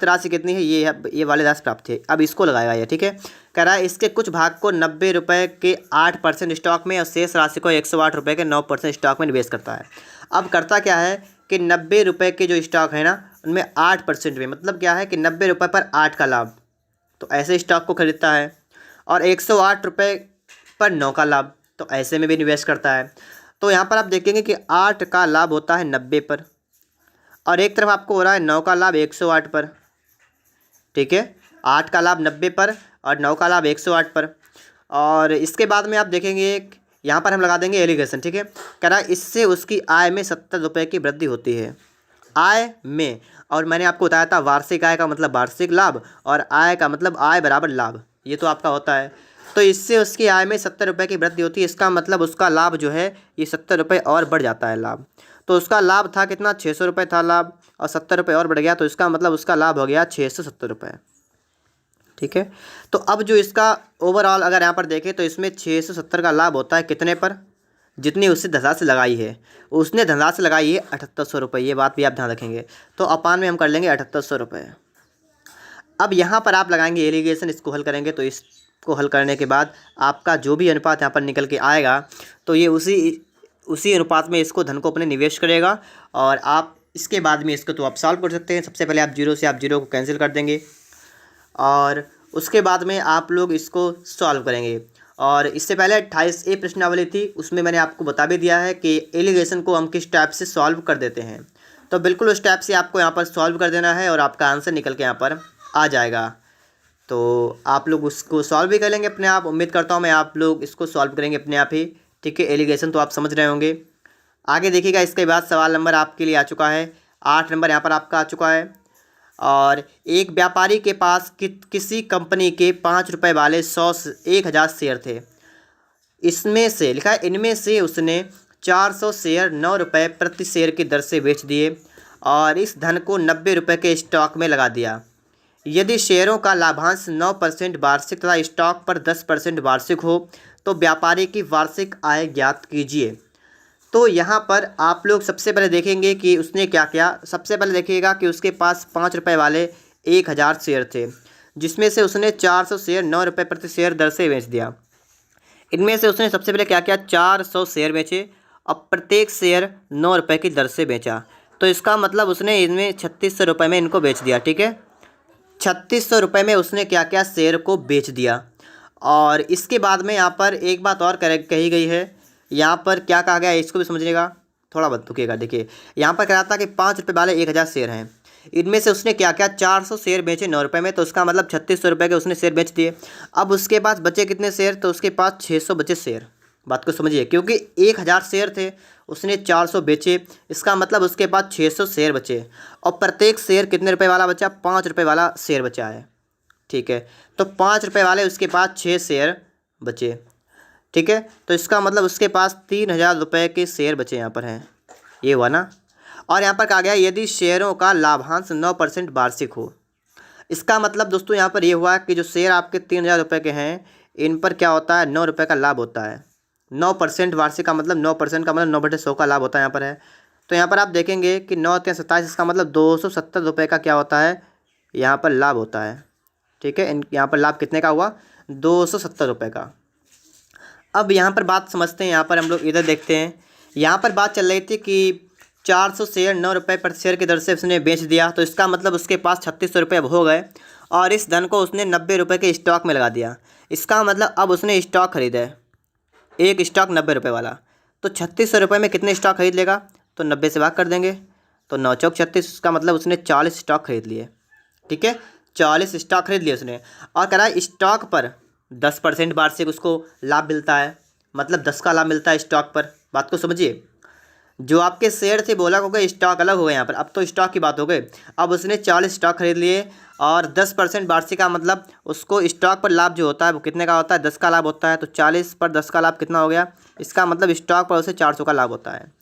राशि कितनी है, ये वाले राशि प्राप्त है। अब इसको लगाएगा ये, ठीक है। कह रहा है इसके कुछ भाग को 90 रुपये के 8% स्टॉक में और शेष राशि को 108 रुपये के 9% स्टॉक में निवेश करता है। अब करता क्या है कि 90 रुपये के जो स्टॉक है ना उनमें 8% में, मतलब क्या है कि 90 रुपये पर 8 का लाभ, तो ऐसे स्टॉक को खरीदता है। और 108 रुपये पर 9 का लाभ, तो ऐसे में भी निवेश करता है। तो यहाँ पर आप देखेंगे कि 8 का लाभ होता है 90 पर और एक तरफ आपको हो रहा है 9 का लाभ 108 पर, ठीक है। 8 का लाभ 90 पर और 9 का लाभ 108 पर। और इसके बाद में आप देखेंगे यहाँ पर हम लगा देंगे एलिगेशन, ठीक है। कह रहा है इससे उसकी आय में 70 रुपये की वृद्धि होती है, आय में। और मैंने आपको बताया था वार्षिक आय का मतलब वार्षिक लाभ और आय का मतलब आय बराबर लाभ, ये तो आपका होता है। तो इससे उसकी आय में 70 रुपये की वृद्धि होती है। इसका मतलब उसका लाभ जो है ये 70 रुपये और बढ़ जाता है लाभ। तो उसका लाभ था कितना 600 रुपये था लाभ और 70 रुपये और बढ़ गया, तो इसका मतलब उसका लाभ हो गया 670 रुपये, ठीक है। तो अब जो इसका ओवरऑल अगर यहाँ पर देखें तो इसमें 670 का लाभ होता है कितने पर, जितनी उससे धनराशि लगाई है। उसने धनराशि लगाई है 7800 रुपये, ये बात भी आप ध्यान रखेंगे। तो अपान में हम कर लेंगे 7800 रुपये। अब यहाँ पर आप लगाएंगे एलिगेशन, इसको हल करेंगे। तो इसको हल करने के बाद आपका जो भी अनुपात यहाँ पर निकल के आएगा तो ये उसी अनुपात में इसको धन को अपने निवेश करेगा। और आप इसके बाद में इसको तो आप सॉल्व कर सकते हैं। सबसे पहले आप 0 को कैंसिल कर देंगे और उसके बाद में आप लोग इसको सॉल्व करेंगे। और इससे पहले 28A प्रश्नावली थी, उसमें मैंने आपको बता भी दिया है कि एलिगेशन को हम किस टाइप से सॉल्व कर देते हैं। तो बिल्कुल उस टाइप से आपको यहाँ पर सॉल्व कर देना है और आपका आंसर निकल के यहाँ पर आ जाएगा। तो आप लोग उसको सॉल्व भी कर लेंगे अपने आप, उम्मीद करता हूँ मैं आप लोग इसको सॉल्व करेंगे अपने आप ही, ठीक है। एलिगेशन तो आप समझ रहे होंगे। आगे देखिएगा, इसके बाद सवाल नंबर आपके लिए आ चुका है 8 नंबर यहाँ पर आपका आ चुका है। और एक व्यापारी के पास किसी कंपनी के 5 रुपये वाले 1,000 शेयर थे। इसमें से लिखा है इनमें से उसने 400 शेयर 9 रुपये प्रति शेयर की दर से बेच दिए और इस धन को 90 रुपये के स्टॉक में लगा दिया। यदि शेयरों का लाभांश 9% वार्षिक तथा स्टॉक पर 10% वार्षिक हो तो व्यापारी की वार्षिक आय ज्ञात कीजिए। तो यहाँ पर आप लोग सबसे पहले देखेंगे कि उसने क्या किया। सबसे पहले देखिएगा कि उसके पास 5 रुपये वाले 1,000 शेयर थे, जिसमें से उसने 400 शेयर 9 रुपये प्रति शेयर दर से बेच दिया। इनमें से उसने सबसे पहले क्या किया 400 शेयर बेचे और प्रत्येक शेयर 9 रुपये की दर से बेचा। तो इसका मतलब उसने इनमें 3600 रुपये में इनको बेच दिया, ठीक है। 3600 रुपये में उसने क्या किया शेयर को बेच दिया। और इसके बाद में यहाँ पर एक बात और कही गई है, यहाँ पर क्या कहा गया है इसको भी समझिएगा, थोड़ा बहुत रुकिएगा। देखिए यहाँ पर कह रहा था कि 5 रुपये वाले 1,000 शेयर हैं, इनमें से उसने क्या किया 400 शेयर बेचे 9 रुपये में, तो उसका मतलब 3600 रुपये के उसने शेयर बेच दिए। अब उसके पास बचे कितने शेयर, तो उसके पास 600 बचे शेयर, बात को समझिए, क्योंकि 1000 शेयर थे, उसने 400 बेचे, इसका मतलब उसके पास 600 शेयर बचे और प्रत्येक शेयर कितने रुपए वाला बचा, 5 रुपये वाला शेयर बचा है। ठीक है, तो 5 रुपये वाले उसके पास 6 शेयर बचे। ठीक है, तो इसका मतलब उसके पास 3000 रुपये के शेयर बचे यहाँ पर हैं, ये हुआ ना। और यहाँ पर कहा गया यदि शेयरों का लाभांश 9% वार्षिक हो। इसका मतलब दोस्तों यहाँ पर ये हुआ कि जो शेयर आपके 3000 रुपये के हैं, इन पर क्या होता है, 9 रुपये का लाभ होता है। 9% वार्षिक का मतलब 9% का मतलब 9/100 का लाभ होता है यहाँ पर है। तो यहाँ पर आप देखेंगे कि 9×3 = 27, इसका मतलब 270 रुपये का क्या होता है, यहाँ पर लाभ होता है। ठीक है, यहाँ पर लाभ कितने का हुआ, 270 रुपये का। अब यहाँ पर बात समझते हैं, यहाँ पर हम लोग इधर देखते हैं। यहाँ पर बात चल रही थी कि 400 शेयर 9 रुपये पर शेयर की दर से उसने बेच दिया, तो इसका मतलब उसके पास 3600 रुपये अब हो गए और इस धन को उसने 90 रुपये के स्टॉक में लगा दिया। इसका मतलब अब उसने स्टॉक खरीदा है, एक स्टॉक 90 रुपये वाला, तो 3600 रुपये में कितने स्टॉक खरीद लेगा, तो 90 से भाग कर देंगे, तो 9 चौक 36, उसका मतलब उसने 40 स्टॉक खरीद लिए। ठीक है, 40 स्टॉक खरीद लिए उसने और कह रहा है स्टॉक पर 10% वार्षिक उसको लाभ मिलता है, मतलब 10 का लाभ मिलता है स्टॉक पर। बात को समझिए, जो आपके शेयर थे बोला हो गए, स्टॉक अलग हो गए यहाँ पर, अब तो स्टॉक की बात हो गई। अब उसने 40 स्टॉक खरीद लिए और 10% वार्षिक का मतलब उसको स्टॉक पर लाभ जो होता है वो कितने का होता है, 10 का लाभ होता है। तो 40 पर 10 का लाभ कितना हो गया, इसका मतलब स्टॉक पर उसे 400 का लाभ होता है।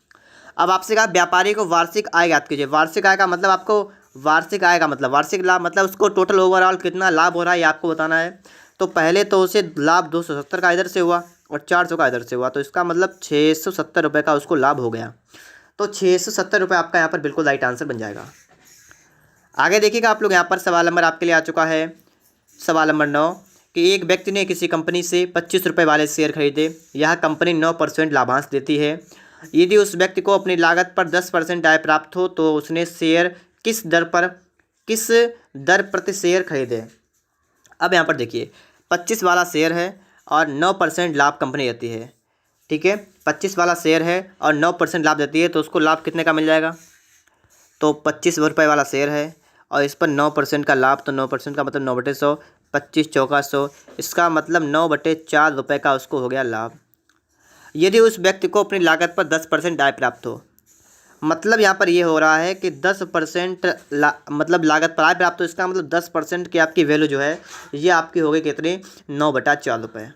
अब आपसे कहा व्यापारी को वार्षिक आय याद कीजिए। वार्षिक आय का मतलब आपको, वार्षिक आय का मतलब वार्षिक लाभ, मतलब उसको टोटल ओवरऑल कितना लाभ हो रहा है ये आपको बताना है। तो पहले तो उसे लाभ 270 का इधर से हुआ और 400 का इधर से हुआ, तो इसका मतलब 670 रुपये का उसको लाभ हो गया। तो 670 रुपये आपका यहाँ पर बिल्कुल राइट आंसर बन जाएगा। आगे देखिएगा आप लोग, यहाँ पर सवाल नंबर आपके लिए आ चुका है, सवाल नंबर 9 कि एक व्यक्ति ने किसी कंपनी से 25 रुपये वाले शेयर खरीदे। यह कंपनी 9% लाभांश देती है। यदि उस व्यक्ति को अपनी लागत पर 10% आय प्राप्त हो तो उसने शेयर किस दर प्रति शेयर खरीदे। अब यहाँ पर देखिए 25 वाला शेयर है और 9% लाभ कंपनी देती है। ठीक है, 25 वाला शेयर है और 9% लाभ देती है, तो उसको लाभ कितने का मिल जाएगा, तो 25 रुपये वाला शेयर है और इस पर 9% का लाभ, तो 9% का मतलब 9/100, 25 चौका 100, इसका मतलब 9/4 रुपये का उसको हो गया लाभ। यदि उस व्यक्ति को अपनी लागत पर 10% आय प्राप्त हो, मतलब यहाँ पर ये हो रहा है कि 10% मतलब लागत पर आय प्राप्त हो, इसका मतलब 10% की आपकी वैल्यू जो है ये आपकी हो गई कितनी, 9/4 रुपये।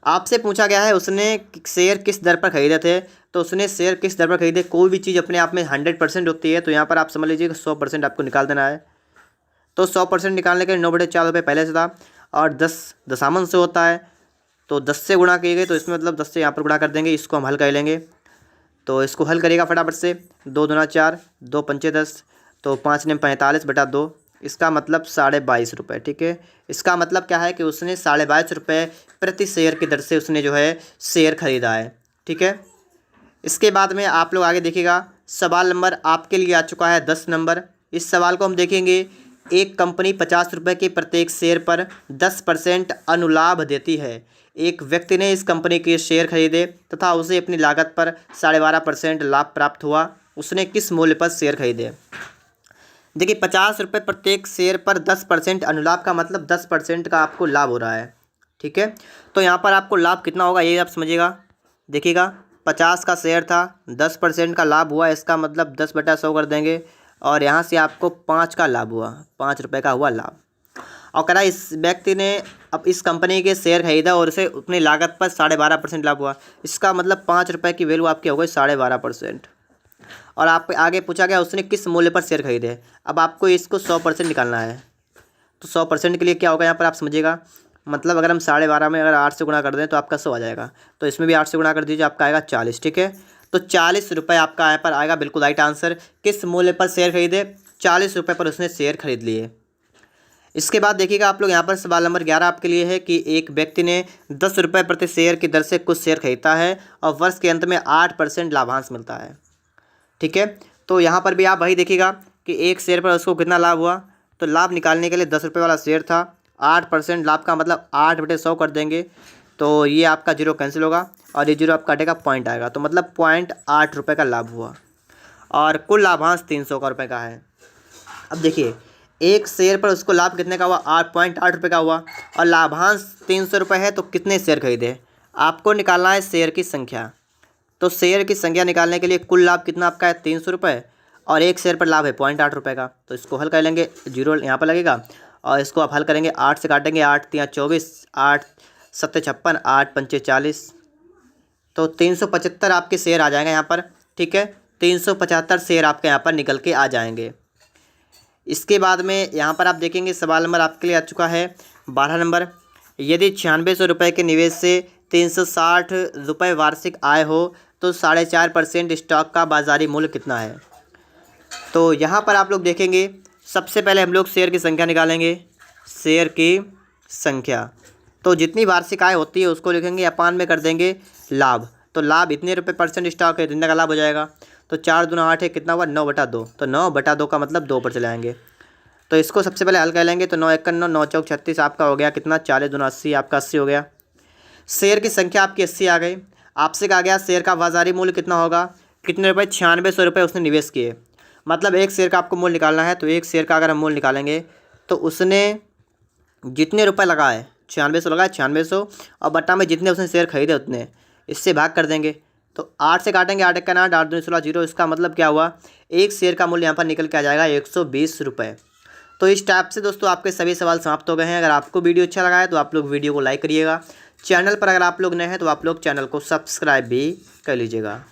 आपसे पूछा गया है उसने शेयर किस दर पर खरीदे थे, तो उसने शेयर किस दर पर खरीदे। कोई भी चीज़ अपने आप में 100% होती है, तो यहाँ पर आप समझ लीजिए कि 100% आपको निकाल देना है। तो 100% निकालने के लिए 9/4 रुपये पहले से था और 10 दशांश से होता है, तो 10 से गुणा किए गए, तो इसमें मतलब 10 से यहाँ पर गुणा कर देंगे, इसको हम हल कर लेंगे। तो इसको हल करेगा फटाफट से, 2 दूना 4, 2 पंचे 10, तो 5 ने 45/2, इसका मतलब 22.5 रुपये। ठीक है, इसका मतलब क्या है कि उसने 22.5 रुपये प्रति शेयर की दर से उसने जो है शेयर खरीदा है। ठीक है, इसके बाद में आप लोग आगे देखिएगा, सवाल नंबर आपके लिए आ चुका है 10 नंबर। इस सवाल को हम देखेंगे। एक कंपनी 50 रुपये के प्रत्येक शेयर पर 10% अनुलाभ देती है। एक व्यक्ति ने इस कंपनी के शेयर खरीदे तथा उसे अपनी लागत पर 12.5% लाभ प्राप्त हुआ। उसने किस मूल्य पर शेयर खरीदे। देखिए 50 रुपये प्रत्येक शेयर पर 10% अनुलाभ का मतलब 10% का आपको लाभ हो रहा है। ठीक है, तो यहाँ पर आपको लाभ कितना होगा ये आप समझिएगा। देखिएगा 50 का शेयर था, 10% का लाभ हुआ, इसका मतलब 10/100 कर देंगे और यहाँ से आपको 5 का लाभ हुआ, 5 रुपये का हुआ लाभ। और कह रहा इस व्यक्ति ने अब इस कंपनी के शेयर खरीदा और उसे अपनी लागत पर 12.5% लाभ हुआ, इसका मतलब 5 रुपये की वैल्यू आपकी हो गई 12.5%। और आप आगे पूछा गया उसने किस मूल्य पर शेयर खरीदे। अब आपको इसको 100% निकालना है, तो 100% के लिए क्या होगा यहाँ पर आप समझिएगा। मतलब अगर हम 12.5 में अगर 8 से गुणा कर दें तो आपका 100 आ जाएगा, तो इसमें भी 8 से गुणा कर दीजिए, आपका आएगा 40। ठीक है, तो 40 रुपये आपका यहाँ पर आएगा बिल्कुल राइट आंसर। किस मूल्य पर शेयर खरीदे, 40 रुपये पर उसने शेयर खरीद लिए। इसके बाद देखिएगा आप लोग, यहाँ पर सवाल नंबर 11 आपके लिए है कि एक व्यक्ति ने 10 रुपये प्रति शेयर की दर से कुछ शेयर खरीदता है और वर्ष के अंत में 8% लाभांश मिलता है। ठीक है, तो यहाँ पर भी आप वही देखिएगा कि एक शेयर पर उसको कितना लाभ हुआ। तो लाभ निकालने के लिए 10 रुपये वाला शेयर था, 8% लाभ का मतलब 8/100 कर देंगे, तो ये आपका 0 कैंसिल होगा और ये 0 आपका कटेगा, पॉइंट आएगा, तो मतलब 0.8 रुपये का लाभ हुआ और कुल लाभांश 300 का रुपये का है। अब देखिए एक शेयर पर उसको लाभ कितने का हुआ, 8.8 रुपये का हुआ और लाभांश 300 रुपये है, तो कितने शेयर खरीदे। आपको निकालना है शेयर की संख्या। तो शेयर की संख्या निकालने के लिए कुल लाभ कितना आपका है 300 रुपये और एक शेयर पर लाभ है 0.8 रुपये का। तो इसको हल कर लेंगे, जीरो यहाँ पर लगेगा और इसको आप हल करेंगे, 8 से काटेंगे, 8 तिया 24, 8 सत्ते 56, 8 पंचे 40। तो 375 आपके शेयर आ जाएंगे यहाँ पर। ठीक है, 375 शेयर आपके यहाँ पर निकल के आ जाएंगे। इसके बाद में यहाँ पर आप देखेंगे सवाल नंबर आपके लिए आ चुका है 12 नंबर। यदि 9600 रुपये के निवेश से 360 रुपये वार्षिक आय हो तो 4.5% स्टॉक का बाज़ारी मूल्य कितना है। तो यहाँ पर आप लोग देखेंगे, सबसे पहले हम लोग शेयर की संख्या निकालेंगे। शेयर की संख्या, तो जितनी वार्षिक आय होती है उसको लिखेंगे, अपान में कर देंगे लाभ। तो लाभ इतने रुपये परसेंट स्टॉक है, इतने का लाभ हो जाएगा। तो 4 दूना 8 है, कितना हुआ 9/2। तो 9/2 का मतलब 2 पर चले आएंगे। तो इसको सबसे पहले हल कर लेंगे। तो 9 1 9, 9 4 36 आपका हो गया कितना, 40 दूना 80, आपका 80 हो गया। शेयर की संख्या आपकी 80 आ गई। आपसे कहा गया शेयर का बाज़ारी मूल्य कितना होगा, कितने रुपये, 9600 रुपये उसने निवेश किए। मतलब एक शेयर का आपको मूल्य निकालना है। तो एक शेयर का अगर हम मूल्य निकालेंगे तो उसने जितने रुपए लगाए, 9600 लगाए, 9600 और बट्टा में जितने उसने शेयर खरीदे उतने, इससे भाग कर देंगे। तो 8 से काटेंगे, 8 1 8, 8 2 16 0। इसका मतलब क्या हुआ, एक शेयर का मूल्य यहाँ पर निकल के आ जाएगा 120 रुपये। तो इस टाइप से दोस्तों आपके सभी सवाल समाप्त हो गए हैं। अगर आपको वीडियो अच्छा लगा है तो आप लोग वीडियो को लाइक करिएगा। चैनल पर अगर आप लोग नए हैं तो आप लोग चैनल को सब्सक्राइब भी कर लीजिएगा।